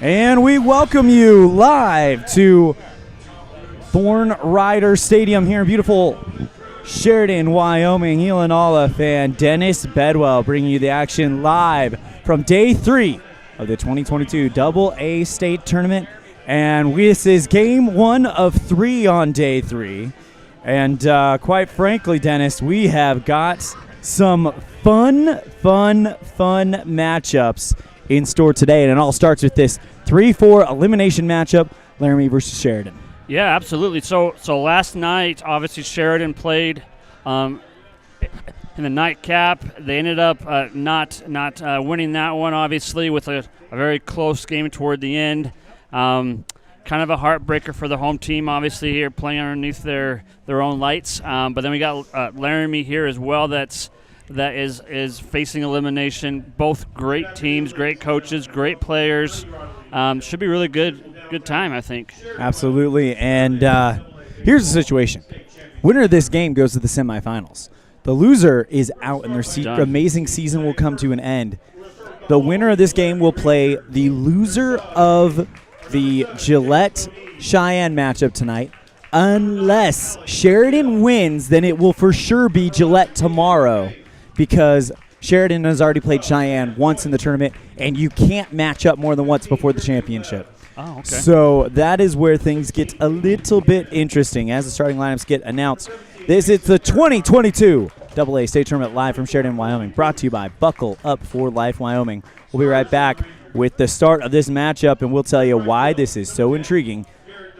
And we welcome you live to Thorne Rider Stadium here in beautiful Sheridan, Wyoming. Elan, Olliff, and Dennis Bedwell bringing you the action live from Day 3 of the 2022 AA State Tournament. And this is Game 1 of 3 on Day 3. And quite frankly, Dennis, we have got some fun matchups in store today. And it all starts with this 3-4 elimination matchup, Laramie versus Sheridan. Yeah, absolutely. So last night, obviously, Sheridan played in the nightcap. They ended up not winning that one, obviously, with a very close game toward the end. Kind of a heartbreaker for the home team, obviously, here playing underneath their own lights. But then we got Laramie here as well that is facing elimination. Both great teams, great coaches, great players. Should be really good time, I think. Absolutely. And here's the situation. Winner of this game goes to the semifinals. The loser is out, and their amazing season will come to an end. The winner of this game will play the loser of the Gillette-Cheyenne matchup tonight. Unless Sheridan wins, then it will for sure be Gillette tomorrow, because Sheridan has already played Cheyenne once in the tournament, and you can't match up more than once before the championship. Oh, okay. So that is where things get a little bit interesting as the starting lineups get announced. This is the 2022 AA State Tournament live from Sheridan, Wyoming, brought to you by Buckle Up for Life Wyoming. We'll be right back with the start of this matchup, and we'll tell you why this is so intriguing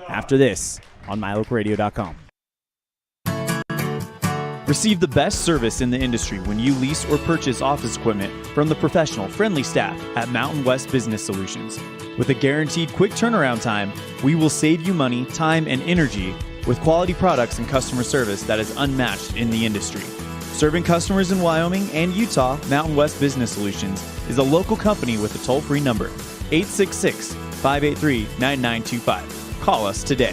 after this on MyLocalRadio.com. Receive the best service in the industry when you lease or purchase office equipment from the professional, friendly staff at Mountain West Business Solutions. With a guaranteed quick turnaround time, we will save you money, time, and energy with quality products and customer service that is unmatched in the industry. Serving customers in Wyoming and Utah, Mountain West Business Solutions is a local company with a toll-free number, 866-583-9925. Call us today.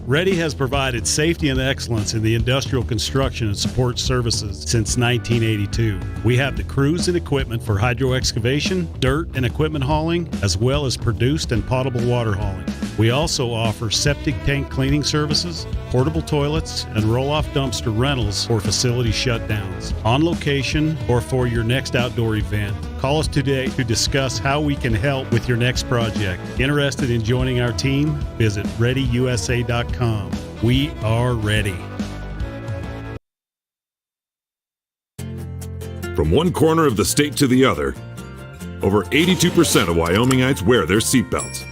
Ready has provided safety and excellence in the industrial construction and support services since 1982. We have the crews and equipment for hydro excavation, dirt and equipment hauling, as well as produced and potable water hauling. We also offer septic tank cleaning services, portable toilets, and roll-off dumpster rentals for facility shutdowns, on location or for your next outdoor event. Call us today to discuss how we can help with your next project. Interested in joining our team? Visit ReadyUSA.com. We are ready. From one corner of the state to the other, over 82% of Wyomingites wear their seatbelts.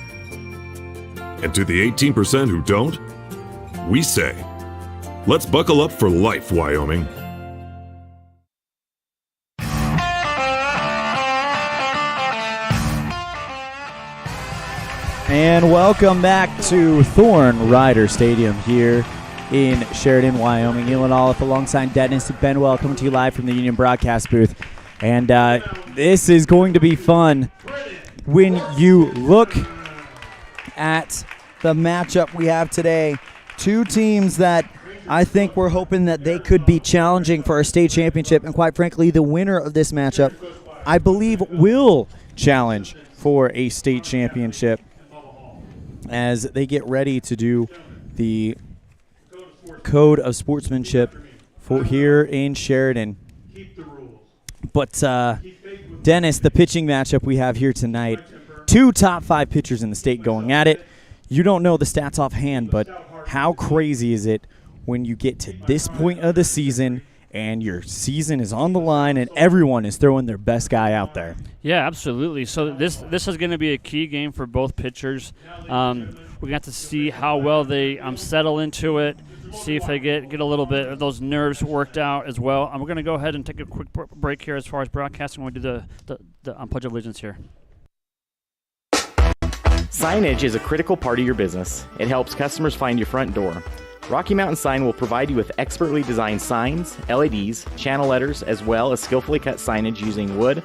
And to the 18% who don't, we say, let's buckle up for life, Wyoming. And welcome back to Thorne Rider Stadium here in Sheridan, Wyoming. Elan, Olliff alongside Dennis Bedwell coming to you live from the Union Broadcast booth. And this is going to be fun. When you look at the matchup we have today, two teams that I think we're hoping that they could be challenging for a state championship. And quite frankly, the winner of this matchup, I believe, will challenge for a state championship as they get ready to do the Code of Sportsmanship for here in Sheridan. But Dennis, the pitching matchup we have here tonight, two top 5 pitchers in the state going at it. You don't know the stats offhand, but how crazy is it when you get to this point of the season and your season is on the line and everyone is throwing their best guy out there? Yeah, absolutely. So this is going to be a key game for both pitchers. We got to see how well they settle into it, see if they get a little bit of those nerves worked out as well. And we're going to go ahead and take a quick break here as far as broadcasting. We'll do the Pledge of Allegiance here. Signage is a critical part of your business. It helps customers find your front door. Rocky Mountain Sign will provide you with expertly designed signs, LEDs, channel letters, as well as skillfully cut signage using wood,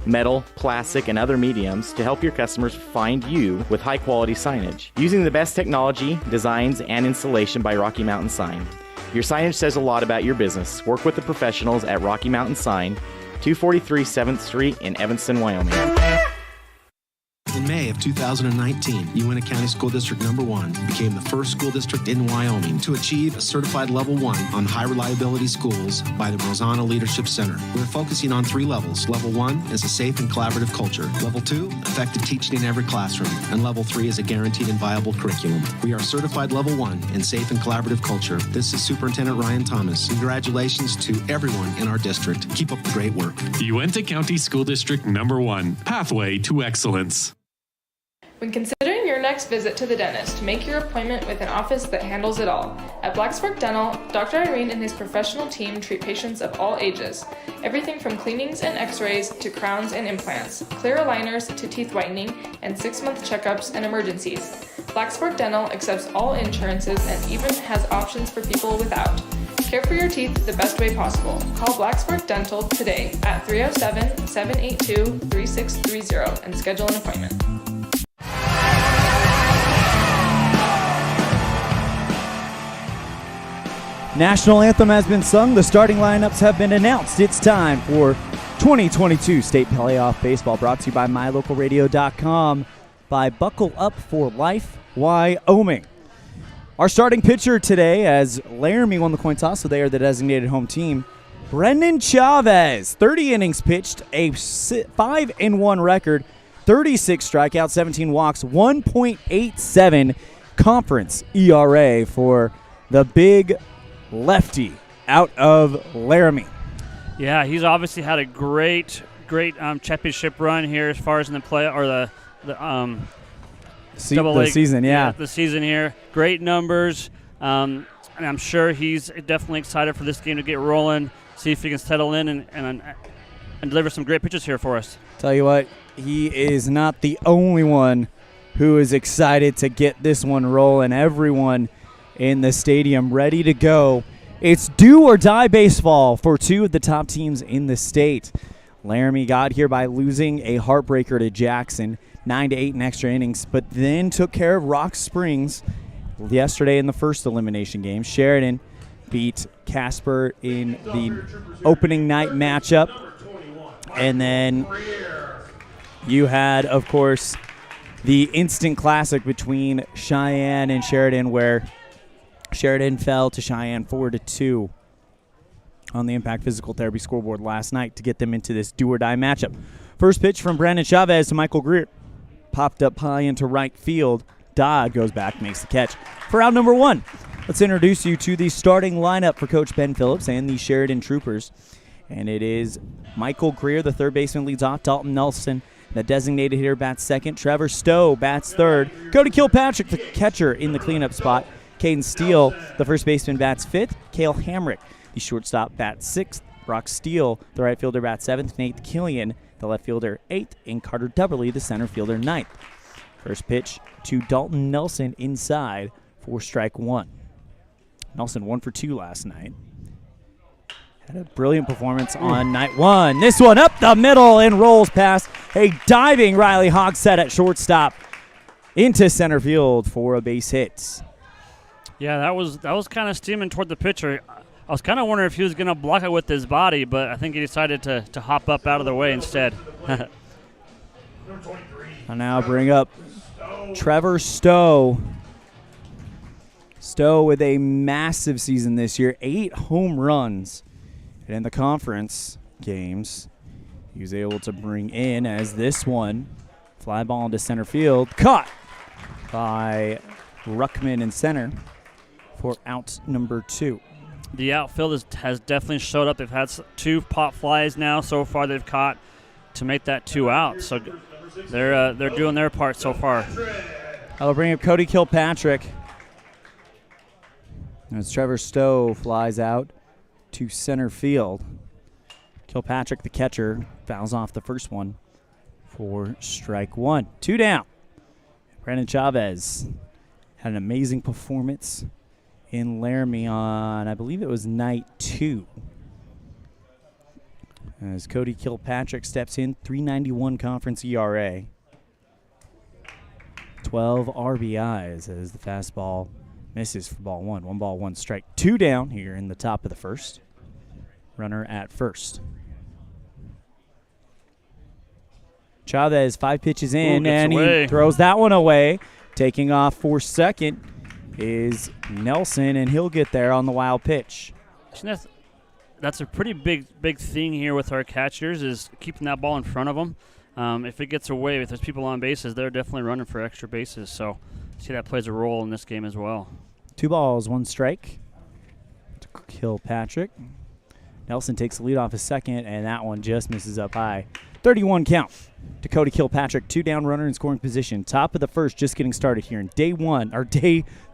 metal, plastic, and other mediums to help your customers find you with high-quality signage. Using the best technology, designs, and installation by Rocky Mountain Sign. Your signage says a lot about your business. Work with the professionals at Rocky Mountain Sign 243 7th Street in Evanston, Wyoming. In May of 2019, Uintah County School District Number 1 became the first school district in Wyoming to achieve a certified Level 1 on high reliability schools by the Rosanna Leadership Center. We're focusing on 3 levels. Level 1 is a safe and collaborative culture. Level 2, effective teaching in every classroom. And Level 3 is a guaranteed and viable curriculum. We are certified Level 1 in safe and collaborative culture. This is Superintendent Ryan Thomas. Congratulations to everyone in our district. Keep up the great work. Uintah County School District Number 1, Pathway to Excellence. When considering your next visit to the dentist, make your appointment with an office that handles it all. At Blacksburg Dental, Dr. Irene and his professional team treat patients of all ages. Everything from cleanings and x-rays to crowns and implants, clear aligners to teeth whitening, and 6-month checkups and emergencies. Blacksburg Dental accepts all insurances and even has options for people without. Care for your teeth the best way possible. Call Blacksburg Dental today at 307-782-3630 and schedule an appointment. National anthem has been sung. The starting lineups have been announced. It's time for 2022 State Playoff Baseball, brought to you by MyLocalRadio.com by Buckle Up for Life, Wyoming. Our starting pitcher today, as Laramie won the coin toss, so they are the designated home team, Brendan Chavez. 30 innings pitched, a 5-1 record, 36 strikeouts, 17 walks, 1.87 conference ERA for the big lefty out of Laramie. Yeah, he's obviously had a great championship run here as far as in the play or the season. Yeah, the season here. Great numbers, and I'm sure he's definitely excited for this game to get rolling. See if he can settle in and deliver some great pitches here for us. Tell you what, he is not the only one who is excited to get this one rolling. Everyone in the stadium ready to go. It's do or die baseball for 2 of the top teams in the state. Laramie got here by losing a heartbreaker to Jackson, 9-8 in extra innings, but then took care of Rock Springs yesterday in the first elimination game. Sheridan beat Casper in the opening night matchup. And then you had, of course, the instant classic between Cheyenne and Sheridan, where Sheridan fell to Cheyenne 4-2 on the Impact Physical Therapy scoreboard last night to get them into this do-or-die matchup. First pitch from Brandon Chavez to Michael Greer. Popped up high into right field. Dodd goes back, makes the catch for out number 1. Let's introduce you to the starting lineup for Coach Ben Phillips and the Sheridan Troopers. And it is Michael Greer, the third baseman, leads off. Dalton Nelson, the designated hitter, bats second. Trevor Stowe bats third. Cody Kilpatrick, the catcher, in the cleanup spot. Caden Steele, the first baseman, bats fifth. Cale Hamrick, the shortstop, bats sixth. Brock Steele, the right fielder, bats seventh. Nate Killian, the left fielder, eighth. And Carter Dubberly, the center fielder, ninth. First pitch to Dalton Nelson inside for strike 1. Nelson 1 for 2 last night. Had a brilliant performance on night 1. This one up the middle and rolls past a diving Riley Hogsett at shortstop into center field for a base hit. Yeah, that was kind of steaming toward the pitcher. I was kind of wondering if he was going to block it with his body, but I think he decided to hop up out of the way instead. I'll now bring up Trevor Stowe. Stowe with a massive season this year, 8 home runs. And in the conference games, he was able to bring in as this one, fly ball into center field, caught by Ruckman in center for out number 2. The outfield has definitely showed up. They've had 2 pop flies now so far they've caught to make that 2 out. So they're doing their part so far. I'll bring up Cody Kilpatrick as Trevor Stowe flies out to center field. Kilpatrick, the catcher, fouls off the first one for strike 1. 2 down. Brandon Chavez had an amazing performance in Laramie on, I believe it was night 2. As Cody Kilpatrick steps in, 3.91 conference ERA. 12 RBIs as the fastball misses for ball 1. 1 ball, 1 strike. 2 down here in the top of the first. Runner at first. Chavez 5 pitches in, gets and away. he throws that one away. Taking off for second is Nelson, and he'll get there on the wild pitch. That's a pretty big thing here with our catchers is keeping that ball in front of them. If it gets away, if there's people on bases, they're definitely running for extra bases. So see that plays a role in this game as well. 2 balls, 1 strike to Kilpatrick. Nelson takes the lead off his second, and that one just misses up high. 31 count. Dakota Kilpatrick, 2 down, runner in scoring position. Top of the first, just getting started here in day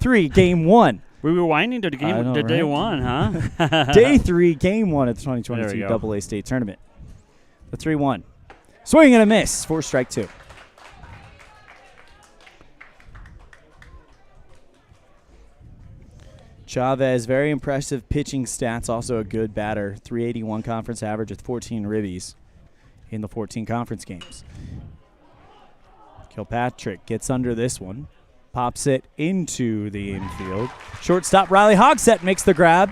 3, game 1. We were winding to day 1, huh? Day 3, game 1 of the 2022 AA State Tournament. The 3-1. Swing and a miss for strike 2. Chavez, very impressive pitching stats, also a good batter. 381 conference average with 14 ribbies in the 14 conference games. Kilpatrick gets under this one, pops it into the infield. Shortstop Riley Hogsett makes the grab,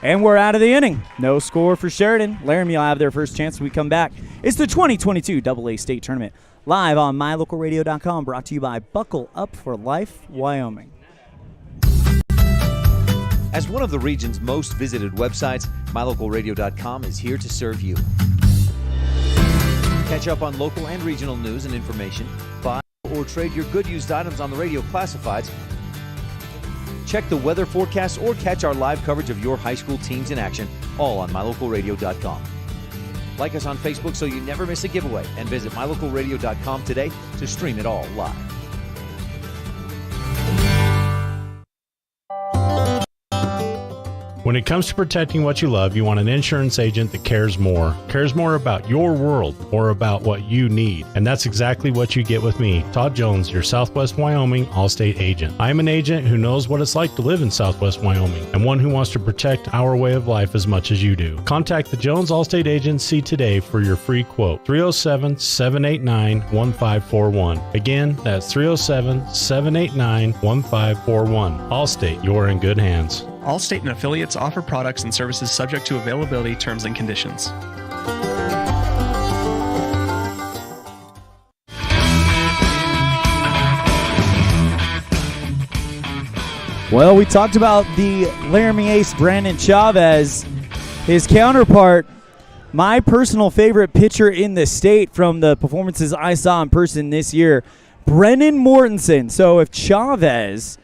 and we're out of the inning. No score for Sheridan. Laramie will have their first chance when we come back. It's the 2022 AA State Tournament, live on mylocalradio.com, brought to you by Buckle Up for Life, Wyoming. As one of the region's most visited websites, mylocalradio.com is here to serve you. Catch up on local and regional news and information, buy or trade your good used items on the radio classifieds, check the weather forecast, or catch our live coverage of your high school teams in action, all on mylocalradio.com. Like us on Facebook so you never miss a giveaway, and visit mylocalradio.com today to stream it all live. When it comes to protecting what you love, you want an insurance agent that cares more about your world, more about what you need. And that's exactly what you get with me, Todd Jones, your Southwest Wyoming Allstate agent. I'm an agent who knows what it's like to live in Southwest Wyoming and one who wants to protect our way of life as much as you do. Contact the Jones Allstate Agency today for your free quote, 307-789-1541. Again, that's 307-789-1541. Allstate, you're in good hands. Allstate and affiliates offer products and services subject to availability, terms, and conditions. Well, we talked about the Laramie ace, Brandon Chavez. His counterpart, my personal favorite pitcher in the state from the performances I saw in person this year, Brennan Mortensen. So if Chavez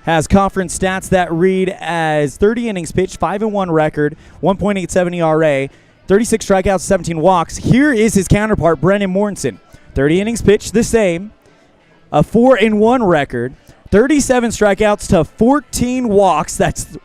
has conference stats that read as 30 innings pitched, 5-1 record, 1.87 ERA, 36 strikeouts, 17 walks. Here is his counterpart, Brennan Mortensen. 30 innings pitched, the same, a 4-1 record, 37 strikeouts to 14 walks. That's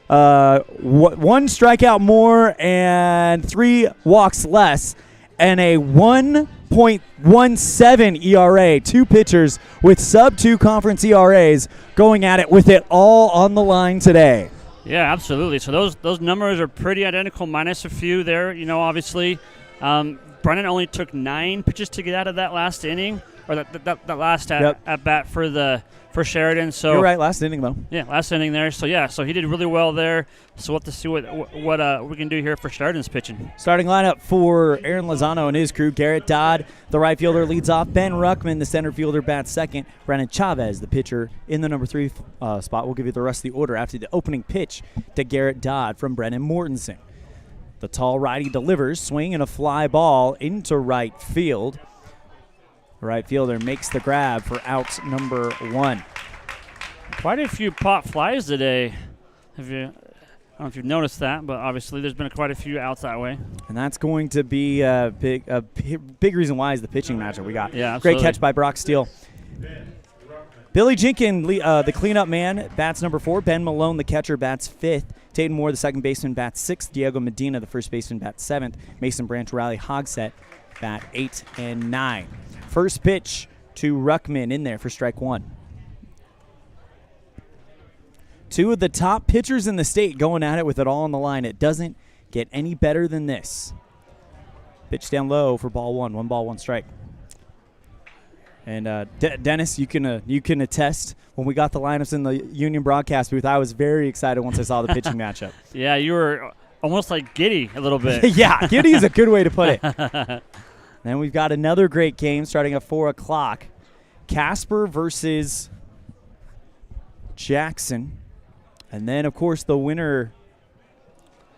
one strikeout more and 3 walks less, and a 1.17 ERA. 2 pitchers with sub-2 conference ERAs going at it with it all on the line today. Yeah, absolutely. So those numbers are pretty identical, minus a few there. You know, obviously, Brennan only took 9 pitches to get out of that last inning, or that last at bat for Sheridan. So you're right, last inning though. Yeah, last inning there. So yeah, so he did really well there. So we'll have to see what we can do here for Sheridan's pitching. Starting lineup for Aaron Lozano and his crew: Garrett Dodd, the right fielder, leads off. Ben Ruckman, the center fielder, bats second. Brandon Chavez, the pitcher, in the number 3 spot. We'll give you the rest of the order after the opening pitch to Garrett Dodd from Brennan Mortensen. The tall righty delivers, swing and a fly ball into right field. The right fielder makes the grab for out number 1. Quite a few pop flies today. I don't know if you've noticed that, but obviously there's been quite a few outs that way. And that's going to be a big reason why is the pitching matchup we got. Yeah, absolutely. Great catch by Brock Steele. Billy Jenkins, the cleanup man, bats number 4. Ben Malone, the catcher, bats 5th. Tayton Moore, the second baseman, bats 6th. Diego Medina, the first baseman, bats 7th. Mason Branch, Riley Hogsett, bat 8 and 9. First pitch to Ruckman in there for strike 1. 2 of the top pitchers in the state going at it with it all on the line. It doesn't get any better than this. Pitch down low for ball 1. 1 ball, 1 strike. And Dennis, you can attest, when we got the lineups in the Union broadcast booth, I was very excited once I saw the pitching matchup. Yeah, you were almost like giddy a little bit. Yeah, giddy is a good way to put it. Then we've got another great game starting at 4 o'clock. Casper versus Jackson. And then, of course, the winner,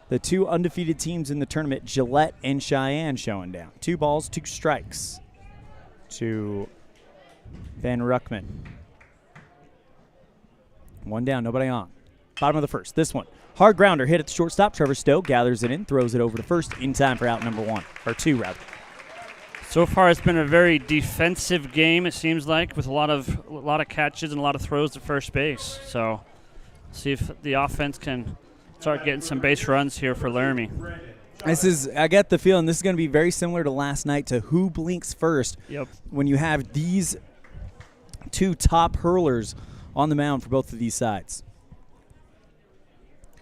the two undefeated teams in the tournament, Gillette and Cheyenne, showing down. 2 balls, 2 strikes to Van Ruckman. 1 down, nobody on. Bottom of the first. This one, hard grounder hit at the shortstop. Trevor Stowe gathers it in, throws it over to first in time for out number 1, or 2 rather. So far, it's been a very defensive game. It seems like, with a lot of catches and a lot of throws to first base. So, see if the offense can start getting some base runs here for Laramie. I get the feeling this is going to be very similar to last night, to who blinks first. Yep. When you have these 2 top hurlers on the mound for both of these sides.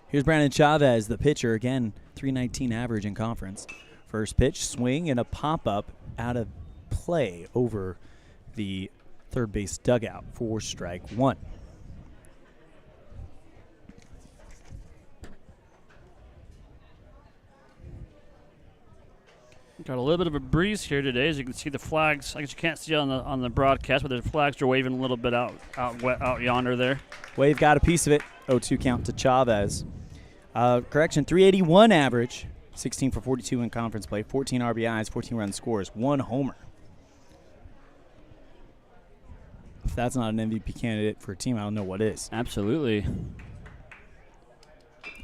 Here's Brandon Chavez, the pitcher, again, 319 average in conference. First pitch, swing, and a pop-up out of play over the third base dugout for strike 1. Got a little bit of a breeze here today, as you can see the flags. I guess you can't see it on the broadcast, but the flags are waving a little bit out yonder there. Wave got a piece of it. 0-2 count to Chavez. 381 average. 16 for 42 in conference play, 14 RBIs, 14 run scores, 1 homer. If that's not an MVP candidate for a team, I don't know what is. Absolutely.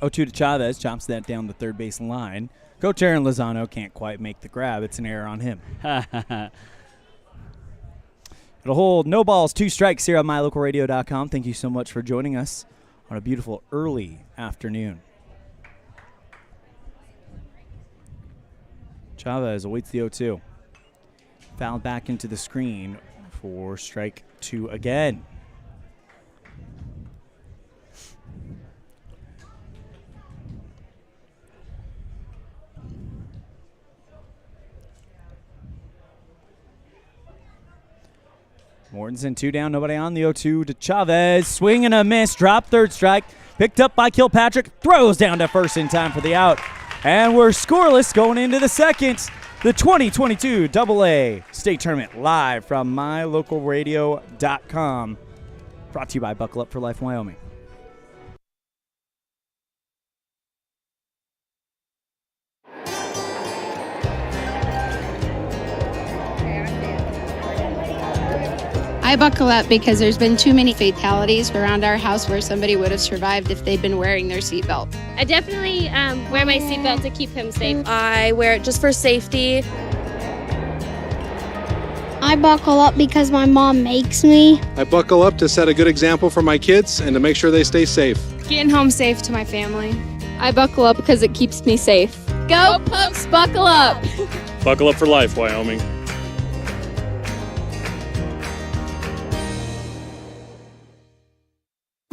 0-2 to Chavez, chops that down the third base line. Coach Aaron Lozano can't quite make the grab. It's an error on him. It'll hold no balls, 2 strikes here on mylocalradio.com. Thank you so much for joining us on a beautiful early afternoon. Chavez awaits the 0-2. Fouled back into the screen for strike 2 again. Mortensen 2 down, nobody on. The 0-2 to Chavez. Swing and a miss. Drop, third strike. Picked up by Kilpatrick. Throws down to first in time for the out. And we're scoreless going into the second. The 2022 AA State Tournament live from mylocalradio.com. Brought to you by Buckle Up for Life Wyoming. I buckle up because there's been too many fatalities around our house where somebody would have survived if they'd been wearing their seatbelt. I definitely wear my seatbelt to keep him safe. I wear it just for safety. I buckle up because my mom makes me. I buckle up to set a good example for my kids and to make sure they stay safe. Getting home safe to my family. I buckle up because it keeps me safe. Go Pokes, buckle up! Buckle up for life, Wyoming.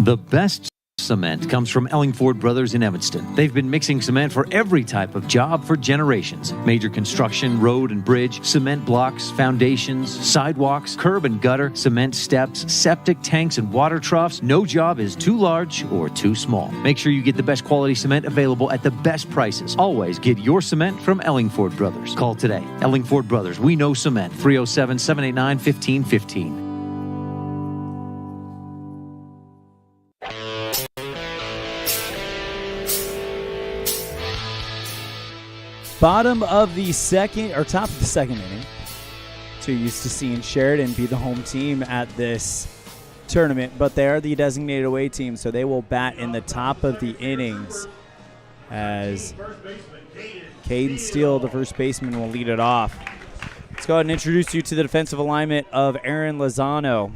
The best cement comes from Ellingford Brothers in Evanston. They've been mixing cement for every type of job for generations. Major construction, road and bridge, cement blocks, foundations, sidewalks, curb and gutter, cement steps, septic tanks, and water troughs. No job is too large or too small. Make sure you get the best quality cement available at the best prices. Always get your cement from Ellingford Brothers. Call today. Ellingford Brothers. We know cement. 307-789-1515. Bottom of the second, or top of the second inning. So you're used to seeing Sheridan be the home team at this tournament, but they are the designated away team, so they will bat in the top of the innings as Caden Steele, the first baseman, will lead it off. Let's go ahead and introduce you to the defensive alignment of Aaron Lozano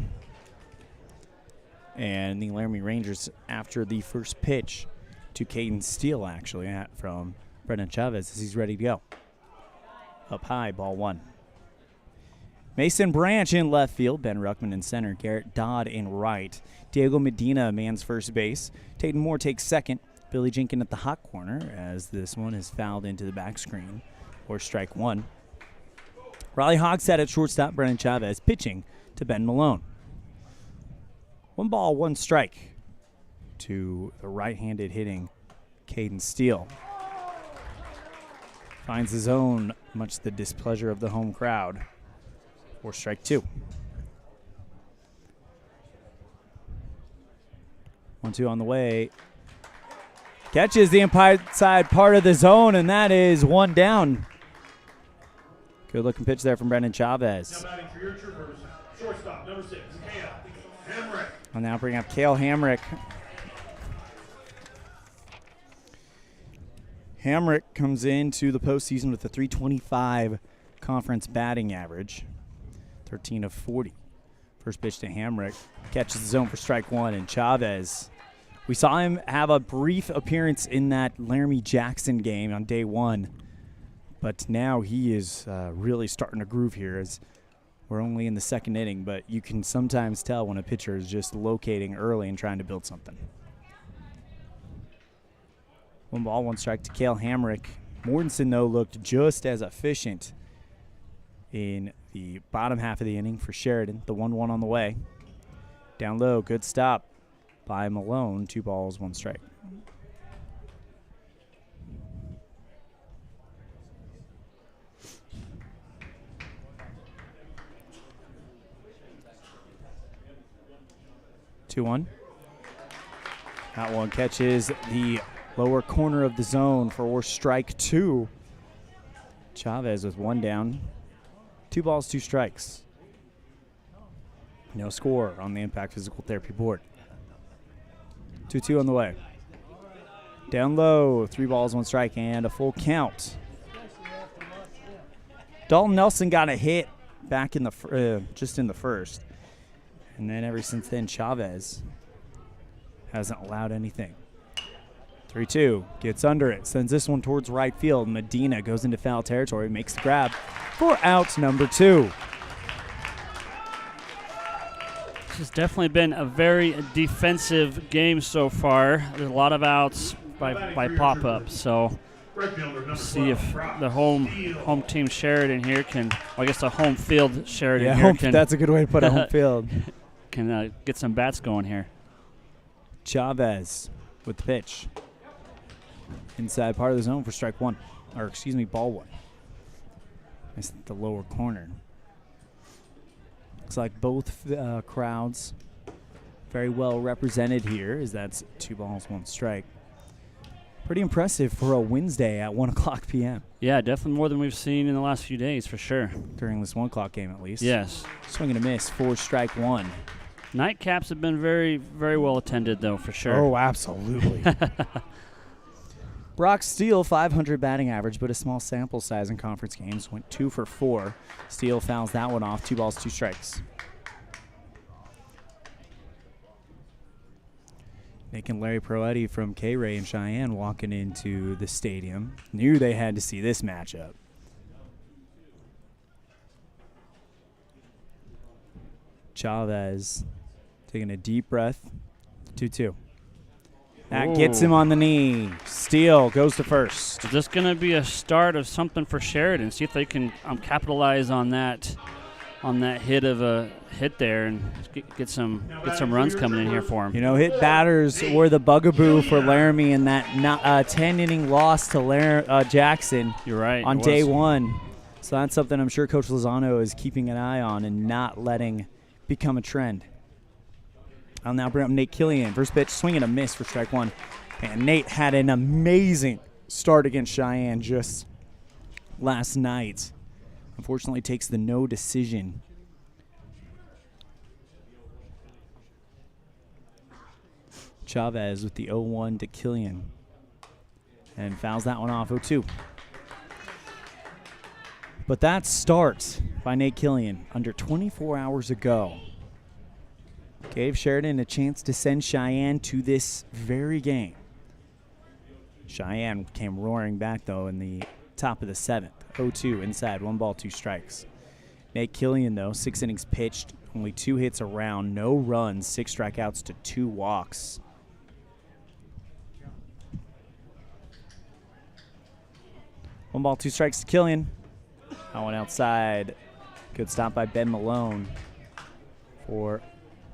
and the Laramie Rangers after the first pitch to Caden Steele, actually, from Brendan Chavez as he's ready to go. Up high, ball 1. Mason Branch in left field. Ben Ruckman in center. Garrett Dodd in right. Diego Medina mans first base. Tayton Moore takes second. Billy Jenkin at the hot corner as this one is fouled into the back screen for strike 1. Riley Hogshead at shortstop. Brendan Chavez pitching to Ben Malone. 1 ball, 1 strike to the right-handed hitting Caden Steele. Finds his own, much to the displeasure of the home crowd. For strike 2. 1-2 on the way. Catches the inside part of the zone, and that is 1 down. Good looking pitch there from Brendan Chavez. Shortstop, number 6, Cale Hamrick. I'll now bring up Cale Hamrick. Hamrick comes into the postseason with a .325 conference batting average, 13 of 40. First pitch to Hamrick, catches the zone for strike 1, and Chavez. We saw him have a brief appearance in that Laramie-Jackson game on day 1, but now he is really starting to groove here as we're only in the 2nd inning, but you can sometimes tell when a pitcher is just locating early and trying to build something. 1 ball, 1 strike to Cale Hamrick. Mortensen, though, looked just as efficient in the bottom half of the inning for Sheridan. The 1-1 on the way. Down low, good stop by Malone. 2 balls, 1 strike. Two-one. That one catches the lower corner of the zone for strike 2. Chavez with 1 down. 2 balls, 2 strikes. No score on the Impact Physical Therapy board. 2-2 on the way. Down low, 3 balls, 1 strike, and a full count. Dalton Nelson got a hit back in the just in the first. And then ever since then, Chavez hasn't allowed anything. 3-2, gets under it, sends this one towards right field. Medina goes into foul territory, makes the grab for out number 2. This has definitely been a very defensive game so far. There's a lot of outs by pop-up, so we'll see if the home team Sheridan here can, well, I guess the home field Sheridan here can. That's a good way to put it, home field. Can get some bats going here. Chavez with the pitch. Inside part of the zone for strike 1, or excuse me, ball 1. It's the lower corner. Looks like both crowds very well represented here, as that's 2 balls, 1 strike. Pretty impressive for a Wednesday at 1 o'clock p.m. Yeah, definitely more than we've seen in the last few days, for sure. During this 1 o'clock game, at least. Yes. Swing and a miss for strike 1. Nightcaps have been very, very well attended, though, for sure. Oh, absolutely. Brock Steele, 500 batting average, but a small sample size in conference games. Went 2 for 4. Steele fouls that one off. 2 balls, 2 strikes. Nick and Larry Proetti from K-Ray and Cheyenne walking into the stadium. Knew they had to see this matchup. Chavez taking a deep breath. 2-2. That gets him on the knee. Steele goes to first. Is this going to be a start of something for Sheridan? See if they can capitalize on that hit of a hit there and get some runs coming in here for him. You know, hit batters were the bugaboo for Laramie in that 10-inning loss to Jackson. You're right. On day 1. So that's something I'm sure Coach Lozano is keeping an eye on and not letting become a trend. I'll now bring up Nate Killian. First pitch, swing and a miss for strike 1. And Nate had an amazing start against Cheyenne just last night. Unfortunately, takes the no decision. Chavez with the 0-1 to Killian. And fouls that one off, 0-2. But that start by Nate Killian under 24 hours ago gave Sheridan a chance to send Cheyenne to this very game. Cheyenne came roaring back, though, in the top of the 7th. 0-2 inside, 1 ball, 2 strikes. Nate Killian, though, 6 innings pitched, only 2 hits around, no runs, 6 strikeouts to 2 walks. One ball, 2 strikes to Killian. That one outside. Good stop by Ben Malone for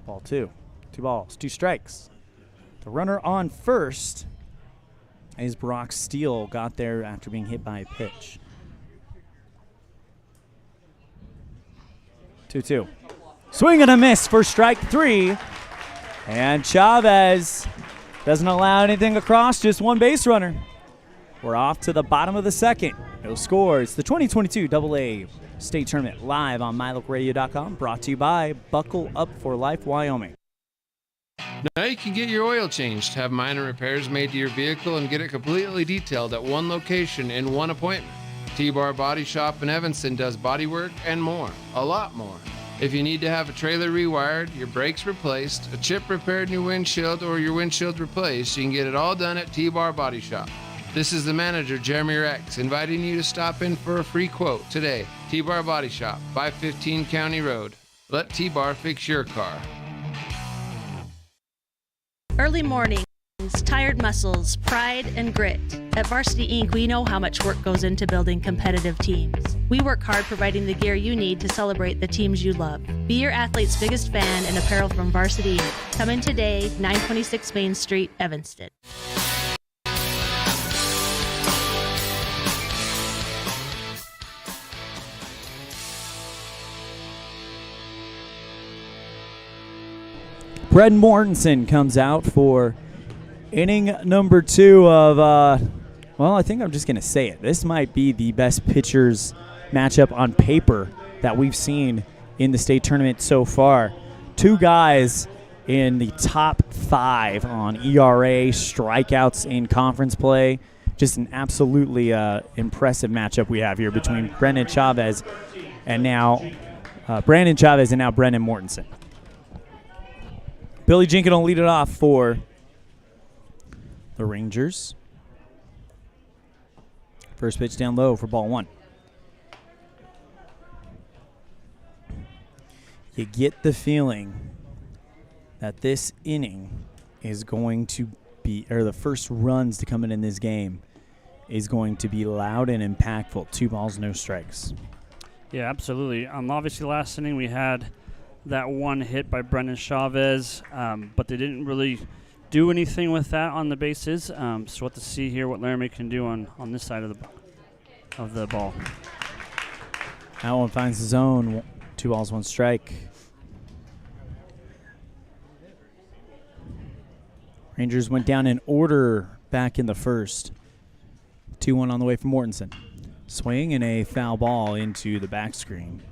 ball 2. 2 balls, 2 strikes. The runner on first as Brock Steele got there after being hit by a pitch. 2-2. Swing and a miss for strike 3. And Chavez doesn't allow anything across, just one base runner. We're off to the bottom of the second. No scores. The 2022 AA State Tournament live on MyLocalRadio.com, brought to you by Buckle Up for Life Wyoming. Now you can get your oil changed, have minor repairs made to your vehicle, and get it completely detailed at one location in one appointment. T-Bar Body Shop in Evanston does body work and more, a lot more. If you need to have a trailer rewired, your brakes replaced, a chip repaired in your windshield, or your windshield replaced, you can get it all done at T-Bar Body Shop. This is the manager, Jeremy Rex, inviting you to stop in for a free quote today. T-Bar Body Shop, 515 County Road. Let T-Bar fix your car. Early mornings, tired muscles, pride, and grit. At Varsity Inc., we know how much work goes into building competitive teams. We work hard providing the gear you need to celebrate the teams you love. Be your athlete's biggest fan in apparel from Varsity Inc. Come in today, 926 Main Street, Evanston. Brett Mortensen comes out for inning number 2 of, well, I think I'm just going to say it. This might be the best pitchers matchup on paper that we've seen in the state tournament so far. 2 guys in the top 5 on ERA, strikeouts in conference play. Just an absolutely impressive matchup we have here between Brandon Chavez and now Brendan Mortensen. Billy Jenkins will lead it off for the Rangers. First pitch down low for ball 1. You get the feeling that this inning is going to be, or the first runs to come in this game is going to be loud and impactful. 2 balls, no strikes. Yeah, absolutely. Obviously, last inning we had that one hit by Brendan Chavez, but they didn't really do anything with that on the bases. So we'll have to see here what Laramie can do on this side of the ball. That one finds the zone. 2 balls, 1 strike. Rangers went down in order back in the first. 2-1 on the way from Mortensen. Swing and a foul ball into the back screen.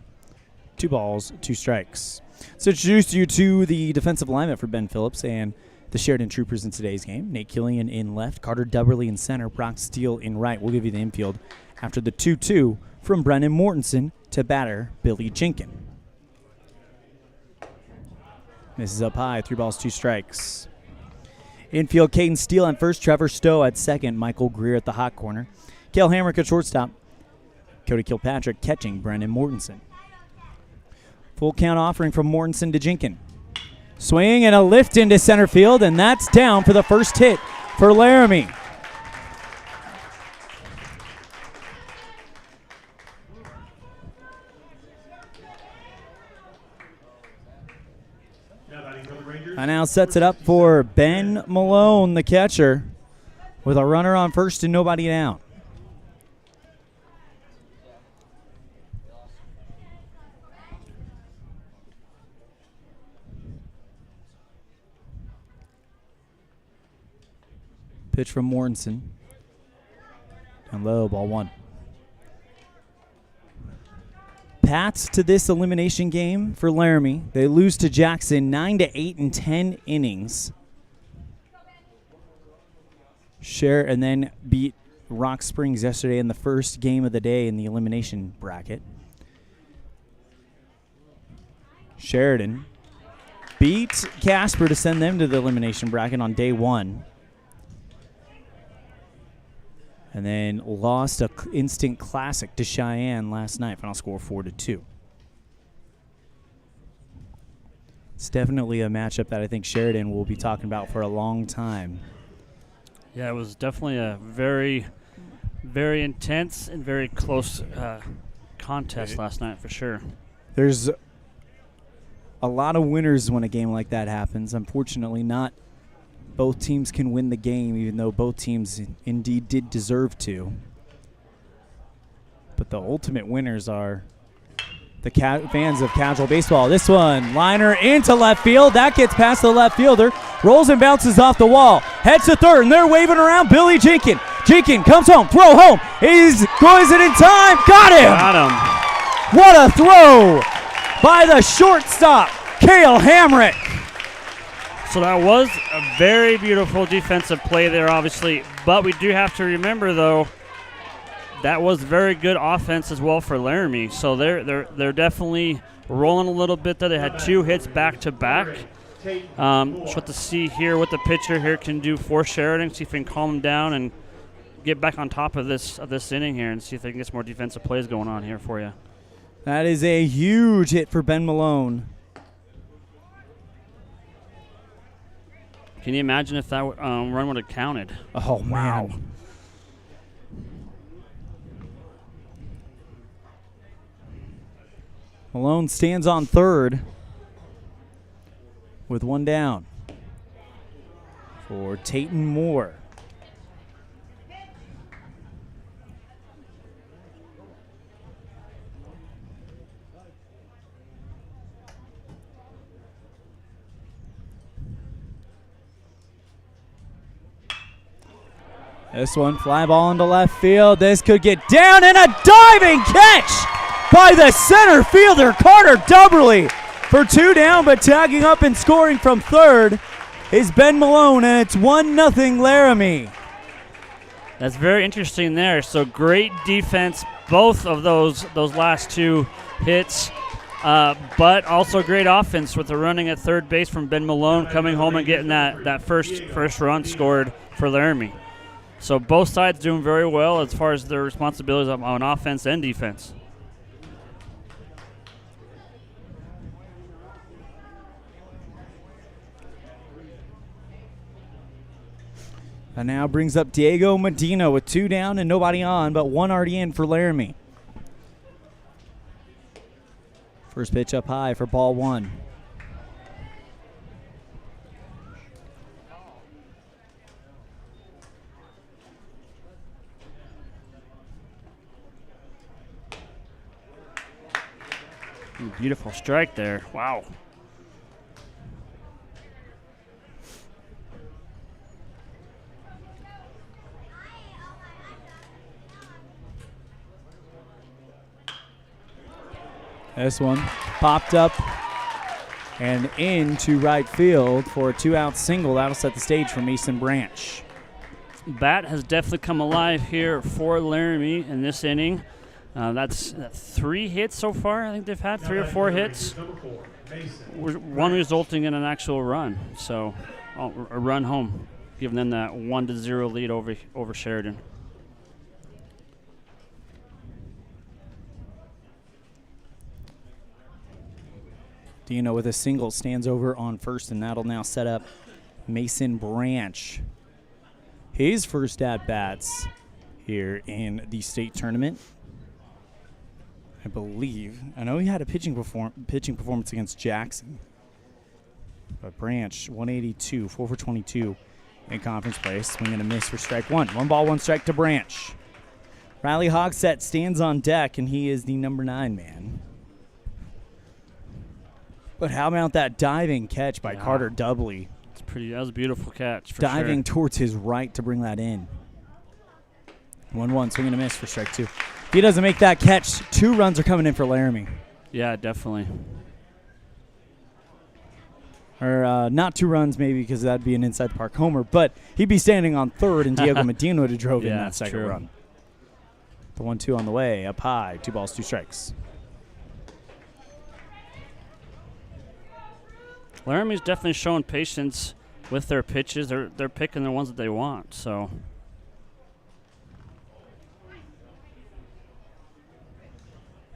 2 balls, 2 strikes. So introduce you to the defensive alignment for Ben Phillips and the Sheridan Troopers in today's game. Nate Killian in left, Carter Dubberly in center, Brock Steele in right. We'll give you the infield after the 2-2 from Brendan Mortensen to batter Billy Jenkins. Misses up high, 3 balls, 2 strikes. Infield, Caden Steele at first, Trevor Stowe at second, Michael Greer at the hot corner. Cale Hamrick at shortstop. Cody Kilpatrick catching Brendan Mortensen. Full count offering from Mortensen to Jenkins. Swing and a lift into center field, and that's down for the first hit for Laramie. And now sets it up for Ben Malone, the catcher, with a runner on first and nobody down. Pitch from Mortensen. Down low, ball 1. Paths to this elimination game for Laramie. They lose to Jackson 9-8 in 10 innings. And then beat Rock Springs yesterday in the first game of the day in the elimination bracket. Sheridan beat Casper to send them to the elimination bracket on day 1. And then lost an instant classic to Cheyenne last night. Final score 4-2. It's definitely a matchup that I think Sheridan will be talking about for a long time. Yeah, it was definitely a very, very intense and very close contest last night for sure. There's a lot of winners when a game like that happens. Unfortunately, not both teams can win the game, even though both teams indeed did deserve to. But the ultimate winners are the fans of casual baseball. This one, liner into left field. That gets past the left fielder. Rolls and bounces off the wall. Heads to third, and they're waving around Billy Jenkins. Jenkins comes home, throw home. He's goes it in time. Got him! Got him. What a throw by the shortstop, Cale Hamrick. So that was a very beautiful defensive play there, obviously. But we do have to remember, though, that was very good offense as well for Laramie. So they're definitely rolling a little bit there. They had 2 hits back to back. Just have to see here what the pitcher here can do for Sheridan. See if we can calm him down and get back on top of this inning here, and see if they can get some more defensive plays going on here for you. That is a huge hit for Ben Malone. Can you imagine if that run would have counted? Oh, wow. Man. Malone stands on third with 1 down for Tayton Moore. This one, fly ball into left field. This could get down, and a diving catch by the center fielder, Carter Dubberly, for 2 down, but tagging up and scoring from third is Ben Malone, and it's 1-0 Laramie. That's very interesting there. So great defense, both of those last 2 hits, but also great offense with the running at third base from Ben Malone, coming home and getting that first run scored for Laramie. So both sides doing very well as far as their responsibilities on offense and defense. And now brings up Diego Medina with 2 down and nobody on, but 1 already in for Laramie. First pitch up high for ball 1. Beautiful strike there. Wow. This one popped up and into right field for a 2-out single. That'll set the stage for Mason Branch. Bat has definitely come alive here for Laramie in this inning. That's 3 hits so far. I think they've had 3 or 4 hits. One resulting in an actual run. So a run home, giving them that 1-0 lead over Sheridan. Dino with a single stands over on first, and that'll now set up Mason Branch. His first at-bats here in the state tournament. I believe. I know he had a pitching performance against Jackson. But Branch, 182, 4 for 22 in conference play. Swing and a miss for strike 1. 1 ball, 1 strike to Branch. Riley Hogsett stands on deck, and he is the number 9 man. But how about that diving catch by Carter Dubberly? That was a beautiful catch for diving sure. Towards his right to bring that in. 1-1, swing and a miss for strike 2. If he doesn't make that catch, 2 runs are coming in for Laramie. Yeah, definitely. Or not 2 runs maybe, because that'd be an inside the park homer, but he'd be standing on third, and Diego Medina would have drove in that second run. The 1-2 on the way, up high, 2 balls, 2 strikes. Laramie's definitely showing patience with their pitches. They're picking the ones that they want. So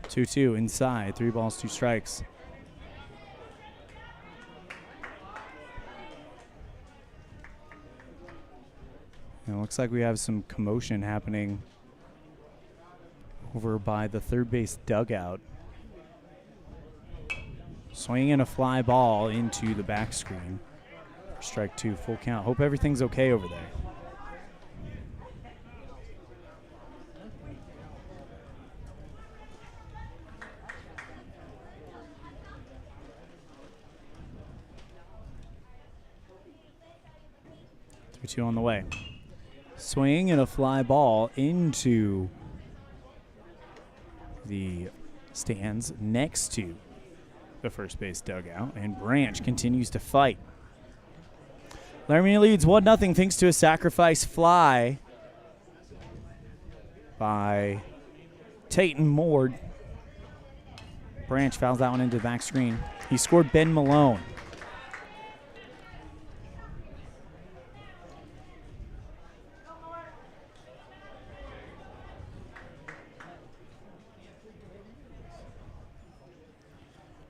2-2 inside, 3 balls, 2 strikes. And it looks like we have some commotion happening over by the third base dugout. Swinging a fly ball into the back screen. Strike 2, full count. Hope everything's okay over there. Two on the way. Swing and a fly ball into the stands next to the first base dugout, and Branch continues to fight. Laramie leads 1-0 thanks to a sacrifice fly by Tayton Moore. Branch fouls that one into the back screen. He scored Ben Malone.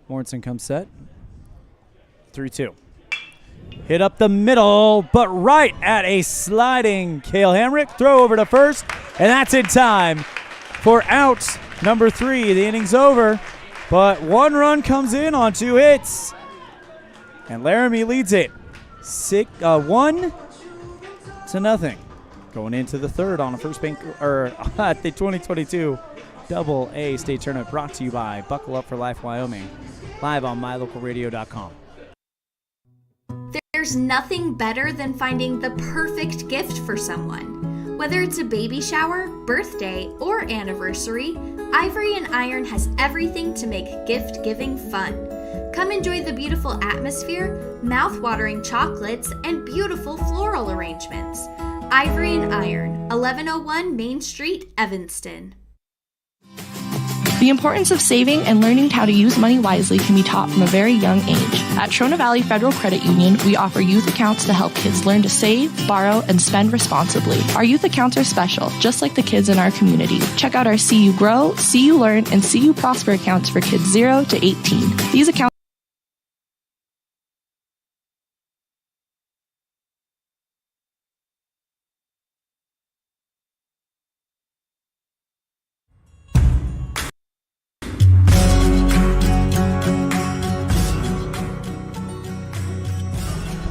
Morrison comes set. 3-2. Hit up the middle, but right at a sliding Cale Hamrick. Throw over to first, and that's in time for out number 3. The inning's over, but 1 run comes in on 2 hits. And Laramie leads it 1-0. Going into the third on a first bank, or at the 2022 Double A State Tournament, brought to you by Buckle Up for Life Wyoming. Live on mylocalradio.com. There's nothing better than finding the perfect gift for someone. Whether it's a baby shower, birthday, or anniversary, Ivory and Iron has everything to make gift giving fun. Come enjoy the beautiful atmosphere, mouth-watering chocolates, and beautiful floral arrangements. Ivory and Iron, 1101 Main Street, Evanston. The importance of saving and learning how to use money wisely can be taught from a very young age. At Trona Valley Federal Credit Union, we offer youth accounts to help kids learn to save, borrow, and spend responsibly. Our youth accounts are special, just like the kids in our community. Check out our See You Grow, See You Learn, and See You Prosper accounts for kids 0 to 18. These accounts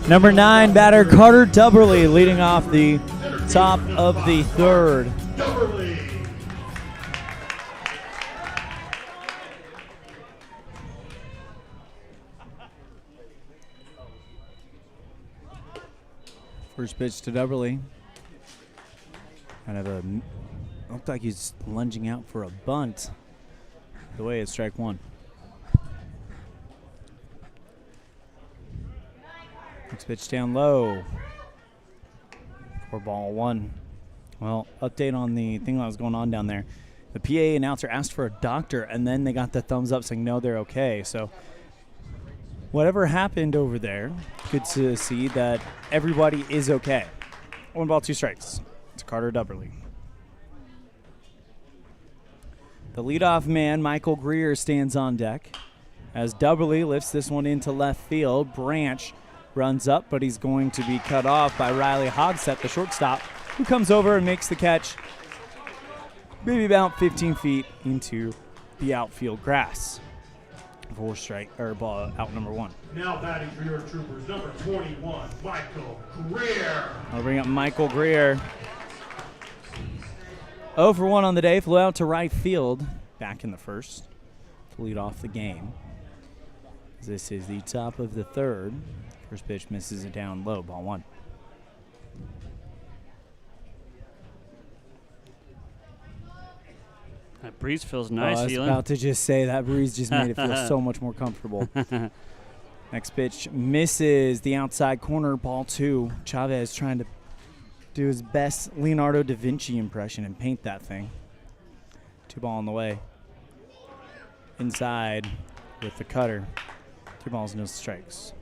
Number 9 batter Carter Dubberly leading off the top of the third. First pitch to Dubberly. Looked like he's lunging out for a bunt. The way it's strike 1. Next pitch down low. For ball 1. Well, update on the thing that was going on down there. The PA announcer asked for a doctor, and then they got the thumbs up saying, no, they're okay. So whatever happened over there, good to see that everybody is okay. 1 ball, 2 strikes. It's Carter Dubberly. The leadoff man, Michael Greer, stands on deck as Dubberly lifts this one into left field. Branch runs up, but he's going to be cut off by Riley Hogsett, the shortstop, who comes over and makes the catch maybe about 15 feet into the outfield grass. For strike, or ball out number 1. Now batting for your Troopers, number 21, Michael Greer. I'll bring up Michael Greer. 0 for 1 on the day, flew out to right field back in the first to lead off the game. This is the top of the third. First pitch misses it down low, ball 1. That breeze feels nice, I was Elan. about to just say that breeze just made it feel so much more comfortable. Next pitch misses the outside corner, ball 2. Chavez trying to do his best Leonardo da Vinci impression and paint that thing. 2 ball on the way. Inside with the cutter. 2 balls, no strikes.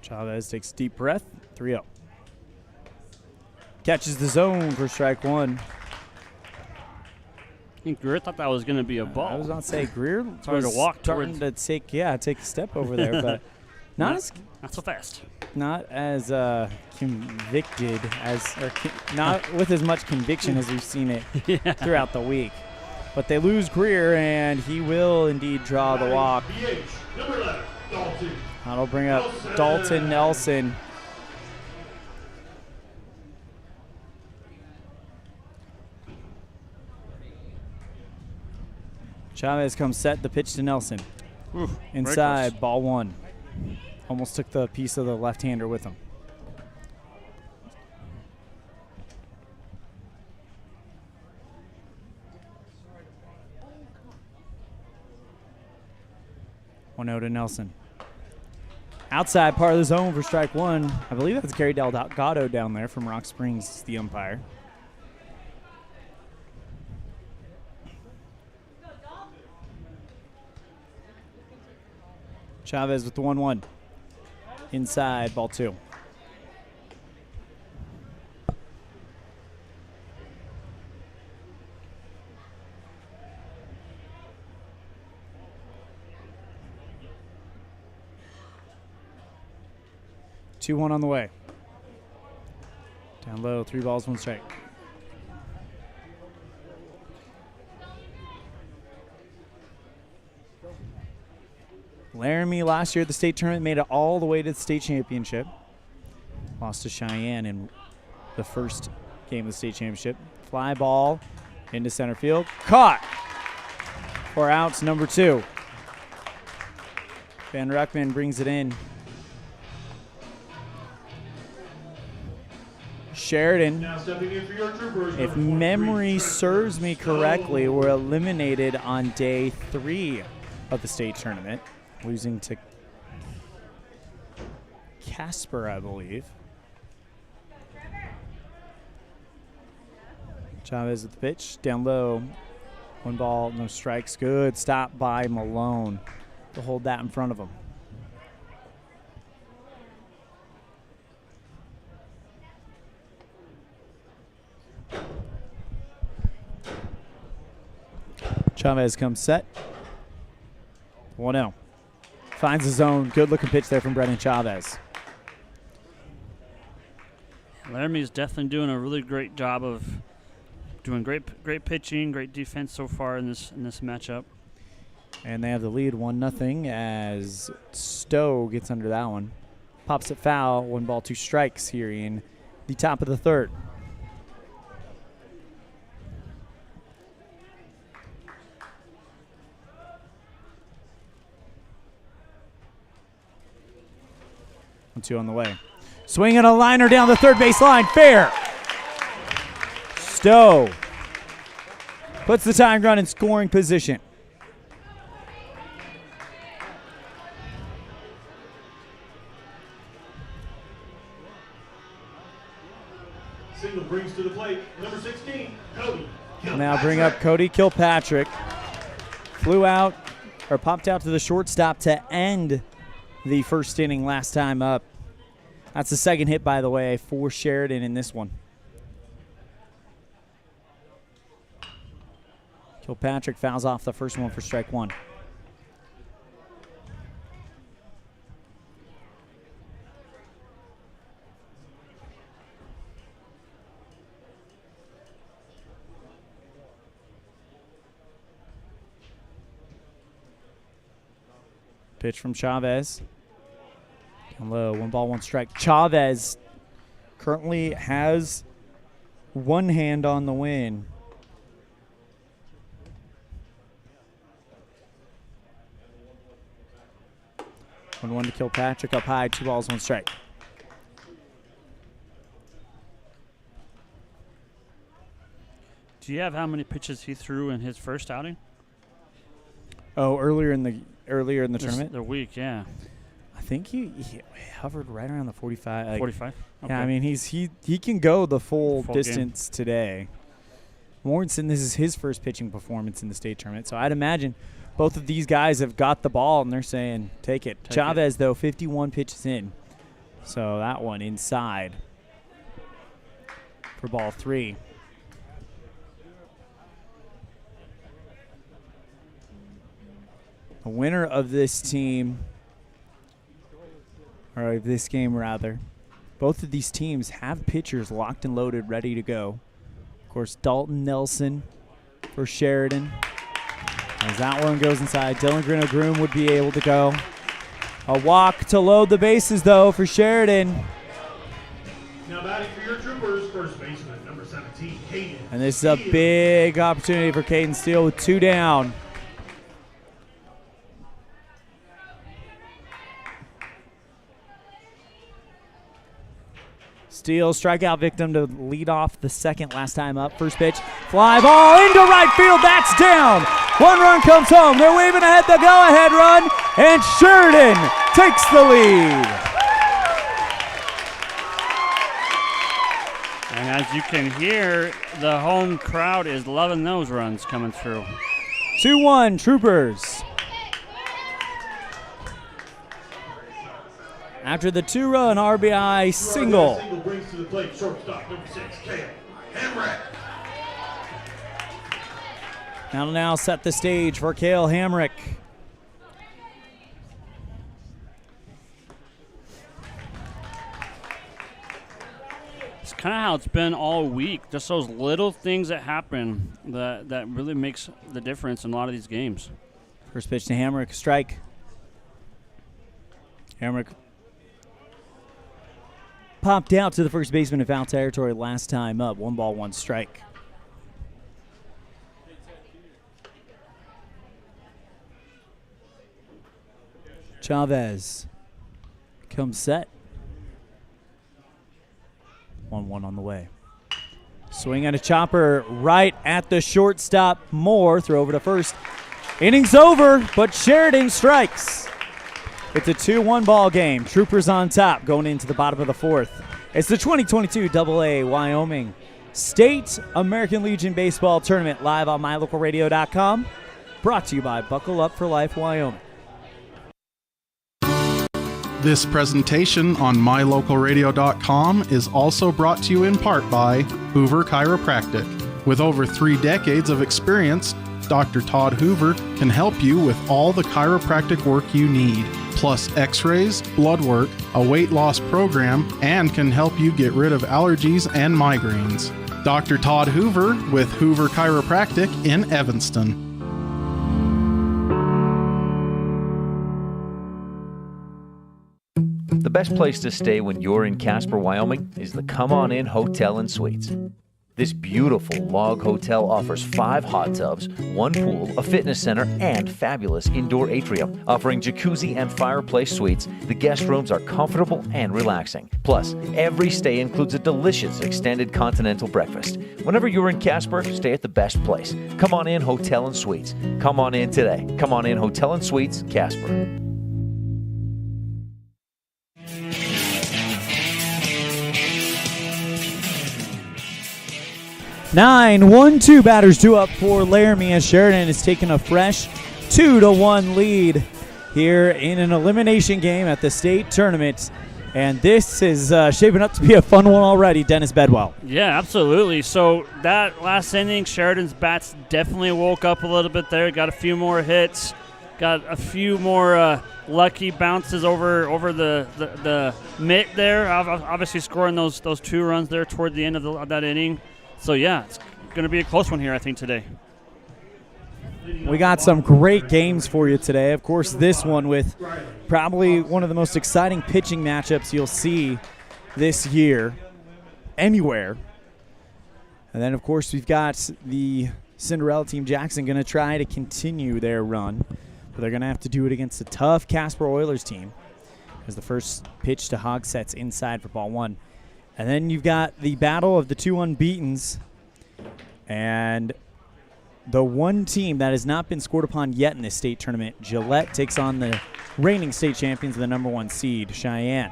Chavez takes a deep breath. 3-0. Catches the zone for strike 1. I think Greer thought that was going to be a ball. I was going to say Greer started to walk starting towards. to take a step over there, but not so fast. Not as convicted as, not with as much conviction as we've seen it throughout the week. But they lose Greer, and he will indeed draw the walk. Number 11, Dalton. That'll bring up Dalton Nelson. Chavez comes set, the pitch to Nelson. Ooh, inside, ball one. Almost took the piece of the left-hander with him. One out to Nelson. Outside part of the zone for strike one. I believe that's Gary Delgado down there from Rock Springs, the umpire. Chavez with the 1-1. Inside, ball two. Two one on the way. Down low, 3 balls, 1 strike. Laramie last year at the state tournament made it all the way to the state championship. Lost to Cheyenne in the first game of the state championship. Fly ball into center field. Caught for outs, number 2. Van Ruckman brings it in. Sheridan, Now stepping in for your troopers, if number 43, memory Trent serves me Stowe. correctly, were eliminated on day 3 of the state tournament, losing to Casper, I believe. Chavez at the pitch, down low. 1 ball, no strikes. Good stop by Malone to hold that in front of him. Chavez comes set. 1-0. Finds the zone. Good looking pitch there from Brennan Chavez. Laramie is definitely doing a really great job of doing great pitching, great defense so far in this matchup. And they have the lead 1-0 as Stowe gets under that one. Pops it foul. 1 ball, 2 strikes here in the top of the third. Two on the way. Swinging a liner down the third base line. Fair. Stowe puts the tying run in scoring position. Single brings to the plate number 16, Cody. Now bring up Cody Kilpatrick. Flew out or popped out to the shortstop to end the first inning last time up. That's the second hit, by the way, for Sheridan in this one. Kilpatrick fouls off the first one for strike 1. Pitch from Chavez. Down low, 1 ball, 1 strike. Chavez currently has 1 hand on the win. 1-1 to Kilpatrick, up high, 2 balls, 1 strike. Do you have how many pitches he threw in his first outing? Oh, earlier in the tournament? The week, yeah. I think he hovered right around the 45. Like, 45? Okay. Yeah, I mean, he can go the full distance game. Today. Mortensen, this is his first pitching performance in the state tournament, so I'd imagine both of these guys have got the ball, and they're saying, take it. Chavez, though, 51 pitches in, so that one inside for ball 3. The winner of this team, or of this game rather, both of these teams have pitchers locked and loaded, ready to go. Of course, Dalton Nelson for Sheridan. As that one goes inside, Dylan Grino-Groom would be able to go. A walk to load the bases, though, for Sheridan. Now batting for your Troopers, first baseman, number 17, Caden. And this is a big opportunity for Caden Steele with 2 down. Steele, strikeout victim to lead off the second last time up. First pitch, fly ball into right field. That's down. 1 run comes home. They're waving ahead the go-ahead run, and Sheridan takes the lead. And as you can hear, the home crowd is loving those runs coming through. 2-1 Troopers. After the 2-run RBI single. Single brings to the plate shortstop number 6, Kale Hamrick. Now set the stage for Cale Hamrick. It's kind of how it's been all week. Just those little things that happen that really makes the difference in a lot of these games. First pitch to Hamrick, strike. Hamrick popped out to the first baseman in foul territory last time up. 1 ball, 1 strike. Chavez comes set. 1-1 on the way. Swing and a chopper right at the shortstop. Moore, throw over to first. Inning's over, but Sheridan strikes. It's a 2-1 ball game. Troopers on top going into the bottom of the 4th. It's the 2022 AA Wyoming State American Legion Baseball Tournament live on mylocalradio.com. Brought to you by Buckle Up for Life Wyoming. This presentation on mylocalradio.com is also brought to you in part by Hoover Chiropractic. With over 3 decades of experience, Dr. Todd Hoover can help you with all the chiropractic work you need, plus x-rays, blood work, a weight loss program, and can help you get rid of allergies and migraines. Dr. Todd Hoover with Hoover Chiropractic in Evanston. The best place to stay when you're in Casper, Wyoming is the Come On In Hotel and Suites. This beautiful log hotel offers 5 hot tubs, 1 pool, a fitness center, and fabulous indoor atrium. Offering jacuzzi and fireplace suites, the guest rooms are comfortable and relaxing. Plus, every stay includes a delicious extended continental breakfast. Whenever you're in Casper, stay at the best place. Come On In Hotel and Suites. Come on in today. Come On In Hotel and Suites, Casper. 9-1-2 batters due up for Laramie as Sheridan has taken a fresh 2-1 lead here in an elimination game at the state tournament. And this is shaping up to be a fun one already, Dennis Bedwell. Yeah, absolutely. So that last inning, Sheridan's bats definitely woke up a little bit there. Got a few more hits. Got a few more lucky bounces over the mitt there. Obviously scoring those 2 runs there toward the end of that inning. So, yeah, it's going to be a close one here, I think, today. We got some great games for you today. Of course, this one with probably one of the most exciting pitching matchups you'll see this year anywhere. And then, of course, we've got the Cinderella team, Jackson, going to try to continue their run. But they're going to have to do it against a tough Casper Oilers team as the first pitch to Hogsett's inside for ball 1. And then you've got the battle of the 2 unbeatens. And the one team that has not been scored upon yet in this state tournament, Gillette, takes on the reigning state champions of the number 1 seed, Cheyenne.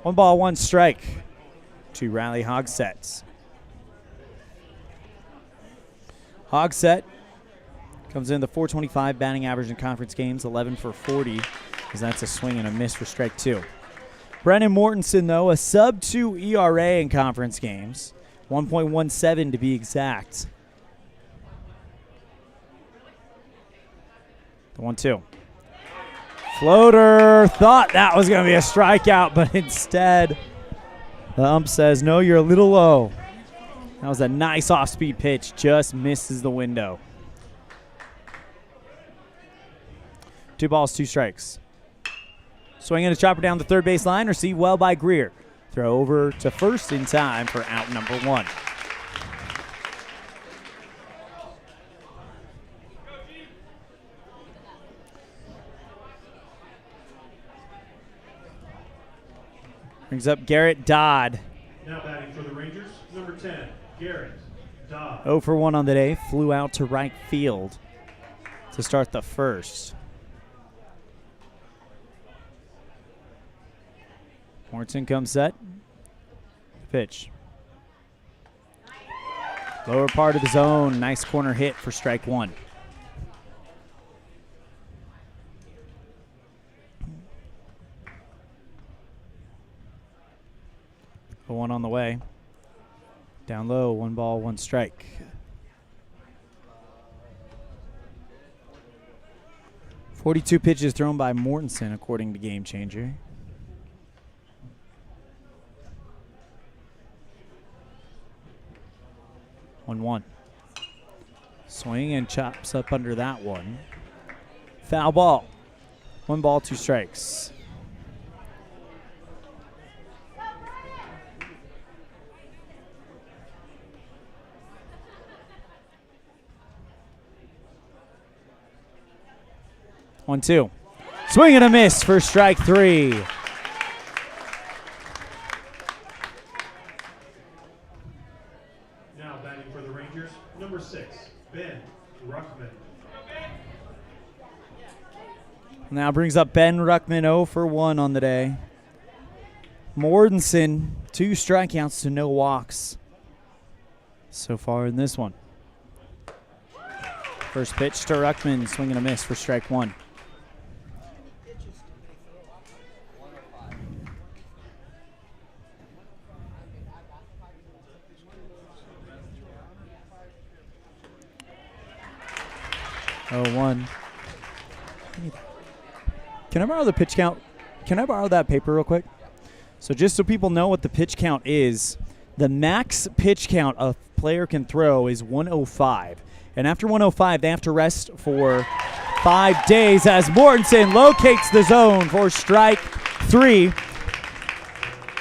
1 ball, 1 strike to rally Hogsett. Hogsett comes in the .425 batting average in conference games, 11 for 40, as that's a swing and a miss for strike 2. Brennan Mortensen, though, a sub-2 ERA in conference games, 1.17 to be exact. The 1-2. Floater, thought that was going to be a strikeout, but instead the ump says, no, you're a little low. That was a nice off-speed pitch. Just misses the window. 2 balls, 2 strikes. Swinging a chopper down the third base line. Received well by Greer. Throw over to first in time for out number 1. Brings up Garrett Dodd. Now batting for the Rangers, number 10, Garrett Dodd. 0 for 1 on the day. Flew out to right field to start the first. Morton comes set. Pitch. Lower part of the zone. Nice corner hit for strike 1. A 1 on the way. Down low, 1 ball, 1 strike. .42 pitches thrown by Mortensen, according to Game Changer. One. Swing and chops up under that one. Foul ball. 1 ball, 2 strikes. One, 2. Swing and a miss for strike 3. Now batting for the Rangers, number 6, Ben Ruckman. Now brings up Ben Ruckman, 0 for 1 on the day. Mortensen, 2 strikeouts to no walks so far in this one. First pitch to Ruckman, swing and a miss for strike 1. Oh, 1. Can I borrow the pitch count? Can I borrow that paper real quick? So just so people know what the pitch count is, the max pitch count a player can throw is 105. And after 105, they have to rest for 5 days as Mortensen locates the zone for strike 3.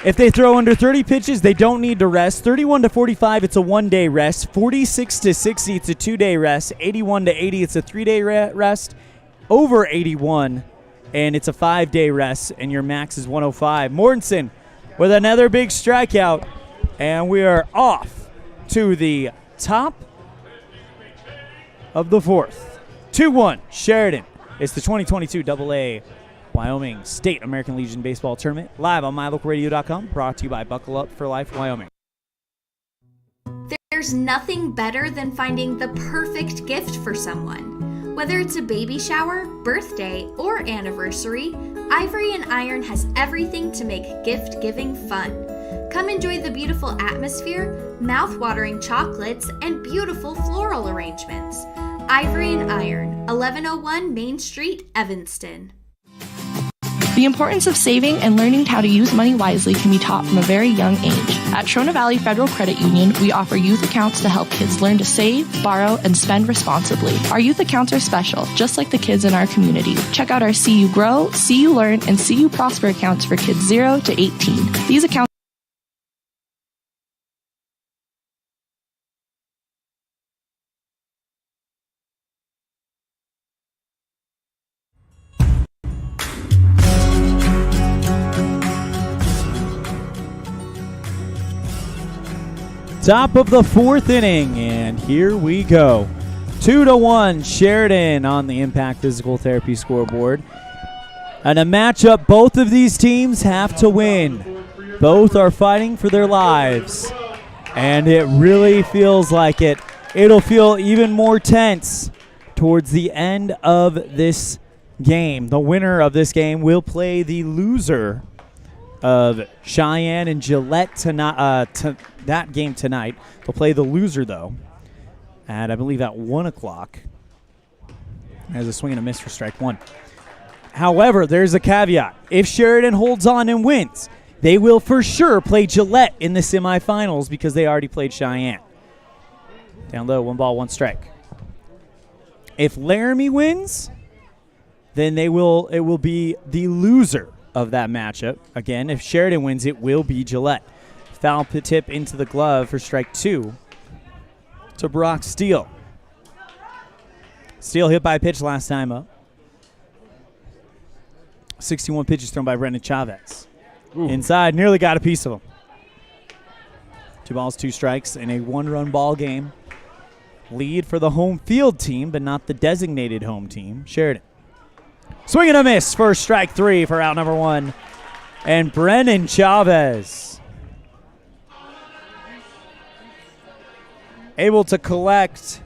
If they throw under 30 pitches, they don't need to rest. 31 to 45, it's a 1-day rest. 46 to 60, it's a 2-day rest. 81 to 80, it's a 3-day rest. Over 81, and it's a 5-day rest, and your max is 105. Mortensen with another big strikeout, and we are off to the top of the 4th. 2-1, Sheridan. It's the 2022 AA Wyoming State American Legion Baseball Tournament, live on mylocalradio.com, brought to you by Buckle Up for Life Wyoming. There's nothing better than finding the perfect gift for someone. Whether it's a baby shower, birthday, or anniversary, Ivory and Iron has everything to make gift giving fun. Come enjoy the beautiful atmosphere, mouth-watering chocolates, and beautiful floral arrangements. Ivory and Iron, 1101 Main Street, Evanston. The importance of saving and learning how to use money wisely can be taught from a very young age. At Trona Valley Federal Credit Union, we offer youth accounts to help kids learn to save, borrow, and spend responsibly. Our youth accounts are special, just like the kids in our community. Check out our See You Grow, See You Learn, and See You Prosper accounts for kids 0 to 18. These accounts Top of the 4th inning, and here we go. 2-1 Sheridan on the Impact Physical Therapy scoreboard. And a matchup both of these teams have to win. Both are fighting for their lives. And it really feels like it. It'll feel even more tense towards the end of this game. The winner of this game will play the loser of Cheyenne and Gillette tonight. That game tonight. They'll play the loser, though, at I believe at 1 o'clock. As a swing and a miss for strike 1. However, there's a caveat. If Sheridan holds on and wins, they will for sure play Gillette in the semifinals because they already played Cheyenne. Down low, 1 ball, 1 strike. If Laramie wins, then it will be the loser of that matchup. Again, if Sheridan wins, it will be Gillette. Foul tip into the glove for strike 2 to Brock Steele. Steele hit by a pitch last time up. 61 pitches thrown by Brendan Chavez. Ooh. Inside, nearly got a piece of him. 2 balls, 2 strikes, in a 1-run ball game. Lead for the home field team, but not the designated home team, Sheridan. Swing and a miss for strike 3 for out number 1. And Brendan Chavez able to collect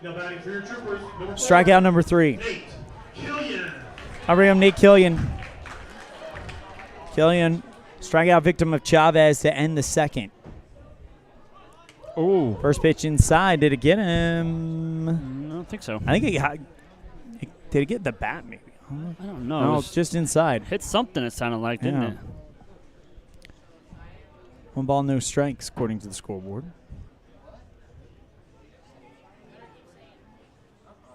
strikeout number 3. I'll bring him Nate Killian. Killian, strikeout victim of Chavez to end the second. Oh, first pitch inside. Did it get him? I don't think so. I think did it get the bat maybe? I don't know. No, it's just inside. Hit something, it sounded like, didn't it? 1 ball, no strikes, according to the scoreboard.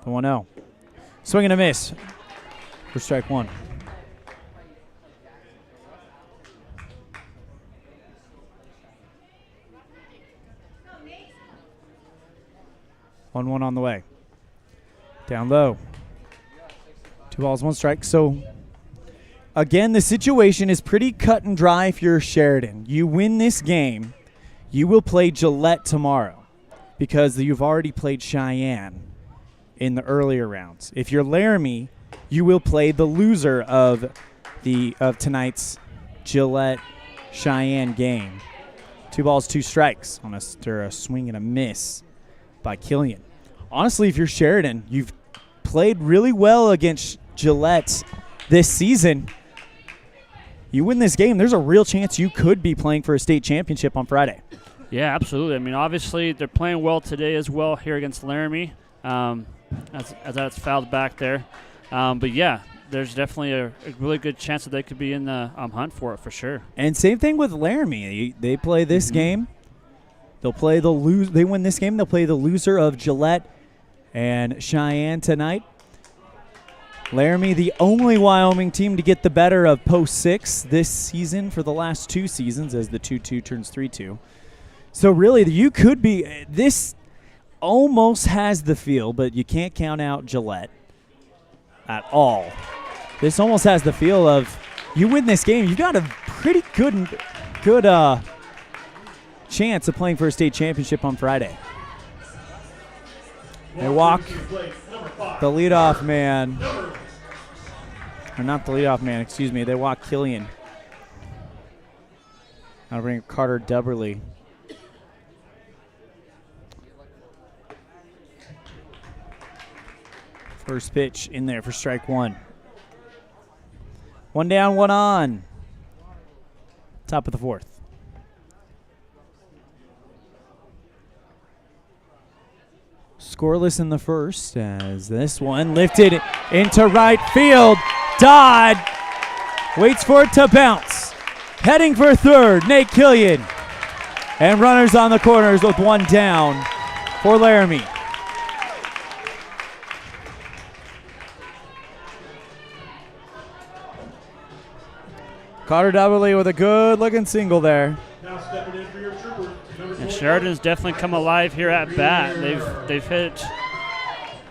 The 1-0. Swing and a miss for strike 1. One on the way. Down low. 2 balls, 1 strike. So, again, the situation is pretty cut and dry if you're Sheridan. You win this game, you will play Gillette tomorrow because you've already played Cheyenne in the earlier rounds. If you're Laramie, you will play the loser of tonight's Gillette-Cheyenne game. 2 balls, 2 strikes on a swing and a miss by Killian. Honestly, if you're Sheridan, you've played really well against Gillette this season. You win this game, there's a real chance you could be playing for a state championship on Friday. Yeah, absolutely. I mean, obviously, they're playing well today as well here against Laramie, as that's fouled back there. But, yeah, there's definitely a really good chance that they could be in the hunt for it for sure. And same thing with Laramie. They play this game. They'll play They win this game. They'll play the loser of Gillette and Cheyenne tonight. Laramie, the only Wyoming team to get the better of post 6 this season for the last 2 seasons, as the 2-2 turns 3-2. So really, you could be. This almost has the feel, but you can't count out Gillette at all. This almost has the feel of you win this game, you got a pretty good chance of playing for a state championship on Friday. They walk the leadoff man. Or not the leadoff man, excuse me. They walk Killian. I'll bring Carter Dubberly. First pitch in there for strike 1. 1 down, 1 on. Top of the 4th. Scoreless in the first as this one lifted into right field. Dodd waits for it to bounce. Heading for third, Nate Killian. And runners on the corners with 1 down for Laramie. Carter Dubberly with a good-looking single there. And Sheridan's definitely come alive here at bat. They've hit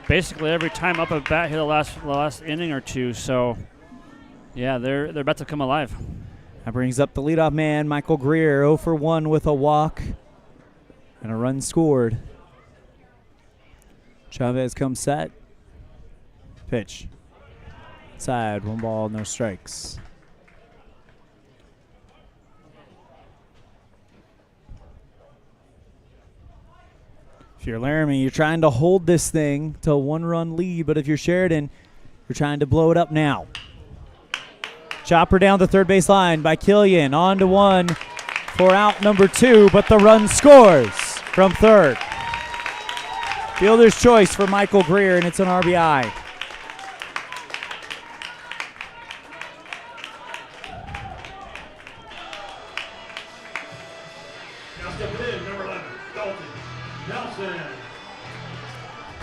basically every time up at bat here the last inning or 2. So, yeah, they're about to come alive. That brings up the leadoff man, Michael Greer, 0 for 1 with a walk and a run scored. Chavez comes set. Pitch. Side, 1 ball, no strikes. If you're Laramie, you're trying to hold this thing to a 1-run lead, but if you're Sheridan, you're trying to blow it up now. Chopper down the third base line by Killian. On to 1 for out number 2, but the run scores from third. Fielder's choice for Michael Greer, and it's an RBI.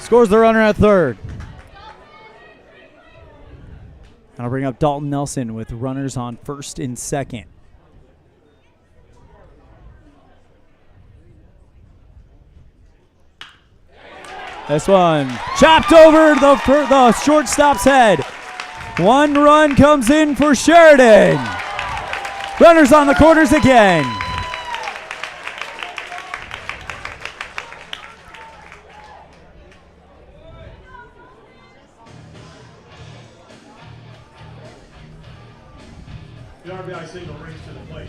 Scores the runner at third. That'll bring up Dalton Nelson with runners on first and second. This one chopped over the shortstop's head. One run comes in for Sheridan. Runners on the corners again.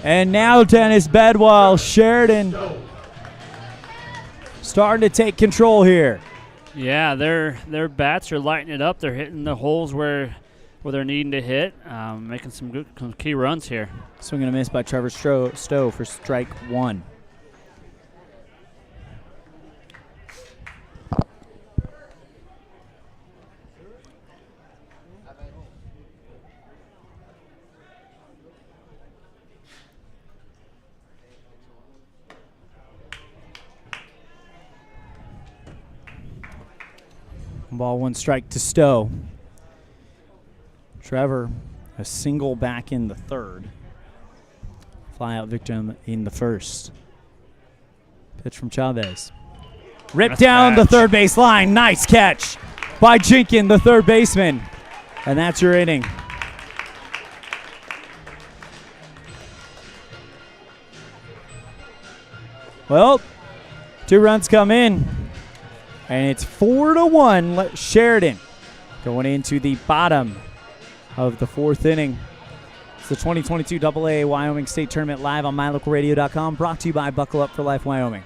And now Dennis Bedwell, Sheridan starting to take control here. Yeah, their bats are lighting it up. They're hitting the holes where they're needing to hit, making some key runs here. Swing and a miss by Trevor Stowe for strike one. Ball, one strike to Stowe. Trevor, a single back in the third. Fly out victim in the first. Pitch from Chavez. Ripped down the third base line. Nice catch by Jenkins, the third baseman. And that's your inning. Well, 2 runs come in. And it's 4-1 Sheridan going into the bottom of the 4th inning. It's the 2022 AA Wyoming State Tournament live on mylocalradio.com, brought to you by Buckle Up for Life Wyoming.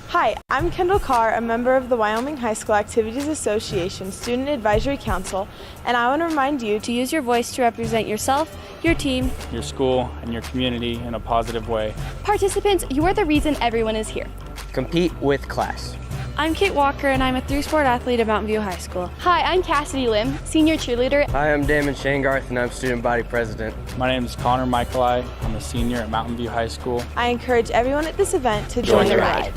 Hi, I'm Kendall Carr, a member of the Wyoming High School Activities Association Student Advisory Council, and I want to remind you to use your voice to represent yourself, your team, your school, and your community in a positive way. Participants, you are the reason everyone is here. Compete with class. I'm Kate Walker, and I'm a 3-sport athlete at Mountain View High School. Hi, I'm Cassidy Lim, senior cheerleader. Hi, I'm Damon Shangarth, and I'm student body president. My name is Connor Michaeli. I'm a senior at Mountain View High School. I encourage everyone at this event to join the ride.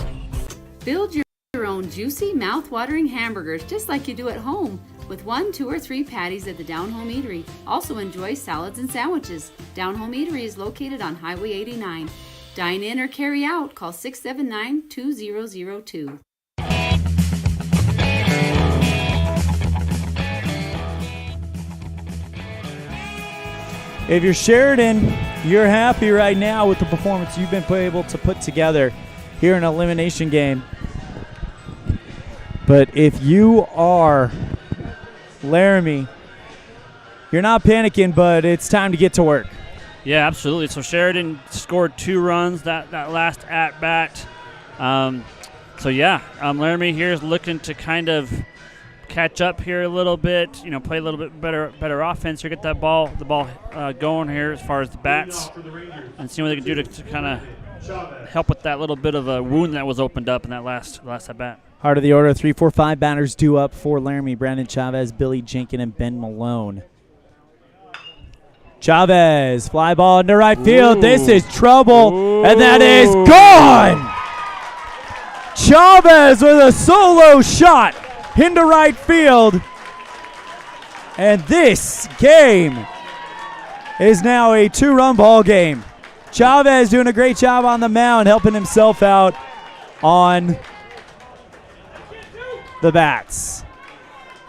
Build your own juicy, mouth-watering hamburgers just like you do at home with 1, 2, or 3 patties at the Down Home Eatery. Also enjoy salads and sandwiches. Down Home Eatery is located on Highway 89. Dine in or carry out. Call 679-2002. If you're Sheridan, you're happy right now with the performance you've been able to put together here in an elimination game. But if you are Laramie, you're not panicking, but it's time to get to work. Yeah, absolutely. So Sheridan scored 2 runs that last at-bat. Laramie here is looking to kind of catch up here a little bit, play a little bit better offense here, get the ball going here as far as the bats, and see what they can do to kind of help with that little bit of a wound that was opened up in that last at bat. Heart of the order, 3, 4, 5 batters due up for Laramie: Brandon Chavez, Billy Jenkins, and Ben Malone. Chavez, fly ball into right field. Ooh. This is trouble. Ooh. And that is gone. Chavez with a solo shot into right field. And this game is now a 2-run ball game. Chavez doing a great job on the mound, helping himself out on the bats.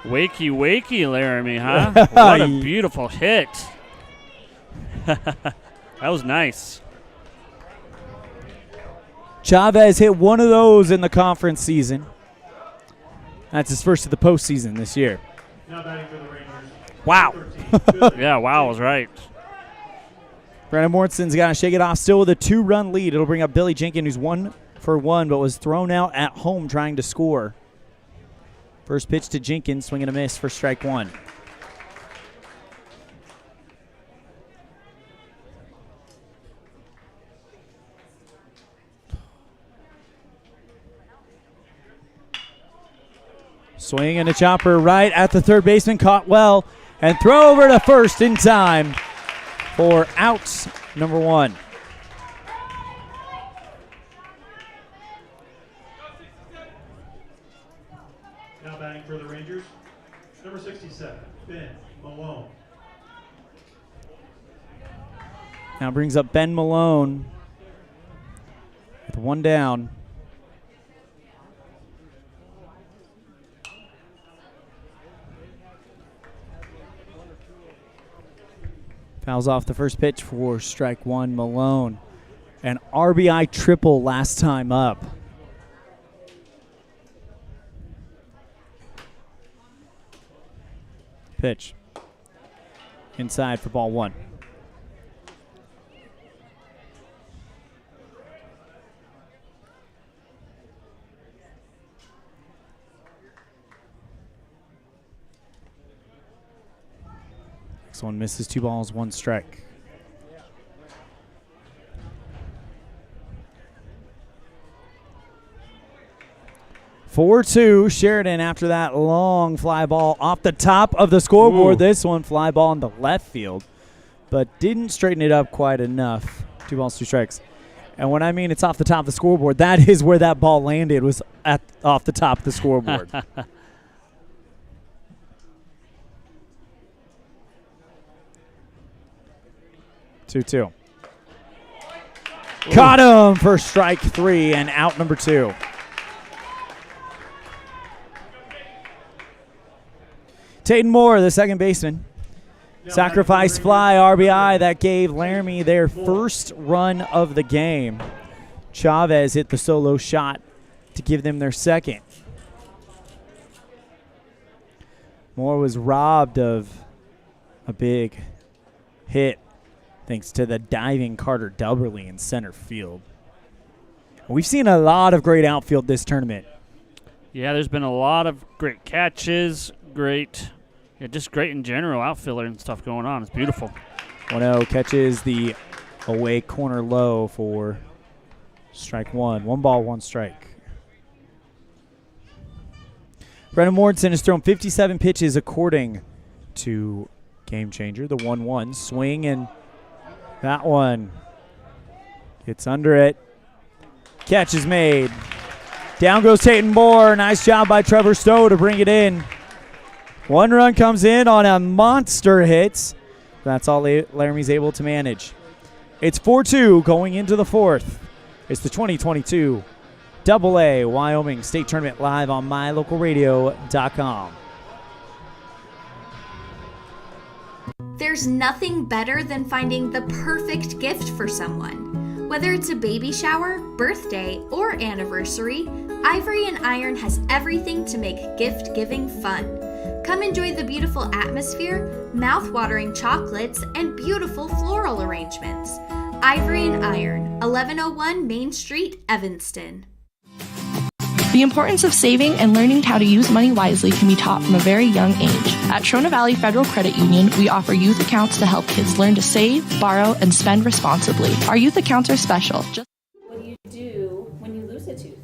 Wakey, Laramie, huh? What a beautiful hit. That was nice. Chavez hit one of those in the conference season. That's his first of the postseason this year. Wow. Yeah, wow was right. Brandon Morrison's got to shake it off still with a 2-run lead. It'll bring up Billy Jenkins, who's 1 for 1, but was thrown out at home trying to score. First pitch to Jenkins, swing and a miss for strike 1. Swing and a chopper right at the third baseman, caught well, and throw over to first in time for out number 1. Now batting for Now brings up Ben Malone with one down. Fouls off the first pitch for strike one, Malone. An RBI triple last time up. Pitch. Inside for ball one. Next one misses, 2 balls, 1 strike. (4-2) Sheridan after that long fly ball off the top of the scoreboard. Ooh. This one fly ball in the left field, but didn't straighten it up quite enough. 2 balls, 2 strikes. And when I mean it's off the top of the scoreboard, that is where that ball landed, was off the top of the scoreboard. 2-2. Caught him for strike 3 and out number 2. Tayton Moore, the second baseman. Sacrifice fly RBI that gave Laramie their first run of the game. Chavez hit the solo shot to give them their second. Moore was robbed of a big hit thanks to the diving Carter Dubberly in center field. We've seen a lot of great outfield this tournament. Yeah, there's been a lot of great catches, just great in general outfielder and stuff going on. It's beautiful. 1-0 catches the away corner low for strike 1. 1 ball, 1 strike. Brennan Mortensen has thrown 57 pitches according to Game Changer. The 1-1 swing, and that one gets under it. Catch is made. Down goes Tayton Moore. Nice job by Trevor Stowe to bring it in. 1 run comes in on a monster hit. That's all Laramie's able to manage. It's 4-2 going into the 4th. It's the 2022 AA Wyoming State Tournament live on mylocalradio.com. There's nothing better than finding the perfect gift for someone. Whether it's a baby shower, birthday, or anniversary, Ivory and Iron has everything to make gift giving fun. Come enjoy the beautiful atmosphere, mouth-watering chocolates, and beautiful floral arrangements. Ivory and Iron, 1101 Main Street, Evanston. The importance of saving and learning how to use money wisely can be taught from a very young age. At Trona Valley Federal Credit Union, we offer youth accounts to help kids learn to save, borrow, and spend responsibly. Our youth accounts are special. What do you do when you lose a tooth?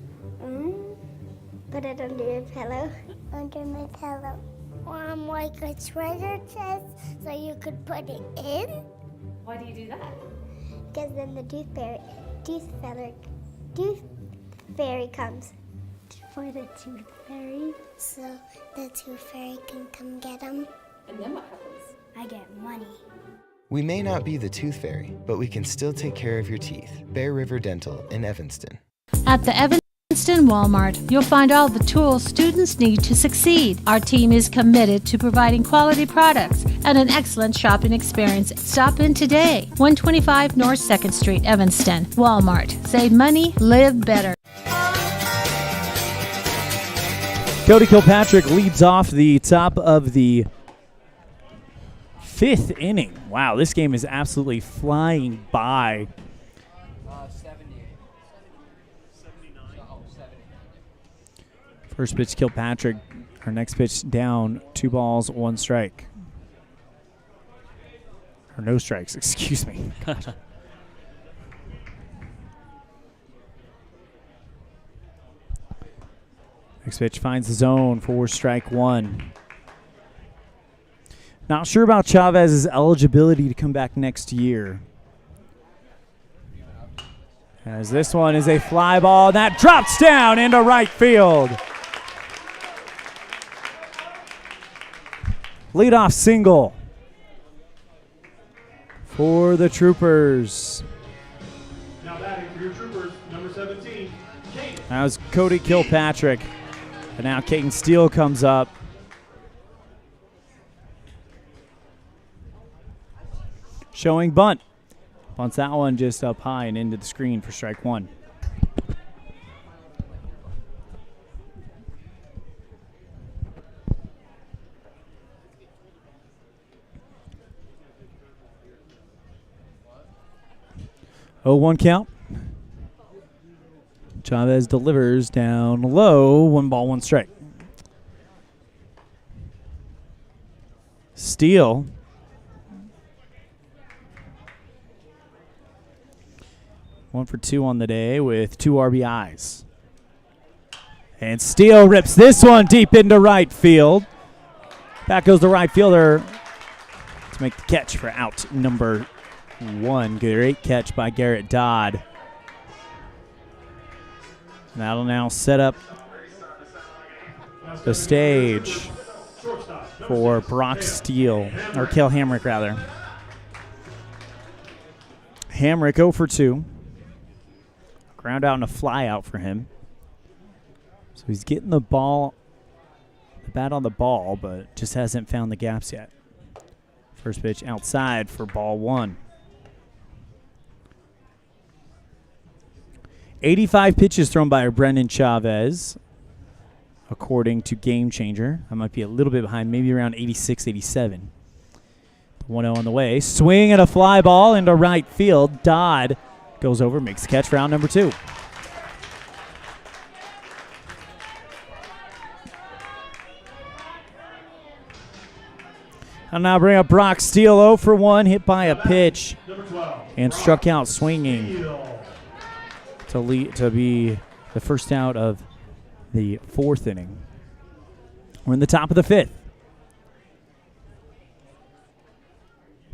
Put it under your pillow. Under my pillow. Like a treasure chest so you could put it in. Why do you do that? Because then the tooth fairy comes. For the tooth fairy, so the tooth fairy can come get them. And then what happens? I get money. We may not be the tooth fairy, but we can still take care of your teeth. Bear River Dental in Evanston. At the Evanston Walmart, you'll find all the tools students need to succeed. Our team is committed to providing quality products and an excellent shopping experience. Stop in today. 125 North 2nd Street, Evanston. Walmart. Save money, live better. Cody Kilpatrick leads off the top of the 5th inning. Wow, this game is absolutely flying by. 78. 79. First pitch, Kilpatrick. Our next pitch down, 2 balls, 1 strike. Or no strikes, excuse me. Next pitch finds the zone for strike 1. Not sure about Chavez's eligibility to come back next year. As this one is a fly ball that drops down into right field. Leadoff single for the Troopers. Now batting for your Troopers, number 17, Kate. That was Cody Kilpatrick. And now Caden Steele comes up. Showing bunt. Bunts that one just up high and into the screen for strike one. Oh, 1 count. Chavez delivers down low. 1 ball, 1 strike. Steele. One for 2 on the day with 2 RBIs. And Steele rips this one deep into right field. Back goes the right fielder to make the catch for out number 1. Great catch by Garrett Dodd. And that'll now set up the stage for Brock Steele, or Cale Hamrick rather. Hamrick 0 for 2. Ground out and a fly out for him. So he's getting the bat on the ball, but just hasn't found the gaps yet. First pitch outside for ball 1. 85 pitches thrown by Brendan Chavez, according to Game Changer. I might be a little bit behind, maybe around 86, 87. 1-0 on the way. Swing and a fly ball into right field. Dodd goes over, makes the catch for out number 2. I'll now bring up Brock Steele 0 for 1, hit by a pitch and struck out swinging to be the first out of the 4th inning. We're in the top of the 5th.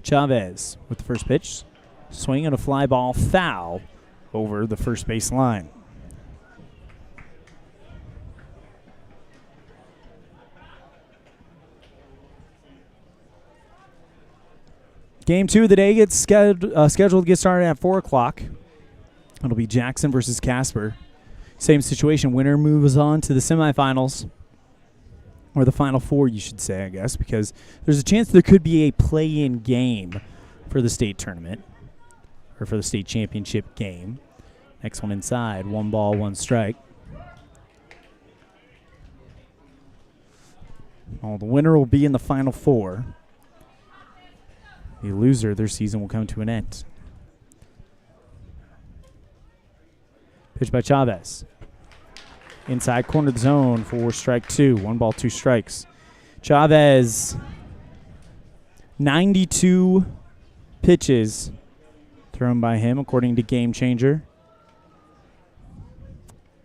Chavez with the first pitch. Swing and a fly ball foul over the first base line. Game 2 of the day gets scheduled to get started at 4 o'clock. It'll be Jackson versus Casper. Same situation. Winner moves on to the semifinals. Or the Final Four, you should say, I guess, because there's a chance there could be a play-in game for the state tournament. Or for the state championship game. Next one inside. 1 ball, 1 strike. Well, the winner will be in the Final Four. The loser, their season will come to an end. Pitch by Chavez. Inside corner of the zone for strike 2. 1 ball, 2 strikes. Chavez, 92 pitches thrown by him, according to Game Changer.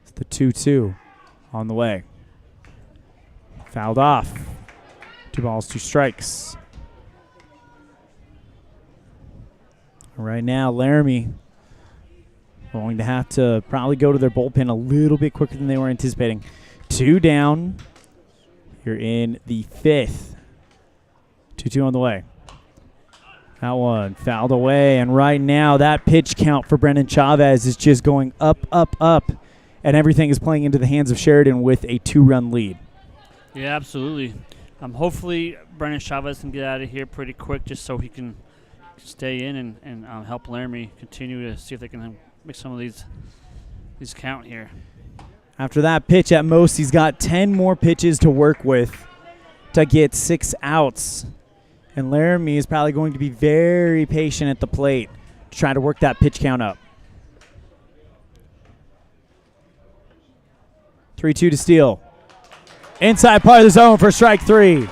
It's the 2-2 on the way. Fouled off. 2 balls, 2 strikes. Right now, Laramie going to have to probably go to their bullpen a little bit quicker than they were anticipating. 2 down. You're in the 5th. 2-2 on the way. That one fouled away, and right now that pitch count for Brendan Chavez is just going up, up, up, and everything is playing into the hands of Sheridan with a 2-run lead. Yeah, absolutely. Hopefully Brendan Chavez can get out of here pretty quick just so he can stay in and help Laramie continue to see if they can make some of these count here. After that pitch, at most, he's got 10 more pitches to work with to get 6 outs. And Laramie is probably going to be very patient at the plate to try to work that pitch count up. 3-2 to Steele. Inside part of the zone for strike 3.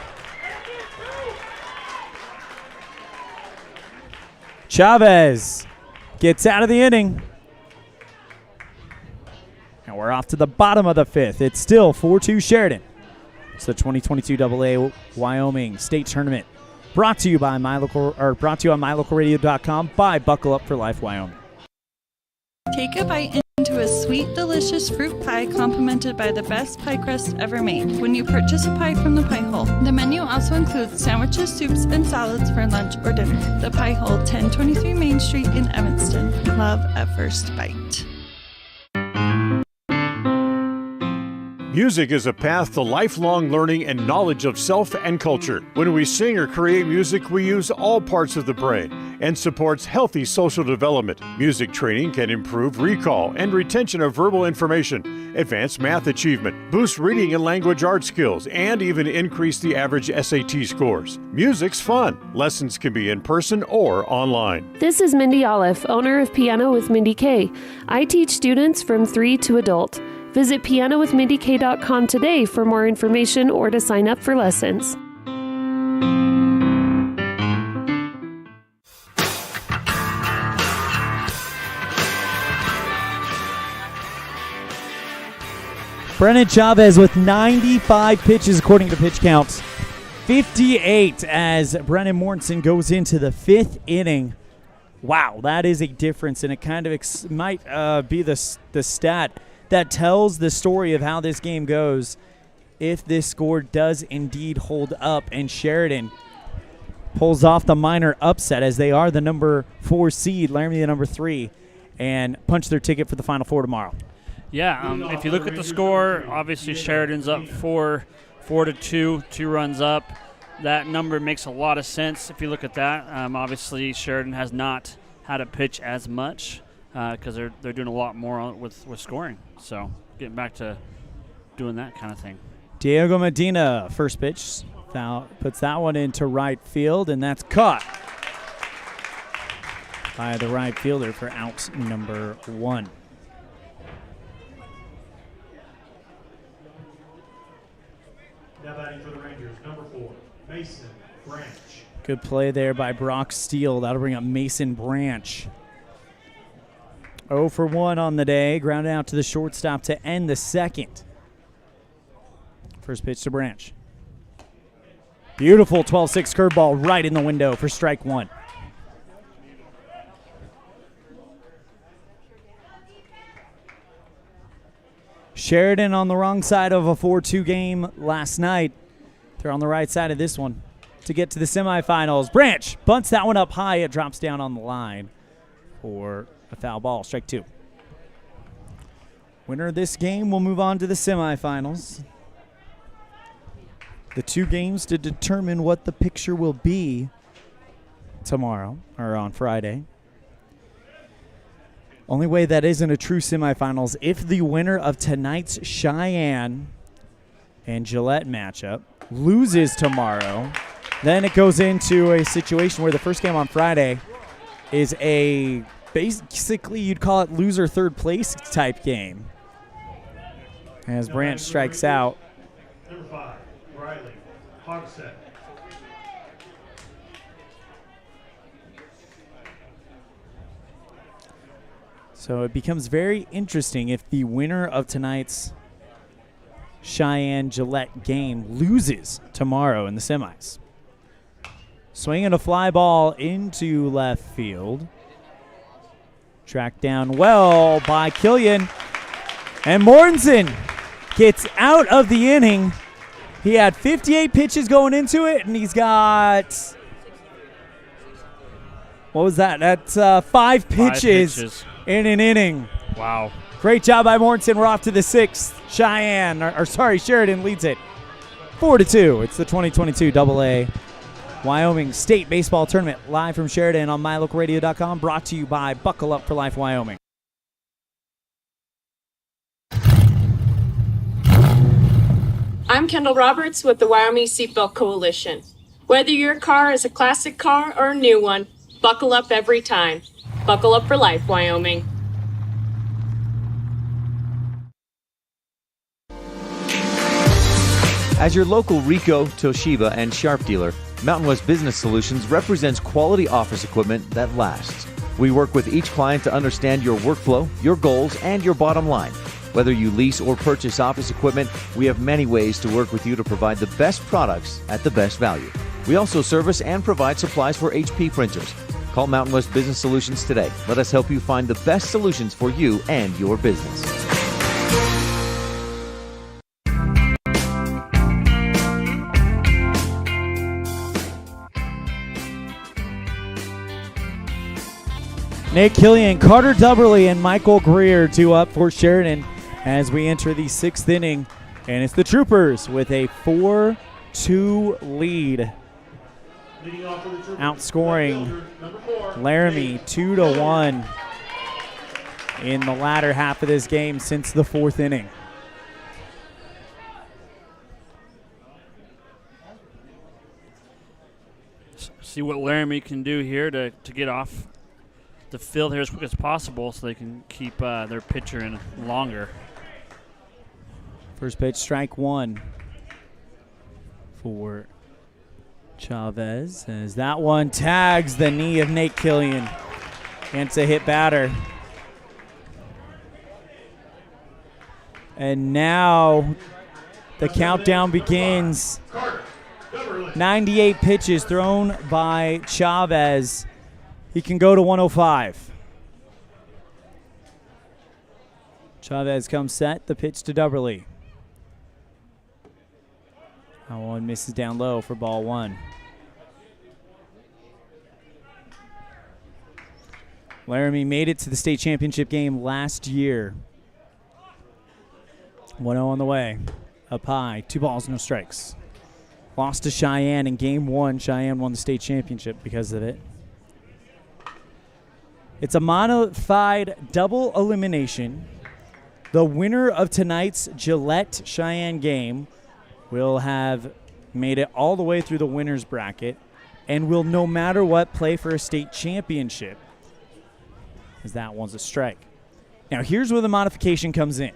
Chavez gets out of the inning. And we're off to the bottom of the 5th. It's still 4-2 Sheridan. It's the 2022 AA Wyoming State Tournament. Brought to you by on mylocalradio.com by Buckle Up for Life Wyoming. Take a bite into into a sweet, delicious fruit pie complemented by the best pie crust ever made when you purchase a pie from the Pie Hole. The menu also includes sandwiches, soups, and salads for lunch or dinner. The Pie Hole, 1023 Main Street in Evanston. Love at first bite. Music is a path to lifelong learning and knowledge of self and culture. When we sing or create music, we use all parts of the brain and supports healthy social development. Music training can improve recall and retention of verbal information, advance math achievement, boost reading and language arts skills, and even increase the average SAT scores. Music's fun. Lessons can be in person or online. This is Mindy Olliff, owner of Piano with Mindy K. I teach students from 3 to adult. Visit pianowithmindyk.com today for more information or to sign up for lessons. Brennan Chavez with 95 pitches according to pitch counts. 58 as Brennan Mortensen goes into the 5th inning. Wow, that is a difference, and it kind of might be the stat that tells the story of how this game goes if this score does indeed hold up, and Sheridan pulls off the minor upset as they are the number 4 seed, Laramie the number 3, and punch their ticket for the Final Four tomorrow. Yeah, if you look at the score, obviously Sheridan's up 4-2, 2 runs up. That number makes a lot of sense if you look at that. Obviously Sheridan has not had a pitch as much because they're doing a lot more with scoring. So getting back to doing that kind of thing. Diego Medina, first pitch, foul, puts that one into right field, and that's caught by the right fielder for out number 1. Now batting for the Rangers, number 4, Mason Branch. Good play there by Brock Steele. That'll bring up Mason Branch. 0 for 1 on the day. Grounded out to the shortstop to end the second. First pitch to Branch. Beautiful 12-6 curveball right in the window for strike 1. Sheridan on the wrong side of a 4-2 game last night. They're on the right side of this one to get to the semifinals. Branch bunts that one up high. It drops down on the line for a foul ball, strike 2. Winner of this game will move on to the semifinals. The 2 games to determine what the picture will be tomorrow or on Friday. Only way that isn't a true semifinals if the winner of tonight's Cheyenne and Gillette matchup loses tomorrow. Then it goes into a situation where the first game on Friday is a basically you'd call it loser third place type game. As Branch strikes out. Number 5, Riley Hogsett. So it becomes very interesting if the winner of tonight's Cheyenne-Gillette game loses tomorrow in the semis. Swinging a fly ball into left field. Tracked down well by Killian. And Mortensen gets out of the inning. He had 58 pitches going into it, and he's got, what was that? That's 5 pitches in an inning. Wow. Great job by Mortensen. We're off to the 6th. Sheridan leads it 4-2. It's the 2022 AA Wyoming State Baseball Tournament live from Sheridan on mylocalradio.com, brought to you by Buckle Up for Life Wyoming. I'm Kendall Roberts with the Wyoming Seatbelt Coalition. Whether your car is a classic car or a new one, buckle up every time. Buckle up for life, Wyoming. As your local Ricoh, Toshiba, and Sharp dealer, Mountain West Business Solutions represents quality office equipment that lasts. We work with each client to understand your workflow, your goals, and your bottom line. Whether you lease or purchase office equipment, we have many ways to work with you to provide the best products at the best value. We also service and provide supplies for HP printers. Call Mountain West Business Solutions today. Let us help you find the best solutions for you and your business. Nate Killian, Carter Dubberly, and Michael Greer due up for Sheridan as we enter the 6th inning. And it's the Troopers with a 4-2 lead. Outscoring Laramie 2-1 in the latter half of this game since the 4th inning. See what Laramie can do here to get off the field here as quick as possible so they can keep their pitcher in longer. First pitch, strike one for Chavez as that one tags the knee of Nate Killian. And it's a hit batter. And now the countdown begins. 98 pitches thrown by Chavez. He can go to 105. Chavez comes set. The pitch to Dubberly. That one misses down low for ball one. Laramie made it to the state championship game last year. 1-0 on the way. Up high. 2 balls, no strikes. Lost to Cheyenne in game 1. Cheyenne won the state championship because of it. It's a modified double elimination. The winner of tonight's Gillette-Cheyenne game will have made it all the way through the winner's bracket and will, no matter what, play for a state championship, as that one's a strike. Now, here's where the modification comes in.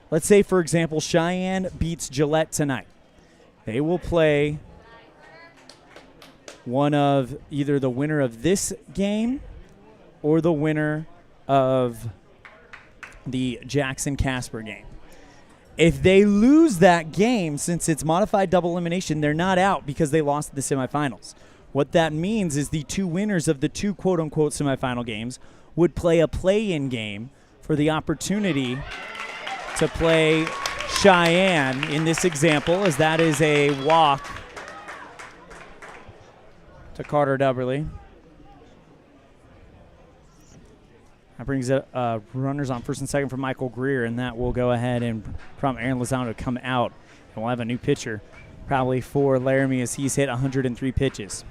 Let's say, for example, Cheyenne beats Gillette tonight. They will play one of either the winner of this game or the winner of the Jackson-Casper game. If they lose that game, since it's modified double elimination, they're not out because they lost the semifinals. What that means is the 2 winners of the 2 quote-unquote semifinal games would play a play-in game for the opportunity to play Cheyenne in this example, as that is a walk to Carter Dubberly. That brings up runners on first and second for Michael Greer, and that will go ahead and prompt Aaron Lozano to come out. And we'll have a new pitcher probably for Laramie as he's hit 103 pitches.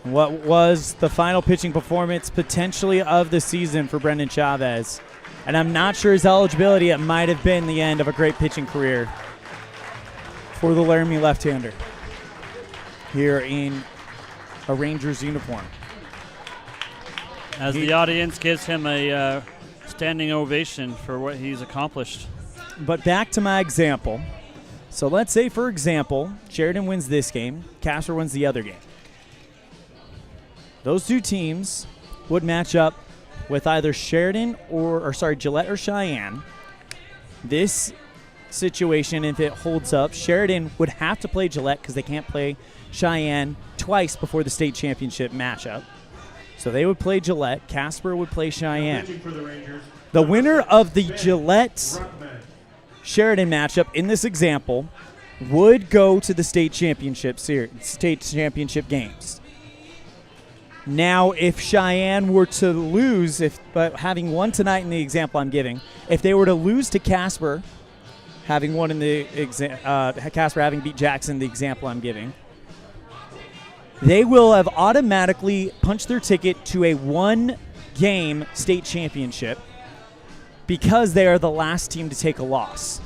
What was the final pitching performance potentially of the season for Brendan Chavez? And I'm not sure his eligibility. It might have been the end of a great pitching career for the Laramie left-hander here in a Rangers uniform. As the audience gives him a standing ovation for what he's accomplished. But back to my example. So let's say, for example, Sheridan wins this game, Casper wins the other game. Those 2 teams would match up with either Sheridan Gillette or Cheyenne. This situation, if it holds up, Sheridan would have to play Gillette because they can't play Cheyenne twice before the state championship matchup. So they would play Gillette. Casper would play Cheyenne. The winner of the Gillette-Sheridan matchup in this example would go to the state championship games. Now, if Cheyenne were to lose, but having won tonight in the example I'm giving, if they were to lose to Casper, having won in the Casper having beat Jackson, the example I'm giving, they will have automatically punched their ticket to a 1-game state championship because they are the last team to take a loss.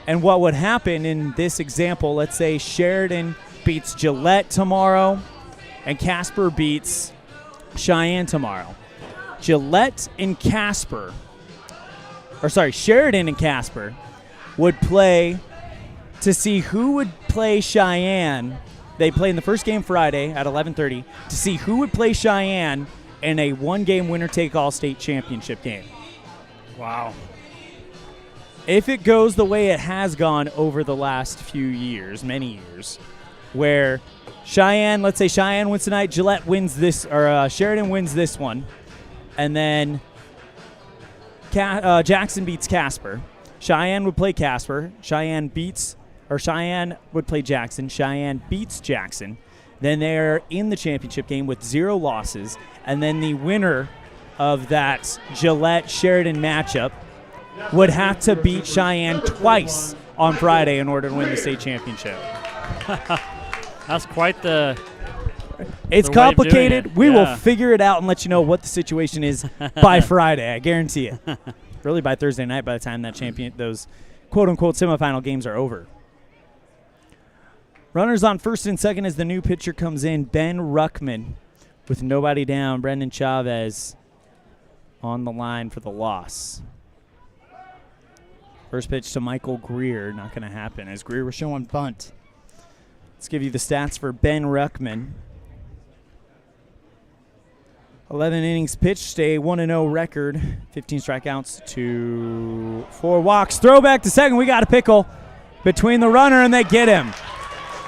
And what would happen in this example, let's say Sheridan beats Gillette tomorrow and Casper beats Cheyenne tomorrow. Sheridan and Casper would play to see who would play Cheyenne. They play in the first game Friday at 11:30 to see who would play Cheyenne in a 1-game winner-take-all state championship game. Wow. If it goes the way it has gone over the last few years, many years, where let's say Cheyenne wins tonight, Gillette wins this, or Sheridan wins this one, and then Jackson beats Casper. Cheyenne would play Casper. Cheyenne would play Jackson. Cheyenne beats Jackson. Then they're in the championship game with 0 losses, and then the winner of that Gillette-Sheridan matchup would have to beat Cheyenne twice on Friday in order to win the state championship. That's quite the... It's the complicated. way of doing it. We will Yeah. figure it out and let you know what the situation is by Friday. I guarantee it. Really by Thursday night, by the time those quote-unquote semifinal games are over. Runners on first and second as the new pitcher comes in. Ben Ruckman with nobody down. Brendan Chavez on the line for the loss. First pitch to Michael Greer. Not going to happen as Greer was showing bunt. Let's give you the stats for Ben Ruckman. 11 innings pitched, a 1-0 record. 15 strikeouts to 4 walks. Throwback to second. We got a pickle between the runner, and they get him.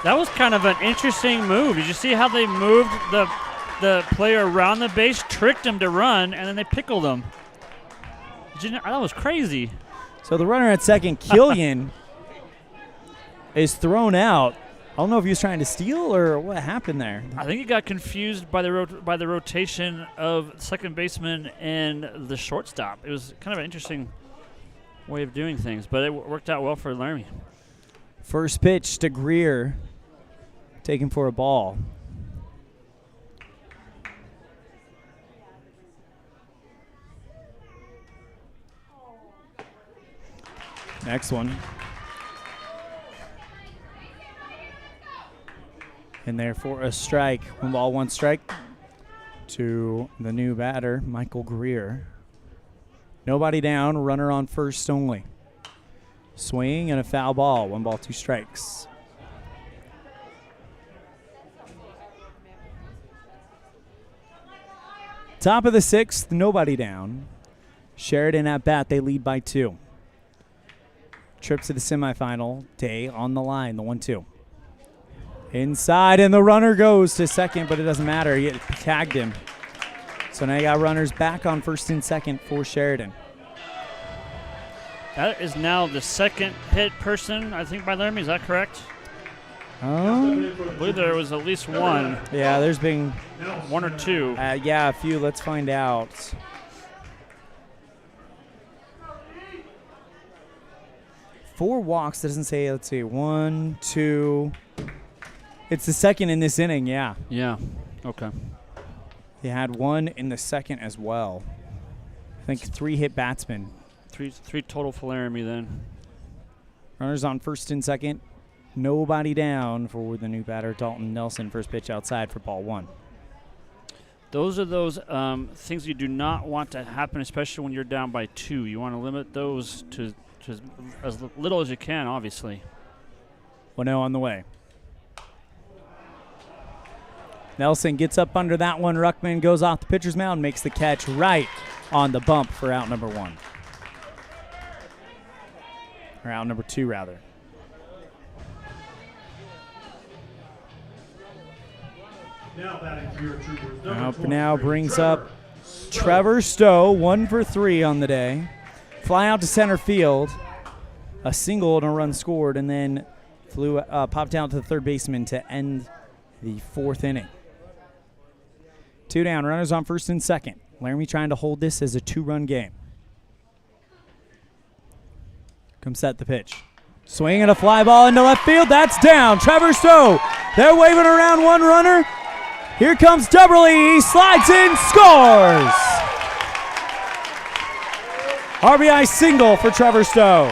That was kind of an interesting move. Did you see how they moved the player around the base, tricked him to run, and then they pickled him? That was crazy. So the runner at second, Killian, is thrown out. I don't know if he was trying to steal or what happened there. I think he got confused by the rotation of second baseman and the shortstop. It was kind of an interesting way of doing things, but it worked out well for Laramie. First pitch to Greer, taken for a ball. Next one. In there for a strike. 1 ball, 1 strike to the new batter, Michael Greer. Nobody down, runner on first only. Swing and a foul ball. 1 ball, 2 strikes. Top of the 6th, nobody down. Sheridan at bat, they lead by 2. Trip to the semifinal day on the line, the 1-2. Inside, and the runner goes to second, but it doesn't matter. He tagged him. So now you got runners back on first and second for Sheridan. That is now the second hit person, I think, by Laramie. Is that correct? I believe there was at least one. Yeah, there's been 1 or 2. Yeah, a few. Let's find out. Four walks. Doesn't say. Let's see. 1, 2. It's the second in this inning. Yeah. Yeah. Okay. They had 1 in the second as well. I think 3 hit batsmen. Three total for Laramie then. Runners on first and second. Nobody down for the new batter, Dalton Nelson. First pitch outside for ball 1. Those are those things you do not want to happen, especially when you're down by 2. You want to limit those to as little as you can, obviously. 1-0 on the way. Nelson gets up under that one. Ruckman goes off the pitcher's mound, makes the catch right on the bump for out number 1. Or out number 2, rather. Now batting for your Troopers. Up now brings up Trevor Stowe, 1 for 3 on the day. Fly out to center field. A single and a run scored, and then popped out to the third baseman to end the 4th inning. 2 down, runners on first and second. Laramie trying to hold this as a 2-run game. Comes set the pitch. Swing and a fly ball into left field. That's down. Trevor Stowe. They're waving around 1 runner. Here comes Dubberly. He slides in, scores. RBI single for Trevor Stowe.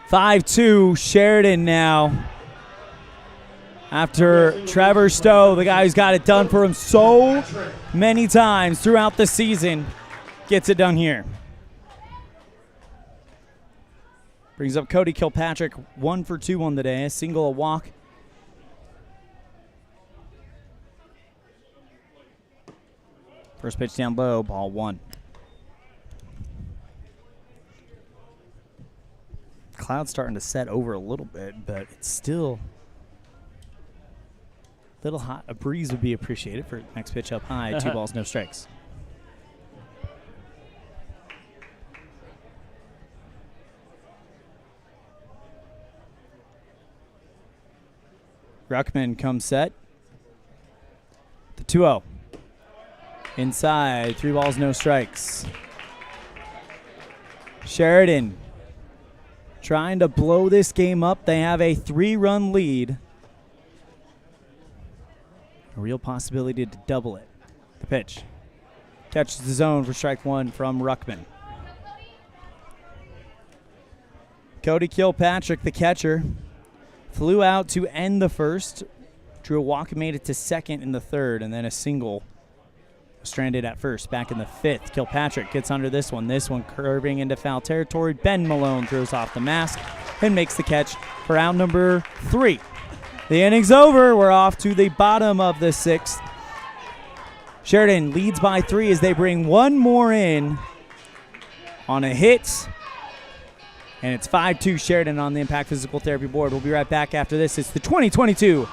(5-2) Sheridan now. After Trevor Stowe, the guy who's got it done for him so many times throughout the season, gets it done here. Brings up Cody Kilpatrick, 1 for 2 on the day. A single, a walk, First pitch down low, ball 1. Cloud's starting to set over a little bit, but it's still a little hot. A breeze would be appreciated for next pitch up high. 2 balls, no strikes. Ruckman comes set. The 2-0. Inside, 3 balls, no strikes. Sheridan trying to blow this game up. They have a 3-run lead. A real possibility to double it. The pitch. Catches the zone for strike 1 from Ruckman. Cody Kilpatrick, the catcher, flew out to end the first. Drew a walk and made it to second in the third, and then a single. Stranded at first, back in the 5th. Kilpatrick gets under this one. This one curving into foul territory. Ben Malone throws off the mask and makes the catch for out number 3. The inning's over. We're off to the bottom of the 6th. Sheridan leads by 3 as they bring one more in on a hit. And it's 5-2 Sheridan on the Impact Physical Therapy board. We'll be right back after this. It's the 2022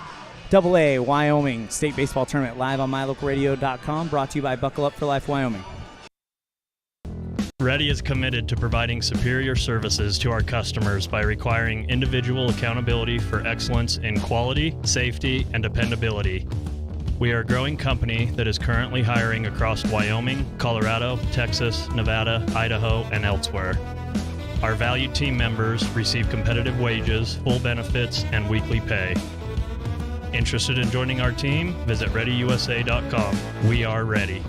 AA Wyoming State Baseball Tournament live on mylocalradio.com, brought to you by Buckle Up for Life Wyoming. Ready is committed to providing superior services to our customers by requiring individual accountability for excellence in quality, safety, and dependability. We are a growing company that is currently hiring across Wyoming, Colorado, Texas, Nevada, Idaho, and elsewhere. Our valued team members receive competitive wages, full benefits, and weekly pay. Interested in joining our team? Visit ReadyUSA.com. We are ready.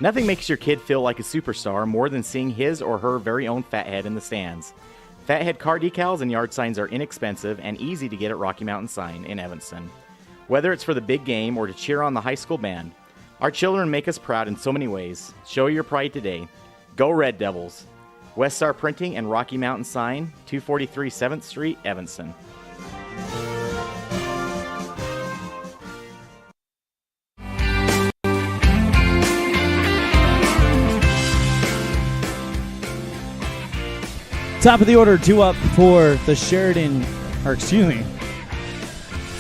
Nothing makes your kid feel like a superstar more than seeing his or her very own Fathead in the stands. Fathead car decals and yard signs are inexpensive and easy to get at Rocky Mountain Sign in Evanston. Whether it's for the big game or to cheer on the high school band, our children make us proud in so many ways. Show your pride today. Go Red Devils! West Star Printing and Rocky Mountain Sign, 243 7th Street, Evanston. Top of the order, 2 up for the Sheridan, or excuse me,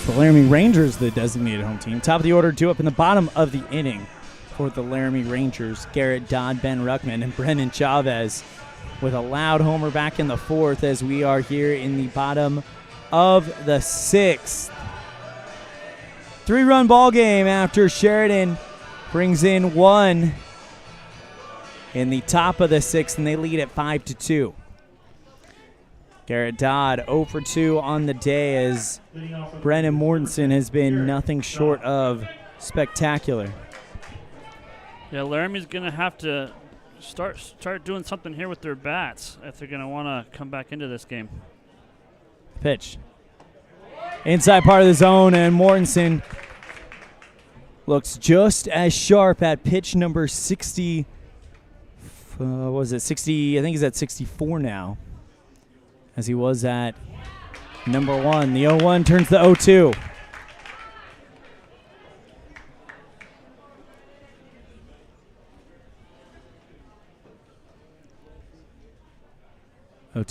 the Laramie Rangers, the designated home team. Top of the order, 2 up in the bottom of the inning for the Laramie Rangers. Garrett Dodd, Ben Ruckman, and Brennan Chavez with a loud homer back in the 4th as we are here in the bottom of the 6th. 3-run ball game after Sheridan brings in 1 in the top of the 6th, and they lead at 5-2. Garrett Dodd 0 for 2 on the day as Brennan Mortensen has been nothing short of spectacular. Yeah, Laramie's going to have to start doing something here with their bats if they're going to want to come back into this game. Pitch. Inside part of the zone, and Mortensen looks just as sharp at pitch number 60. What was it, 60? I think he's at 64 now, as he was at number 1. The 0-1 turns the 0-2.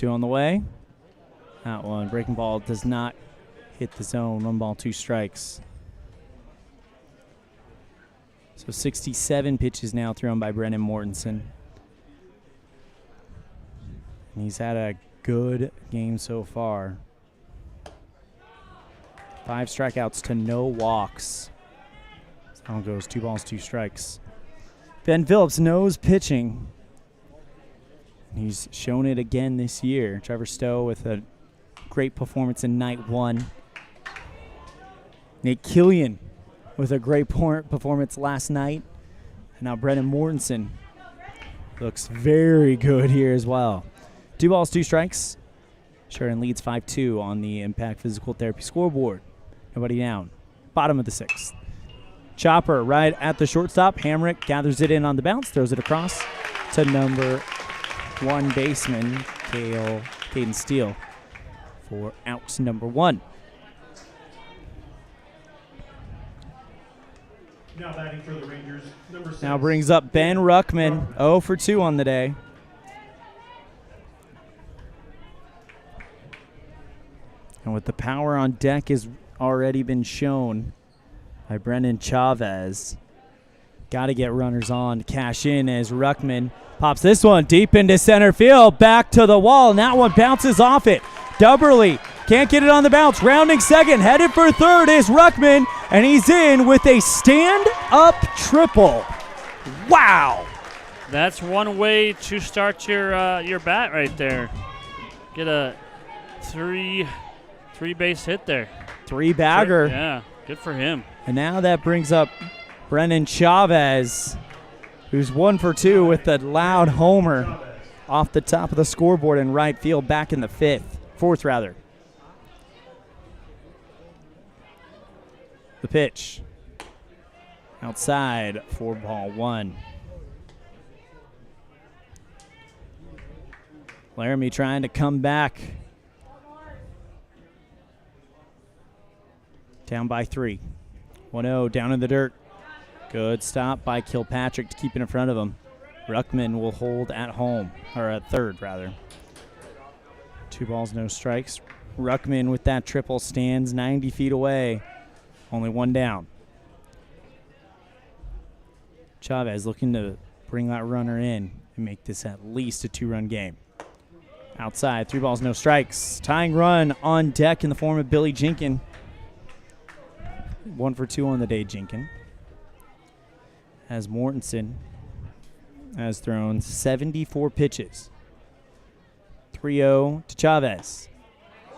On the way. That one, breaking ball does not hit the zone. 1 ball, 2 strikes. So 67 pitches now thrown by Brennan Mortensen. And he's had a good game so far. 5 strikeouts to no walks. So it goes 2 balls, 2 strikes. Ben Phillips knows pitching. He's shown it again this year. Trevor Stowe with a great performance in night 1. Nate Killian with a great performance last night. And now Brennan Mortensen looks very good here as well. 2 balls, 2 strikes. Sheridan leads 5-2 on the Impact Physical Therapy scoreboard. Nobody down. Bottom of the 6th. Chopper right at the shortstop. Hamrick gathers it in on the bounce, throws it across to number 1 baseman, Caden Steele, for out number 1. Now batting for the Rangers, number 6. Now brings up Ben Ruckman, 0 for 2 on the day. And with the power on deck has already been shown by Brendan Chavez. Got to get runners on to cash in as Ruckman pops this one deep into center field, back to the wall, and that one bounces off it. Dubberly can't get it on the bounce. Rounding second, headed for third is Ruckman, and he's in with a stand-up triple. Wow. That's one way to start your bat right there. Get a three base hit there. 3-bagger. Yeah, good for him. And now that brings up Brendan Chavez, who's 1 for 2 with a loud homer off the top of the scoreboard in right field back in the fourth rather. The pitch. Outside for ball 1. Laramie trying to come back. Down by 3. 1-0 down in the dirt. Good stop by Kilpatrick to keep it in front of him. Ruckman will hold at home, or at third rather. 2 balls, no strikes. Ruckman with that triple stands 90 feet away. Only 1 down. Chavez looking to bring that runner in and make this at least a 2-run game. Outside, 3 balls, no strikes. Tying run on deck in the form of Billy Jinkin. 1 for 2 on the day, Jinkin. As Mortensen has thrown 74 pitches. 3-0 to Chavez.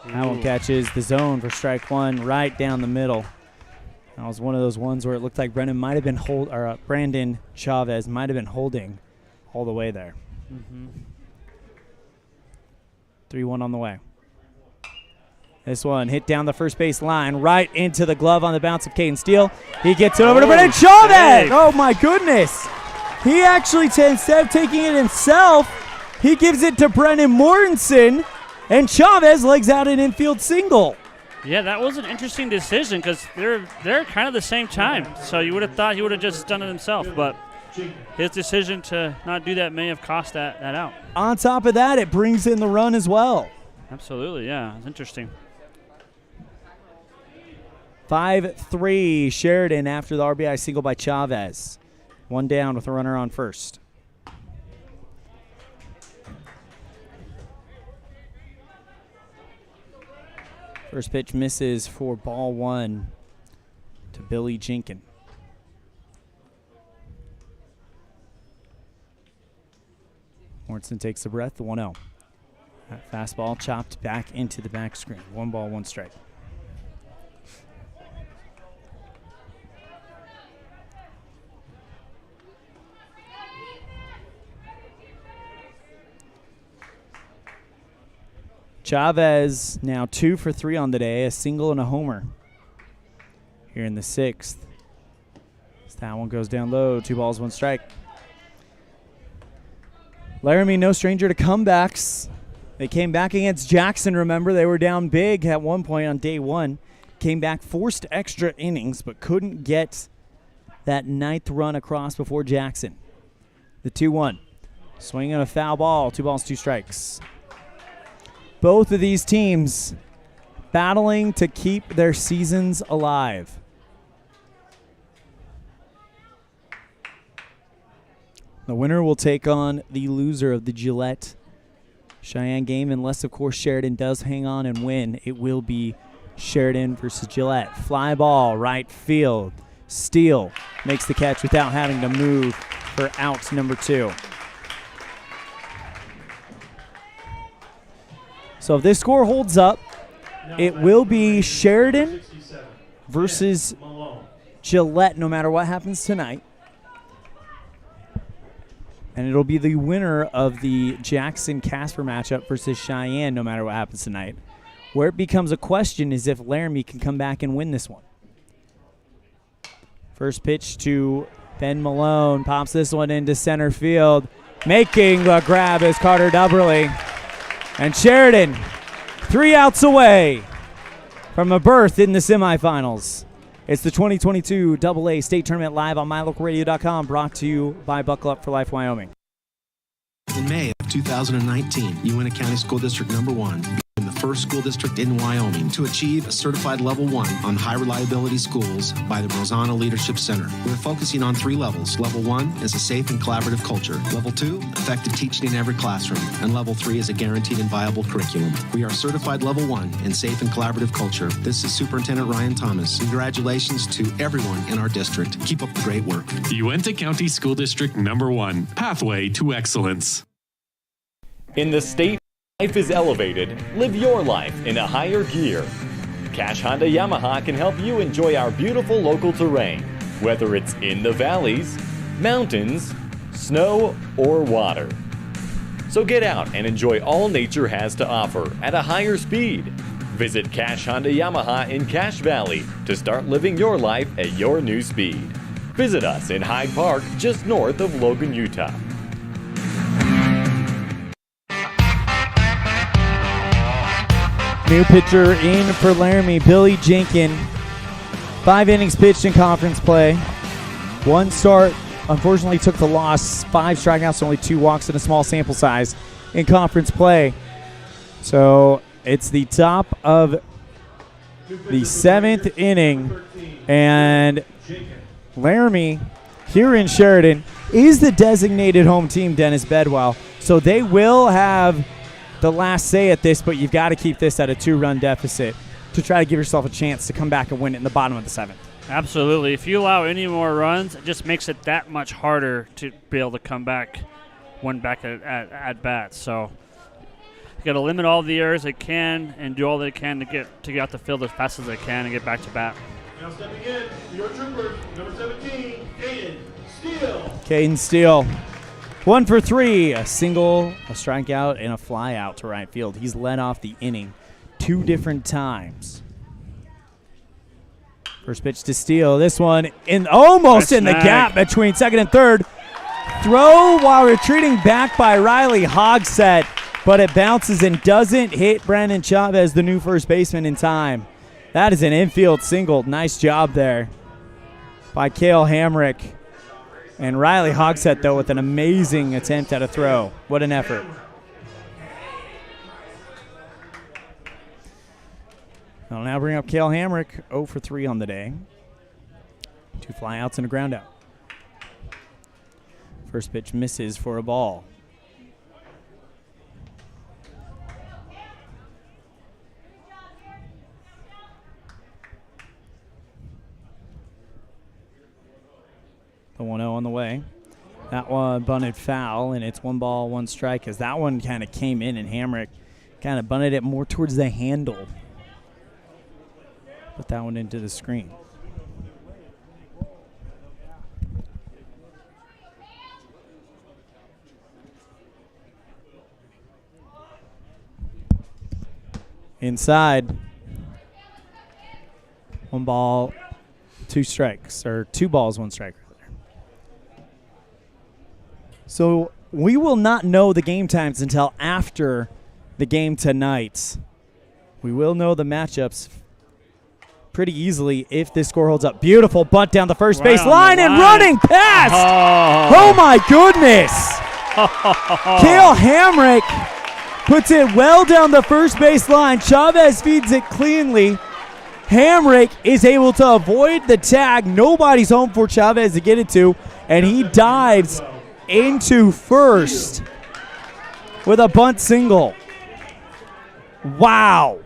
That one catches the zone for strike 1 right down the middle. That was one of those ones where it looked like Brandon Chavez might have been holding all the way there. 3-1 on the way. This one hit down the first base line, right into the glove on the bounce of Caden Steele. He gets it over to Brendan Chavez. Oh, my goodness. He actually, instead of taking it himself, he gives it to Brendan Mortensen, and Chavez legs out an infield single. Yeah, that was an interesting decision because they're kind of the same time. So you would have thought he would have just done it himself, but his decision to not do that may have cost that out. On top of that, it brings in the run as well. Absolutely, yeah. It's interesting. 5-3 Sheridan after the RBI single by Chavez. 1 down with a runner on first. First pitch misses for ball 1 to Billy Jinkin. Mortensen takes a breath, the 1-0. That fastball chopped back into the back screen. 1 ball, 1 strike. Chavez now 2 for 3 on the day, a single and a homer. Here in the 6th. As that one goes down low, 2 balls, 1 strike. Laramie no stranger to comebacks. They came back against Jackson, remember. They were down big at one point on day 1. Came back, forced extra innings, but couldn't get that 9th run across before Jackson. The 2-1. Swinging a foul ball, 2 balls, 2 strikes. Both of these teams battling to keep their seasons alive. The winner will take on the loser of the Gillette Cheyenne game, unless, of course, Sheridan does hang on and win. It will be Sheridan versus Gillette. Fly ball, right field. Steele makes the catch without having to move for out number 2. So if this score holds up, it will be Sheridan versus Gillette no matter what happens tonight. And it'll be the winner of the Jackson-Casper matchup versus Cheyenne no matter what happens tonight. Where it becomes a question is if Laramie can come back and win this one. First pitch to Ben Malone. Pops this one into center field. Making the grab is Carter Dubberly. And Sheridan, 3 outs away from a berth in the semifinals. It's the 2022 AA State Tournament live on mylocalradio.com, brought to you by Buckle Up for Life Wyoming. In May of 2019, Uintah County School District Number 1 became the first school district in Wyoming to achieve a certified level 1 on high reliability schools by the Rosana Leadership Center. We're focusing on 3 levels. Level 1 is a safe and collaborative culture. Level 2, effective teaching in every classroom. And Level 3 is a guaranteed and viable curriculum. We are certified Level 1 in safe and collaborative culture. This is Superintendent Ryan Thomas. Congratulations to everyone in our district. Keep up the great work. Uintah County School District Number 1, Pathway to Excellence. In the state, life is elevated. Live your life in a higher gear. Cash Honda Yamaha can help you enjoy our beautiful local terrain, whether it's in the valleys, mountains, snow, or water. So get out and enjoy all nature has to offer at a higher speed. Visit Cash Honda Yamaha in Cache Valley to start living your life at your new speed. Visit us in Hyde Park, just north of Logan, Utah. New pitcher in for Laramie, Billy Jenkins. 5 innings pitched in conference play. 1 start, unfortunately took the loss. 5 strikeouts, only 2 walks in a small sample size in conference play. So it's the top of the 7th inning, and Laramie here in Sheridan is the designated home team, Dennis Bedwell. So they will have the last say at this, but you've got to keep this at a 2-run deficit to try to give yourself a chance to come back and win it in the bottom of the 7th. Absolutely. If you allow any more runs, it just makes it that much harder to be able to come back, one back at bat. So you got to limit all the errors they can and do all they can to get out the field as fast as they can and get back to bat. Now stepping in, your trooper, number 17, Caden Steele. Caden Steele. 1 for 3, a single, a strikeout, and a fly out to right field. He's led off the inning 2 different times. First pitch to Steele. This one almost in the gap between second and third. Throw while retreating back by Riley Hogsett, but it bounces and doesn't hit Brandon Chavez, the new first baseman, in time. That is an infield single. Nice job there by Cale Hamrick. And Riley Hogsett, though, with an amazing attempt at a throw. What an effort. I'll now bring up Cale Hamrick, 0 for 3 on the day. 2 flyouts and a ground out. First pitch misses for a ball. The 1-0 on the way. That one bunted foul, and it's 1 ball, 1 strike, as that one kind of came in, and Hamrick kind of bunted it more towards the handle. Put that one into the screen. Inside. 1 ball, 2 strikes, or 2 balls, 1 strike. So we will not know the game times until after the game tonight. We will know the matchups pretty easily if this score holds up. Beautiful bunt down the first base line and running past. Oh my goodness. Cale Hamrick puts it well down the first base line. Chavez feeds it cleanly. Hamrick is able to avoid the tag. Nobody's home for Chavez to get it to, and he dives into first with a bunt single. Wow.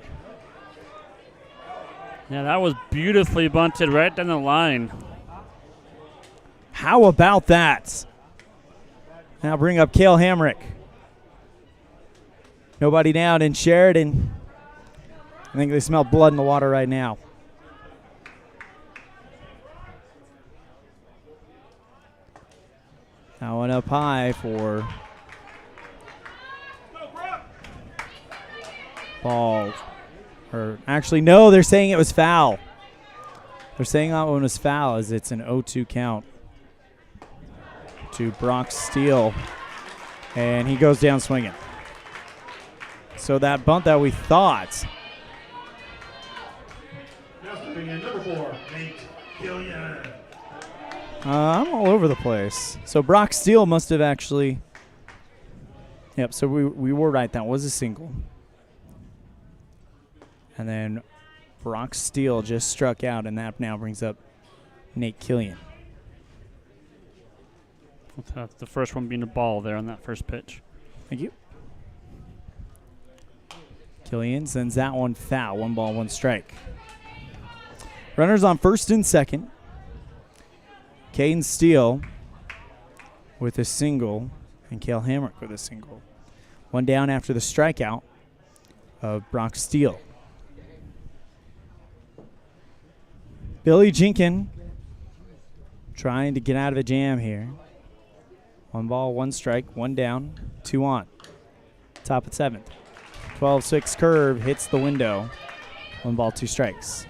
Yeah, that was beautifully bunted right down the line. How about that? Now bring up Cale Hamrick. Nobody down in Sheridan. I think they smell blood in the water right now. That one up high for ball. Or actually, no, they're saying it was foul. They're saying that one was foul as it's an 0-2 count to Brock Steele. And he goes down swinging. So that bunt that we thought stepping in, number 4, Nate Killian. I'm all over the place. So Brock Steele must have actually. Yep, so we were right. That was a single. And then Brock Steele just struck out, and that now brings up Nate Killian. The first one being a ball there on that first pitch. Thank you. Killian sends that one foul. 1 ball, 1 strike. Runners on first and second. Caden Steele with a single and Cale Hamrick with a single. 1 down after the strikeout of Brock Steele. Billy Jenkins trying to get out of a jam here. 1 ball, 1 strike, 1 down, 2 on. Top of 7th. 12-6 curve hits the window. 1 ball, 2 strikes.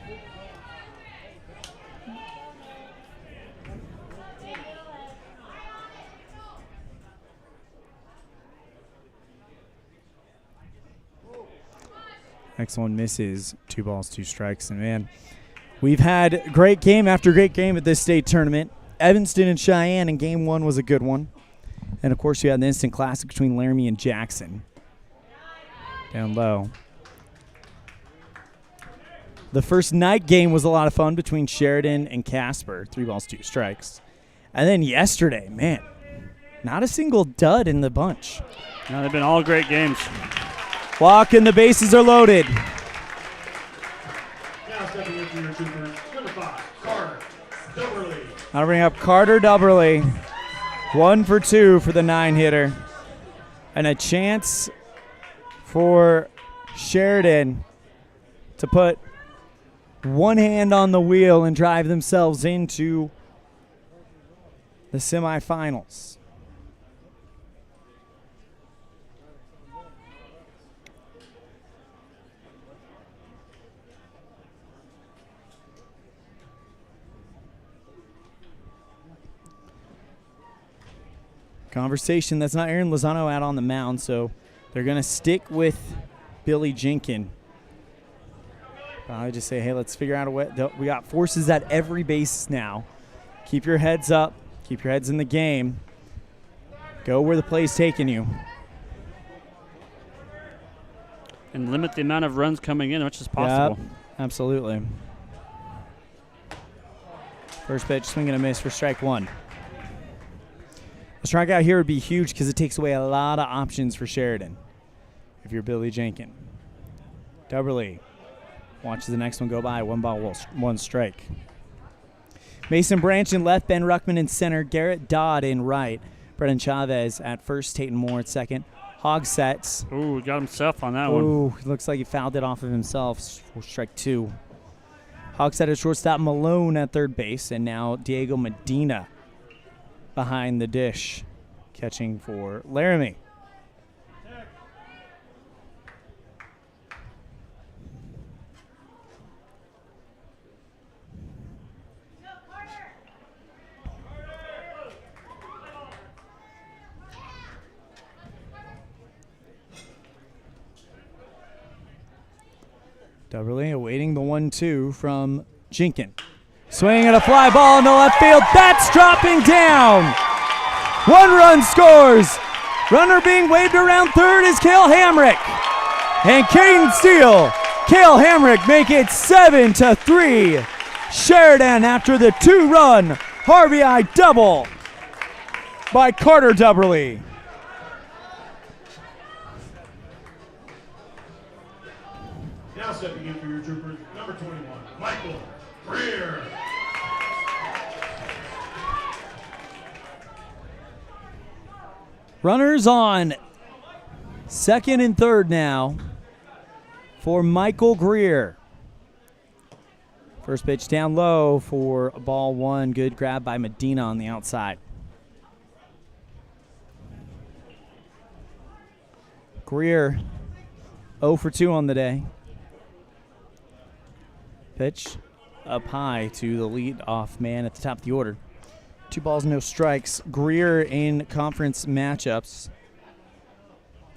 Next one misses. 2 balls, 2 strikes. And man, we've had great game after great game at this state tournament. Evanston and Cheyenne in game 1 was a good one. And of course you had the instant classic between Laramie and Jackson. Down low. The first night game was a lot of fun between Sheridan and Casper. 3 balls, 2 strikes. And then yesterday, man, not a single dud in the bunch. No, they've been all great games. Walk and the bases are loaded. Now stepping into your troopers, number 5, Carter Doverly. I'll bring up Carter Dubberly. 1 for 2 for the 9-hitter. And a chance for Sheridan to put one hand on the wheel and drive themselves into the semifinals. Conversation that's not Aaron Lozano out on the mound, so they're going to stick with Billy Jenkins. I just say, hey, let's figure out a way. We got forces at every base now. Keep your heads up. Keep your heads in the game. Go where the play's taking you. And limit the amount of runs coming in as much as possible. Yep, absolutely. First pitch, swing and a miss for strike 1. A strikeout here would be huge because it takes away a lot of options for Sheridan if you're Billy Jenkins. Dubberly watches the next one go by. 1 ball, 1 strike. Mason Branch in left, Ben Ruckman in center, Garrett Dodd in right, Brennan Chavez at first, Tayton Moore at second. Hog sets. Ooh, got himself on that one. Ooh, looks like he fouled it off of himself for strike 2. Hog set at shortstop, Malone at third base, and now Diego Medina behind the dish, catching for Laramie. Dubberly awaiting the 1-2 from Jenkins. Swing and a fly ball in the left field. That's dropping down. 1 run scores. Runner being waved around third is Cale Hamrick. And Caden Steele, Cale Hamrick make it 7-3. Sheridan after the 2-run RBI double by Carter Dubberly. Now stepping in for your troopers, number 21, Michael Greer. Runners on second and third now for Michael Greer. First pitch down low for ball 1. Good grab by Medina on the outside. Greer 0 for 2 on the day. Pitch up high to the lead-off man at the top of the order. 2 balls, no strikes. Greer in conference matchups,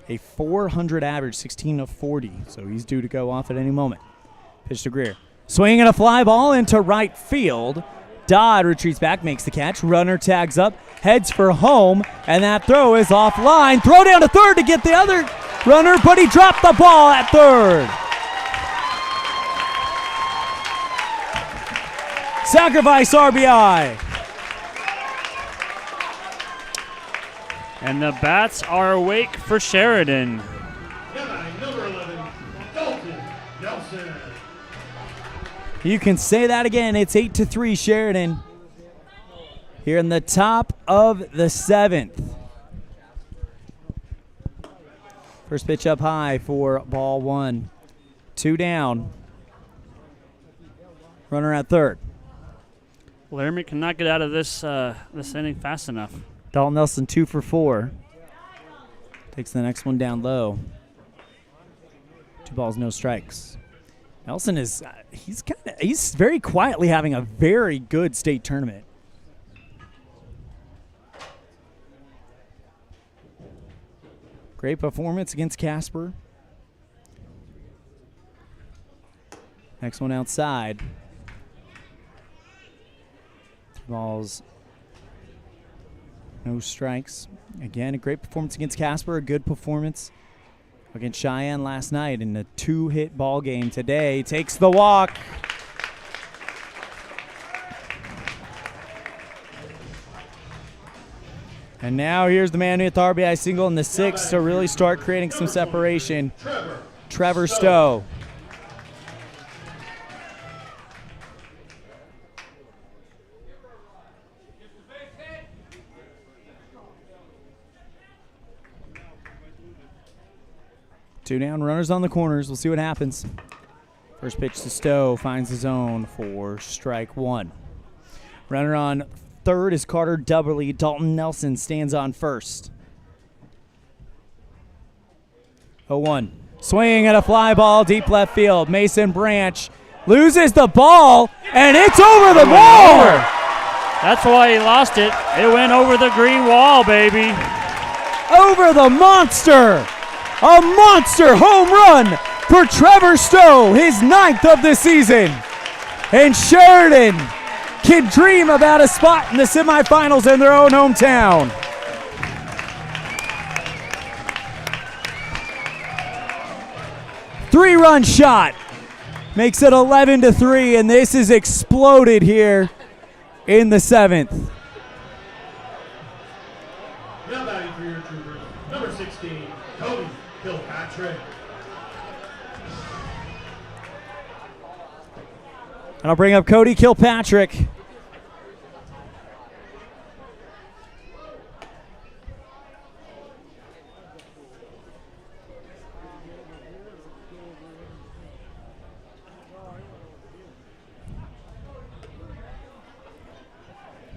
a 400 average, 16 of 40. So he's due to go off at any moment. Pitch to Greer. Swinging a fly ball into right field. Dodd retreats back, makes the catch. Runner tags up, heads for home, and that throw is offline. Throw down to third to get the other runner, but he dropped the ball at third. Sacrifice RBI. And the bats are awake for Sheridan. Number 11, Dalton Nelson. You can say that again. It's 8-3 Sheridan here in the top of the 7th. First pitch up high for ball 1. 2 down. Runner at third. Laramie cannot get out of this inning fast enough. Dalton Nelson 2 for 4. Takes the next one down low. 2 balls, no strikes. Nelson is he's very quietly having a very good state tournament. Great performance against Casper. Next one outside. 3 balls, no strikes. Again, a great performance against Casper, a good performance against Cheyenne last night in a 2-hit ball game today. Takes the walk. And now here's the man who hit the RBI single in the 6th to really start creating some separation. Trevor Stowe. Two down, runners on the corners. We'll see what happens. First pitch to Stowe, finds his own for strike 1. Runner on third is Carter Dubberly. Dalton Nelson stands on first. 0-1. Swinging at a fly ball, deep left field. Mason Branch loses the ball, and it's over the wall. That's why he lost it. It went over the green wall, baby. Over the monster. A monster home run for Trevor Stowe, his 9th of the season. And Sheridan can dream about a spot in the semifinals in their own hometown. Three-run shot makes it 11-3, and this is exploded here in the 7th. Now batting for your troopers, number 16, Cody Kilpatrick. And I'll bring up Cody Kilpatrick.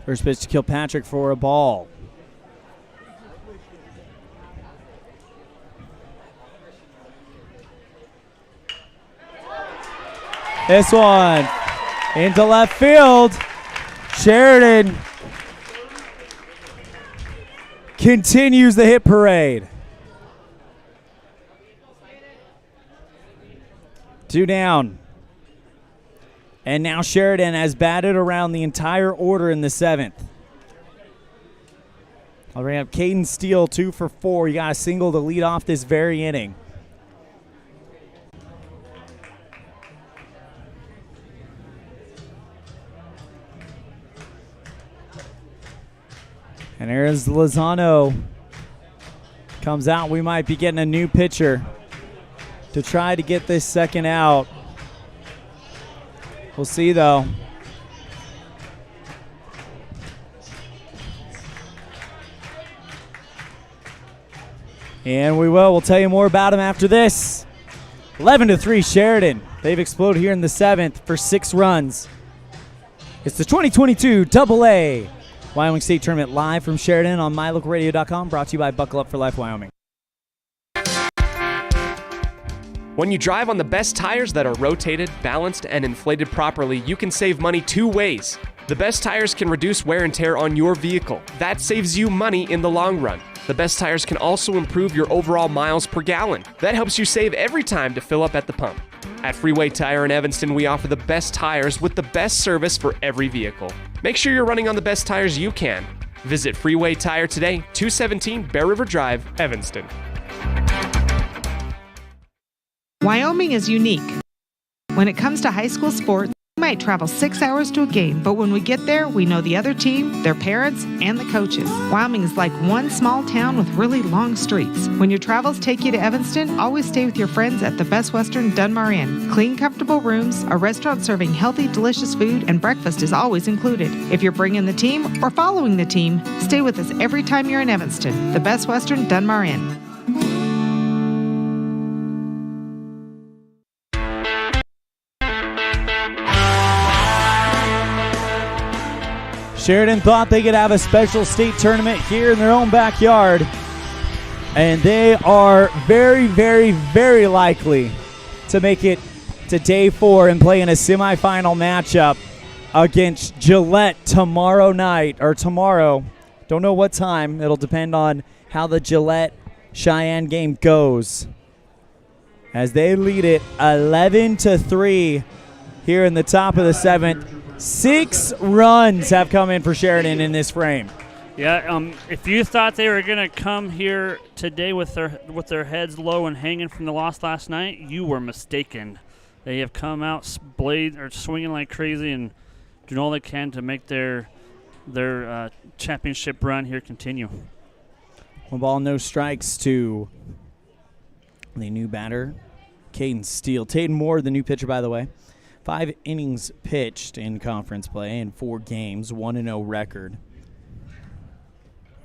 First pitch to Kilpatrick for a ball. This one into left field. Sheridan continues the hit parade. 2 down. And now Sheridan has batted around the entire order in the 7th. I'll bring up Caden Steele, 2 for 4. You got a single to lead off this very inning. And here's Lozano. Comes out. We might be getting a new pitcher to try to get this second out. We'll see, though. And we will. We'll tell you more about him after this. 11-3 Sheridan. They've exploded here in the 7th for 6 runs. It's the 2022 AA Wyoming State Tournament live from Sheridan on mylocalradio.com, brought to you by Buckle Up for Life Wyoming. When you drive on the best tires that are rotated, balanced, and inflated properly, you can save money 2 ways. The best tires can reduce wear and tear on your vehicle. That saves you money in the long run. The best tires can also improve your overall miles per gallon. That helps you save every time to fill up at the pump. At Freeway Tire in Evanston, we offer the best tires with the best service for every vehicle. Make sure you're running on the best tires you can. Visit Freeway Tire today, 217 Bear River Drive, Evanston. Wyoming is unique. When it comes to high school sports, we might travel 6 hours to a game, but when we get there, we know the other team, their parents, and the coaches. Wyoming is like one small town with really long streets. When your travels take you to Evanston, always stay with your friends at the Best Western Dunmar Inn. Clean, comfortable rooms, a restaurant serving healthy, delicious food, and breakfast is always included. If you're bringing the team or following the team, stay with us every time you're in Evanston. The Best Western Dunmar Inn. Sheridan thought they could have a special state tournament here in their own backyard, and they are very, very, very likely to make it to day 4 and play in a semifinal matchup against Gillette tomorrow night, or tomorrow. Don't know what time. It'll depend on how the Gillette-Cheyenne game goes, as they lead it 11-3 here in the top of the 7th. 6 runs have come in for Sheridan in this frame. Yeah, if you thought they were going to come here today with their heads low and hanging from the loss last night, you were mistaken. They have come out swinging like crazy and doing all they can to make their championship run here continue. 1 ball, no strikes to the new batter, Caden Steele. Taden Moore, the new pitcher, by the way. 5 innings pitched in conference play in 4 games, 1-0 record.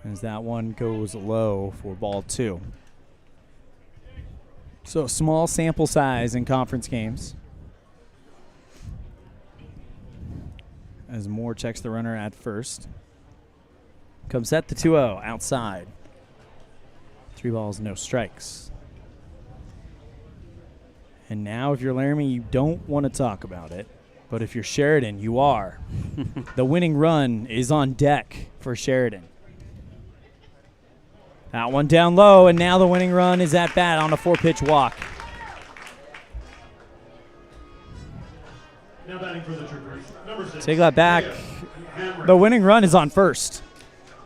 As that one goes low for ball 2. So small sample size in conference games. As Moore checks the runner at first. Comes set the 2-0 outside. 3 balls, no strikes. And now if you're Laramie, you don't want to talk about it. But if you're Sheridan, you are. The winning run is on deck for Sheridan. That one down low, and now the winning run is at bat on a 4-pitch walk. Now batting for the Troopers, number 6. Take that back. The winning run is on first.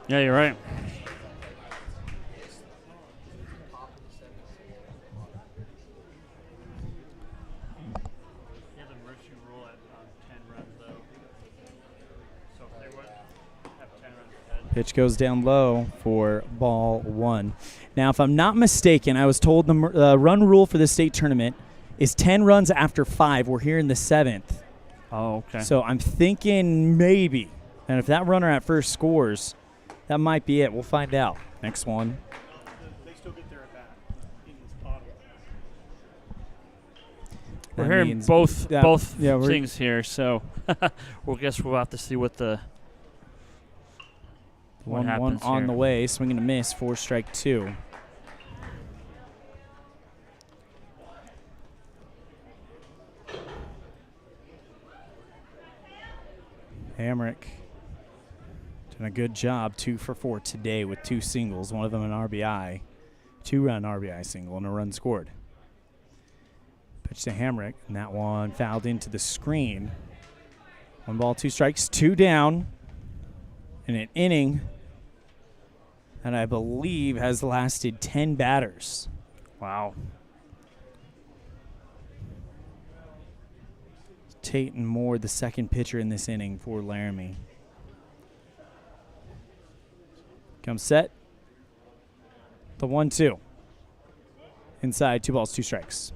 Yeah, you're right. Pitch goes down low for ball 1. Now, if I'm not mistaken, I was told the run rule for the state tournament is 10 runs after 5. We're here in the 7th. Oh, okay. So I'm thinking maybe. And if that runner at first scores, that might be it. We'll find out. Next one. They still get there at bat in this bottom. We're hearing both things here, so we'll have to see what the what happens on here. The way, swinging a miss for strike 2. Hamrick doing a good job, 2 for 4 today with 2 singles, one of them an RBI, 2-run RBI single and a run scored. Pitch to Hamrick, and that one fouled into the screen. 1 ball, 2 strikes, 2 down in an inning that I believe has lasted 10 batters. Wow. Taten Moore, the second pitcher in this inning for Laramie. Comes set. The 1-2. Inside, 2 balls, 2 strikes.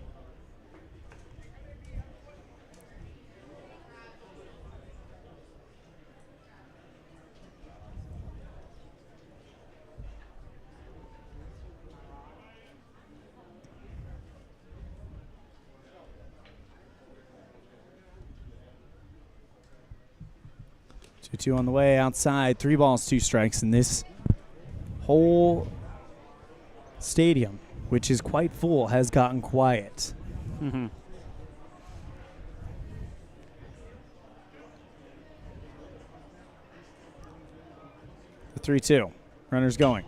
Two on the way outside, 3 balls, 2 strikes, and this whole stadium, which is quite full, has gotten quiet. Mm-hmm. The 3-2. Runner's going.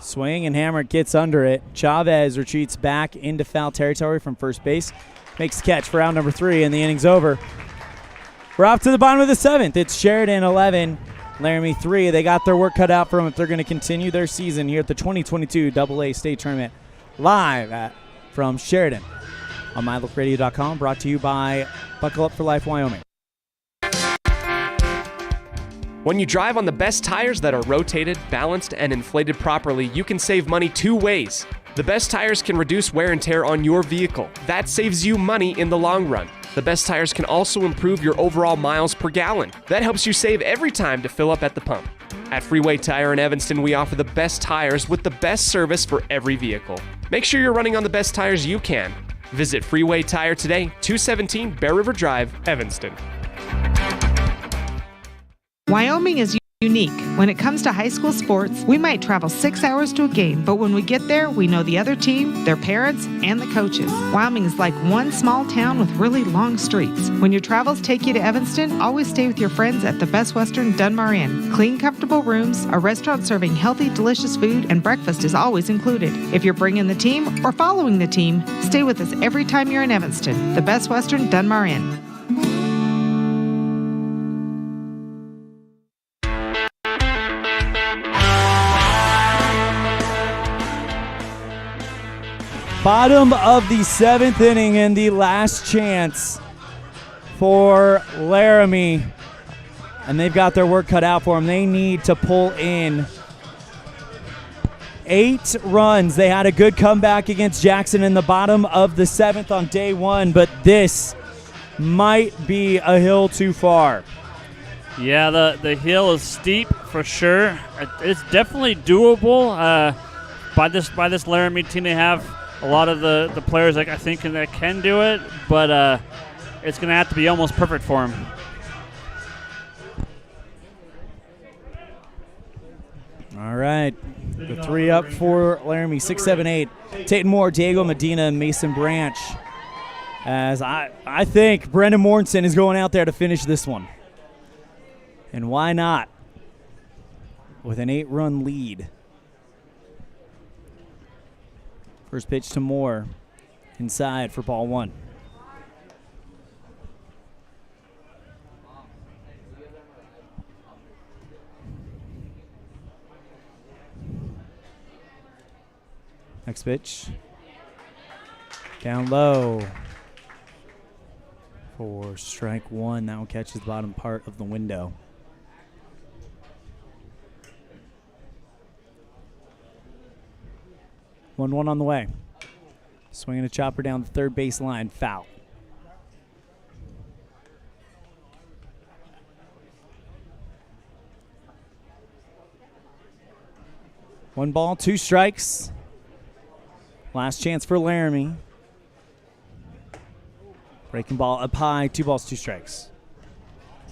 Swing, and Hammer gets under it. Chavez retreats back into foul territory from first base. makes the catch for out number 3, and the inning's over. We're off to the bottom of the 7th. It's Sheridan 11, Laramie 3. They got their work cut out for them if they're going to continue their season here at the 2022 AA State Tournament live from Sheridan on MyLookRadio.com, brought to you by Buckle Up for Life Wyoming. When you drive on the best tires that are rotated, balanced, and inflated properly, you can save money 2 ways. The best tires can reduce wear and tear on your vehicle. That saves you money in the long run. The best tires can also improve your overall miles per gallon. That helps you save every time to fill up at the pump. At Freeway Tire in Evanston, we offer the best tires with the best service for every vehicle. Make sure you're running on the best tires you can. Visit Freeway Tire today, 217 Bear River Drive, Evanston. Wyoming is unique. When it comes to high school sports, we might travel 6 hours to a game, but when we get there, we know the other team, their parents, and the coaches. Wyoming is like one small town with really long streets. When your travels take you to Evanston, always stay with your friends at the Best Western Dunmar Inn. Clean, comfortable rooms, a restaurant serving healthy, delicious food, and breakfast is always included. If you're bringing the team or following the team, stay with us every time you're in Evanston. The Best Western Dunmar Inn. Bottom of the 7th inning and the last chance for Laramie. And they've got their work cut out for them. They need to pull in 8 runs. They had a good comeback against Jackson in the bottom of the 7th on day 1, but this might be a hill too far. Yeah, the hill is steep for sure. It's definitely doable by this Laramie team. They have a lot of the players I think that can do it, but it's going to have to be almost perfect for them. All right, the 3 up for Laramie, 6, 7, 8. Tatum Moore, Diego Medina, and Mason Branch. As I think Brendan Mortensen is going out there to finish this one. And why not? With an 8-run lead. First pitch to Moore, inside for ball 1. Next pitch, down low for strike 1. That one catches the bottom part of the window. One on the way. Swinging a chopper down the third base line. Foul. One ball, 2 strikes. Last chance for Laramie. Breaking ball up high. 2 balls, 2 strikes.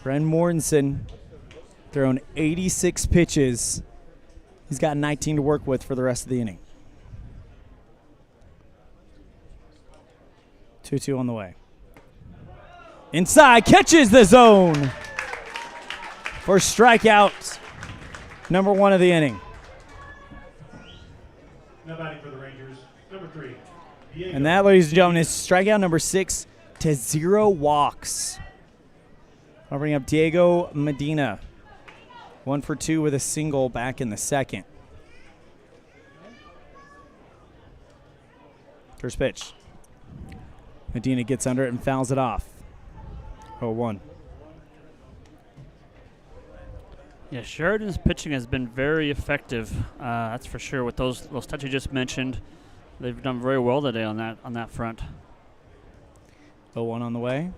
Brendan Mortensen thrown 86 pitches. He's got 19 to work with for the rest of the inning. 2-2 on the way. Inside, catches the zone for strikeout number 1 of the inning. Now batting for the Rangers, number 3. Diego. And that, ladies and gentlemen, is strikeout number 6 to 0 walks. I'll bring up Diego Medina. 1 for 2 with a single back in the 2nd. First pitch. Medina gets under it and fouls it off. 0-1. Yeah, Sheridan's pitching has been very effective. That's for sure. With those stats you just mentioned, they've done very well today on that front. 0-1 on the way.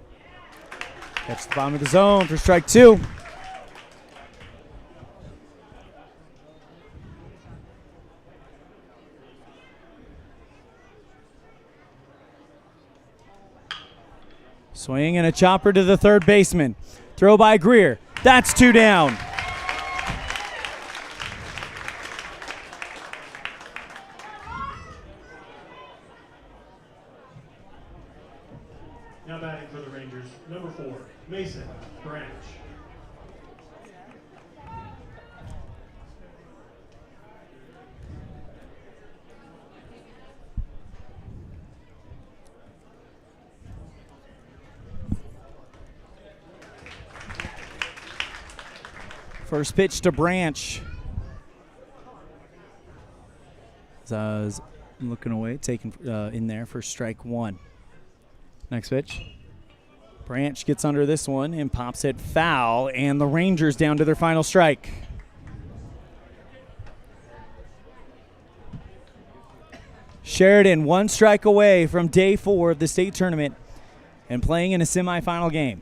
Catch the bottom of the zone for strike 2. Swing and a chopper to the third baseman. Throw by Greer. That's 2 down. Now batting for the Rangers, number 4, Mason Branch. First pitch to Branch. Zaz looking away, taking in there for strike one. Next pitch. Branch gets under this one and pops it foul, and the Rangers down to their final strike. Sheridan 1 strike away from day 4 of the state tournament and playing in a semifinal game.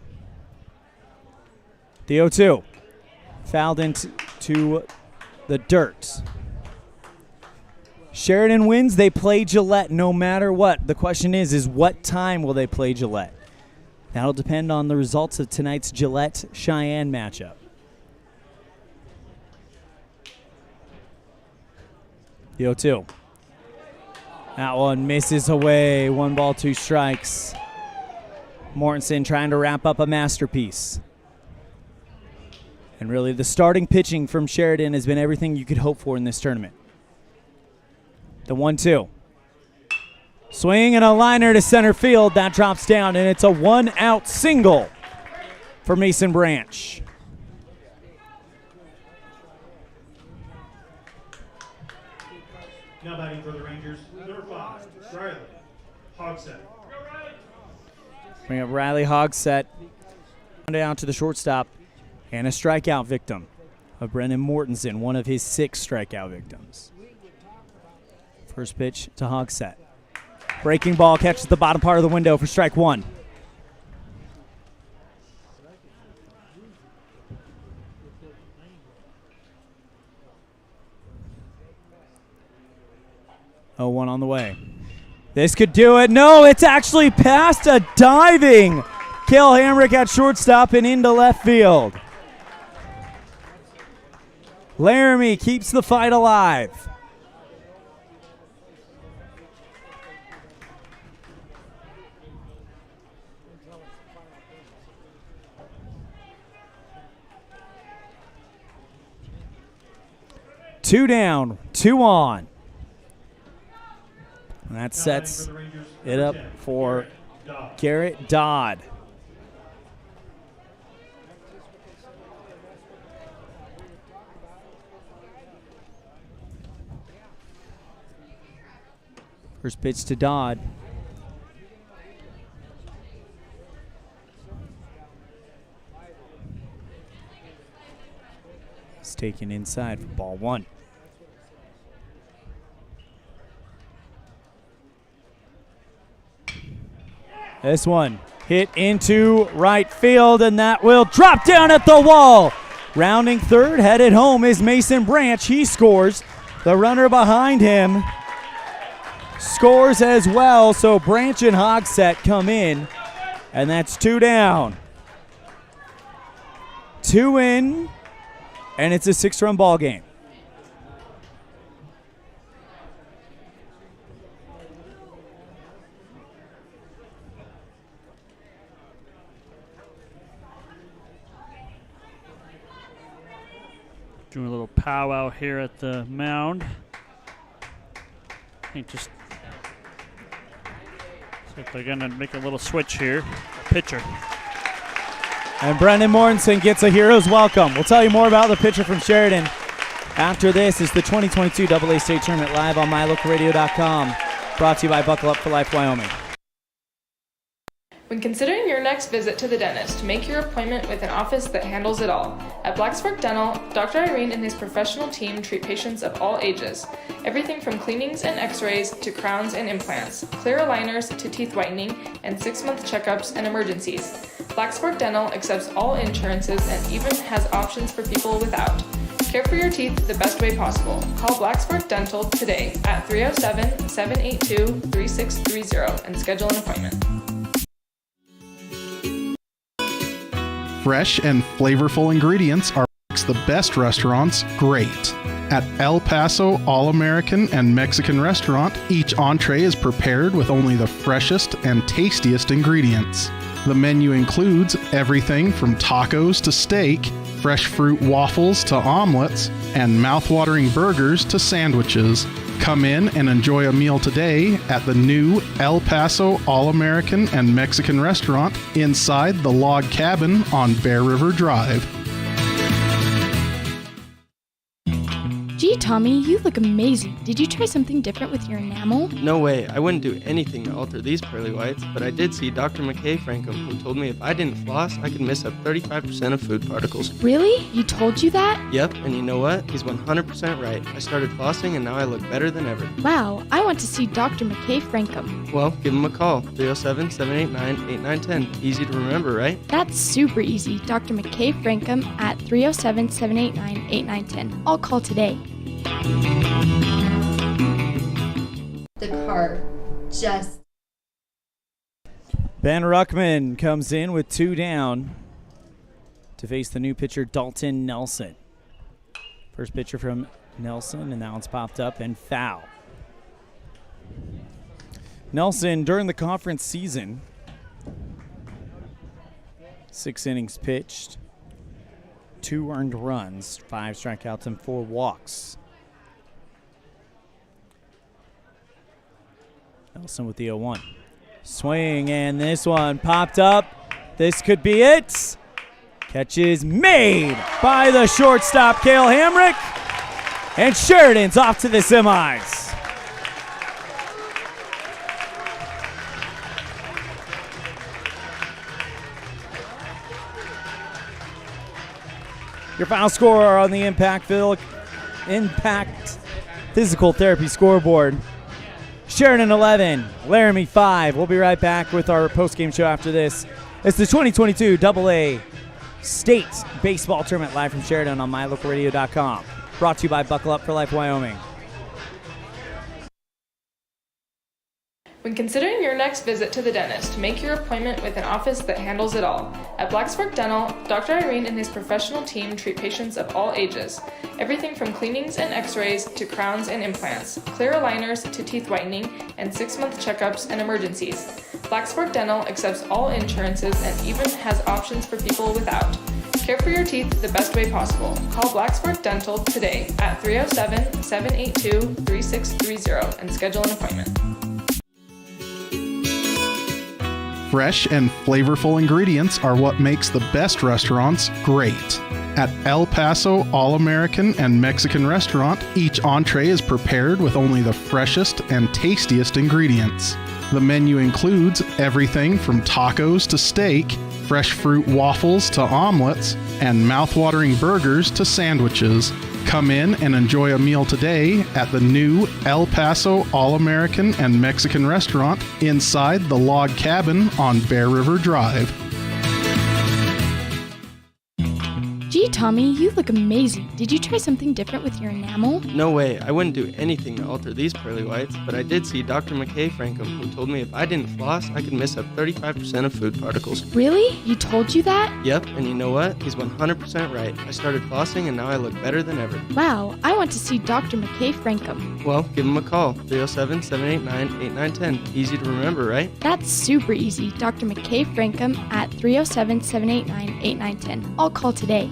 The 0-2. Fouled into the dirt. Sheridan wins. They play Gillette no matter what. The question is what time will they play Gillette? That'll depend on the results of tonight's Gillette-Cheyenne matchup. The 0-2. That one misses away. 1 ball, 2 strikes. Mortensen trying to wrap up a masterpiece. And really, the starting pitching from Sheridan has been everything you could hope for in this tournament. The 1-2. Swing and a liner to center field. That drops down, and it's a 1-out single for Mason Branch. Now batting for the Rangers, number 5, Riley Hogsett. Bring up Riley Hogsett down to the shortstop, and a strikeout victim of Brendan Mortensen, one of his 6 strikeout victims. First pitch to Hogsett. Breaking ball catches the bottom part of the window for strike 1. Oh, 1 on the way. This could do it. No, it's actually past a diving Cale Hamrick at shortstop and into left field. Laramie keeps the fight alive. Two down, 2 on. And that sets it up for Garrett Dodd. First pitch to Dodd. It's taken inside for ball 1. This one hit into right field, and that will drop down at the wall. Rounding third, headed home is Mason Branch. He scores. The runner behind him scores as well, so Branch and Hogsett come in, and that's 2 down. 2 in, and it's a 6-run ball game. Doing a little powwow here at the mound. I think just see if they're gonna make a little switch here. Pitcher. And Brendan Mortensen gets a hero's welcome. We'll tell you more about the pitcher from Sheridan after this. Is the 2022 AA State Tournament live on mylocalradio.com. Brought to you by Buckle Up for Life Wyoming. When considering your next visit to the dentist, make your appointment with an office that handles it all. At Blacksburg Dental, Dr. Irene and his professional team treat patients of all ages. Everything from cleanings and x-rays to crowns and implants, clear aligners to teeth whitening, and 6-month checkups and emergencies. Blacksburg Dental accepts all insurances and even has options for people without. Care for your teeth the best way possible. Call Blacksburg Dental today at 307-782-3630 and schedule an appointment. Fresh and flavorful ingredients are makes the best restaurants great. At El Paso All-American and Mexican Restaurant, each entree is prepared with only the freshest and tastiest ingredients. The menu includes everything from tacos to steak, fresh fruit waffles to omelets, and mouth-watering burgers to sandwiches. Come in and enjoy a meal today at the new El Paso All-American and Mexican Restaurant inside the log cabin on Bear River Drive. Gee, Tommy, you look amazing. Did you try something different with your enamel? No way. I wouldn't do anything to alter these pearly whites, but I did see Dr. McKay Frankham, who told me if I didn't floss, I could miss up 35% of food particles. Really? He told you that? Yep, and you know what? He's 100% right. I started flossing, and now I look better than ever. Wow, I want to see Dr. McKay Frankham. Well, give him a call. 307-789-8910. Easy to remember, right? That's super easy. Dr. McKay Frankham at 307-789-8910. I'll call today. The car just... Ben Ruckman comes in with 2 down to face the new pitcher, Dalton Nelson. First pitcher from Nelson, and that one's popped up and foul. Nelson, during the conference season, 6 innings pitched, 2 earned runs, 5 strikeouts, and 4 walks. Nelson with the 0-1. Swing, and this one popped up. This could be it. Catch is made by the shortstop, Cale Hamrick. And Sheridan's off to the semis. Your final score on the Impact Physical Therapy scoreboard. Sheridan 11, Laramie 5. We'll be right back with our post-game show after this. It's the 2022 AA State Baseball Tournament live from Sheridan on mylocalradio.com. Brought to you by Buckle Up for Life Wyoming. When considering your next visit to the dentist, make your appointment with an office that handles it all. At Blacksburg Dental, Dr. Irene and his professional team treat patients of all ages. Everything from cleanings and x-rays to crowns and implants, clear aligners to teeth whitening, and 6-month checkups and emergencies. Blacksburg Dental accepts all insurances and even has options for people without. Care for your teeth the best way possible. Call Blacksburg Dental today at 307-782-3630 and schedule an appointment. Fresh and flavorful ingredients are what makes the best restaurants great. At El Paso All-American and Mexican Restaurant, each entree is prepared with only the freshest and tastiest ingredients. The menu includes everything from tacos to steak, fresh fruit waffles to omelets, and mouth-watering burgers to sandwiches. Come in and enjoy a meal today at the new El Paso All-American and Mexican Restaurant inside the log cabin on Bear River Drive. Gee, Tommy, you look amazing. Did you try something different with your enamel? No way. I wouldn't do anything to alter these pearly whites, but I did see Dr. McKay Frankham, who told me if I didn't floss, I could miss up 35% of food particles. Really? He told you that? Yep, and you know what? He's 100% right. I started flossing, and now I look better than ever. Wow, I want to see Dr. McKay Frankham. Well, give him a call. 307-789-8910. Easy to remember, right? That's super easy. Dr. McKay Frankham at 307-789-8910. I'll call today.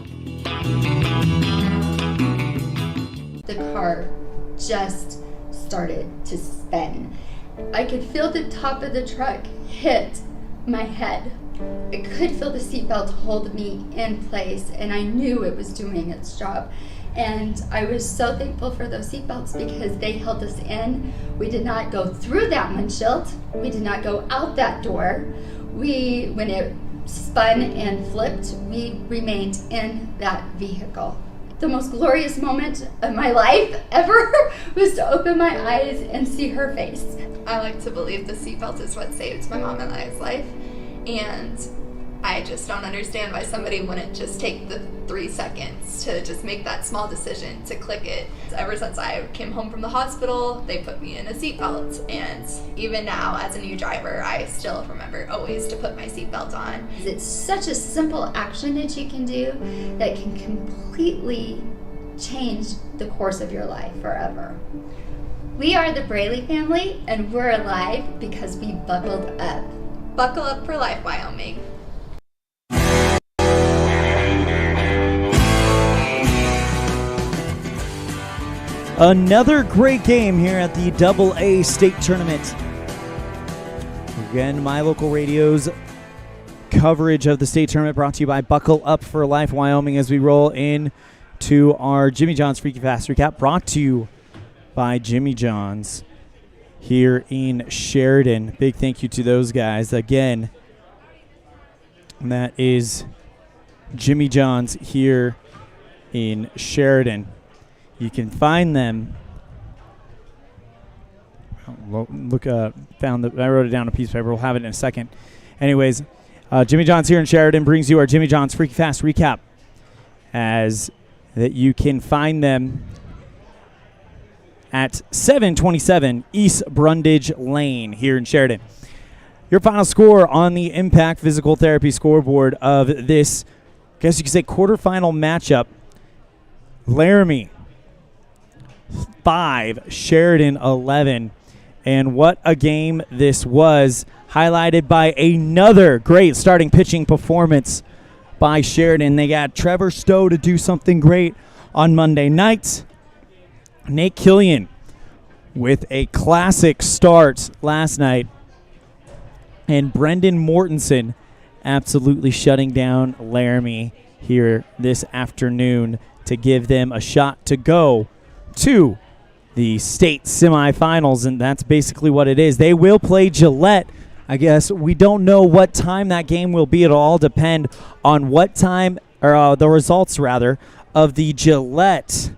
The car just started to spin. I could feel the top of the truck hit my head. I could feel the seatbelt hold me in place, and I knew it was doing its job. And I was so thankful for those seatbelts because they held us in. We did not go through that windshield. We did not go out that door. When it spun and flipped, we remained in that vehicle. The most glorious moment of my life ever was to open my eyes and see her face. I like to believe the seatbelt is what saved my mom and I's life, and I just don't understand why somebody wouldn't just take the 3 seconds to just make that small decision to click it. Ever since I came home from the hospital, they put me in a seatbelt, and even now as a new driver, I still remember always to put my seatbelt on. It's such a simple action that you can do that can completely change the course of your life forever. We are the Braley family, and we're alive because we buckled up. Buckle up for life, Wyoming. Another great game here at the AA State Tournament. Again, My Local Radio's coverage of the state tournament brought to you by Buckle Up for Life Wyoming as we roll in to our Jimmy John's Freaky Fast Recap, brought to you by Jimmy John's here in Sheridan. Big thank you to those guys. Again, that is Jimmy John's here in Sheridan. You can find them. I wrote it down on a piece of paper. We'll have it in a second. Anyways, Jimmy John's here in Sheridan brings you our Jimmy John's Freaky Fast Recap, as that you can find them at 727 East Brundage Lane here in Sheridan. Your final score on the Impact Physical Therapy scoreboard of this, I guess you could say, quarterfinal matchup: Laramie 5, Sheridan 11. And what a game this was, highlighted by another great starting pitching performance by Sheridan. They got Trevor Stowe to do something great on Monday night. Nate Killian with a classic start last night. And Brendan Mortensen absolutely shutting down Laramie here this afternoon to give them a shot to go to the state semifinals, and that's basically what it is. They will play Gillette. I guess we don't know what time that game will be. It'll all depend on what time, or the results, rather, of the Gillette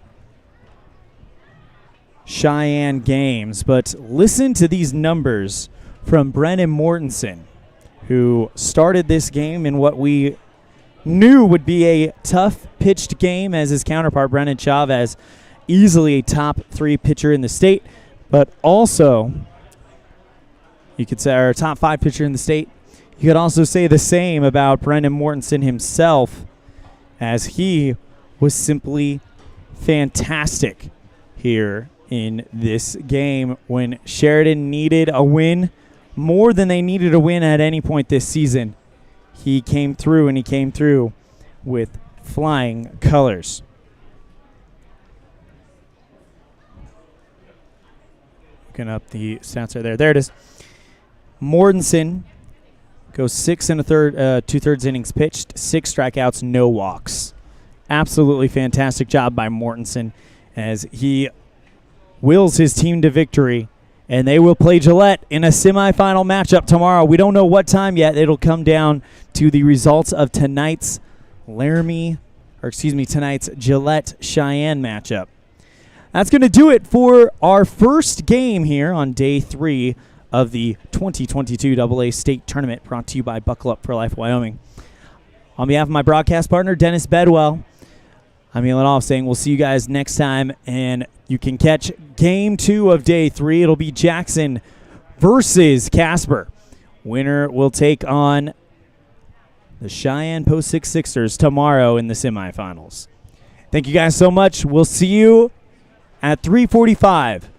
Cheyenne games. But listen to these numbers from Brennan Mortensen, who started this game in what we knew would be a tough pitched game, as his counterpart, Brennan Chavez, easily a top 3 pitcher in the state, but also, you could say, our top 5 pitcher in the state. You could also say the same about Brendan Mortensen himself, as he was simply fantastic here in this game when Sheridan needed a win more than they needed a win at any point this season. He came through, and he came through with flying colors. Looking up the stats right there. There it is. Mortensen goes 6 1/3, 2/3 innings pitched, 6 strikeouts, no walks. Absolutely fantastic job by Mortensen, as he wills his team to victory, and they will play Gillette in a semifinal matchup tomorrow. We don't know what time yet. It'll come down to the results of tonight's tonight's Gillette Cheyenne matchup. That's going to do it for our first game here on day 3 of the 2022 AA State Tournament, brought to you by Buckle Up for Life Wyoming. On behalf of my broadcast partner, Dennis Bedwell, I'm Elan Olliff saying we'll see you guys next time, and you can catch game 2 of day 3. It'll be Jackson versus Casper. Winner will take on the Cheyenne Post 6 Sixers tomorrow in the semifinals. Thank you guys so much. We'll see you at 3:45,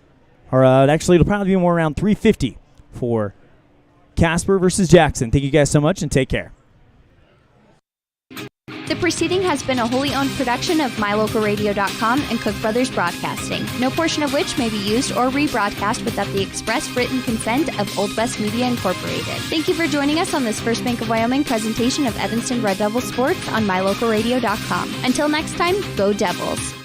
or actually it'll probably be more around 3:50 for Casper versus Jackson. Thank you guys so much, and take care. The preceding has been a wholly owned production of MyLocalRadio.com and Cook Brothers Broadcasting, no portion of which may be used or rebroadcast without the express written consent of Old West Media Incorporated. Thank you for joining us on this First Bank of Wyoming presentation of Evanston Red Devil Sports on MyLocalRadio.com. Until next time, go Devils!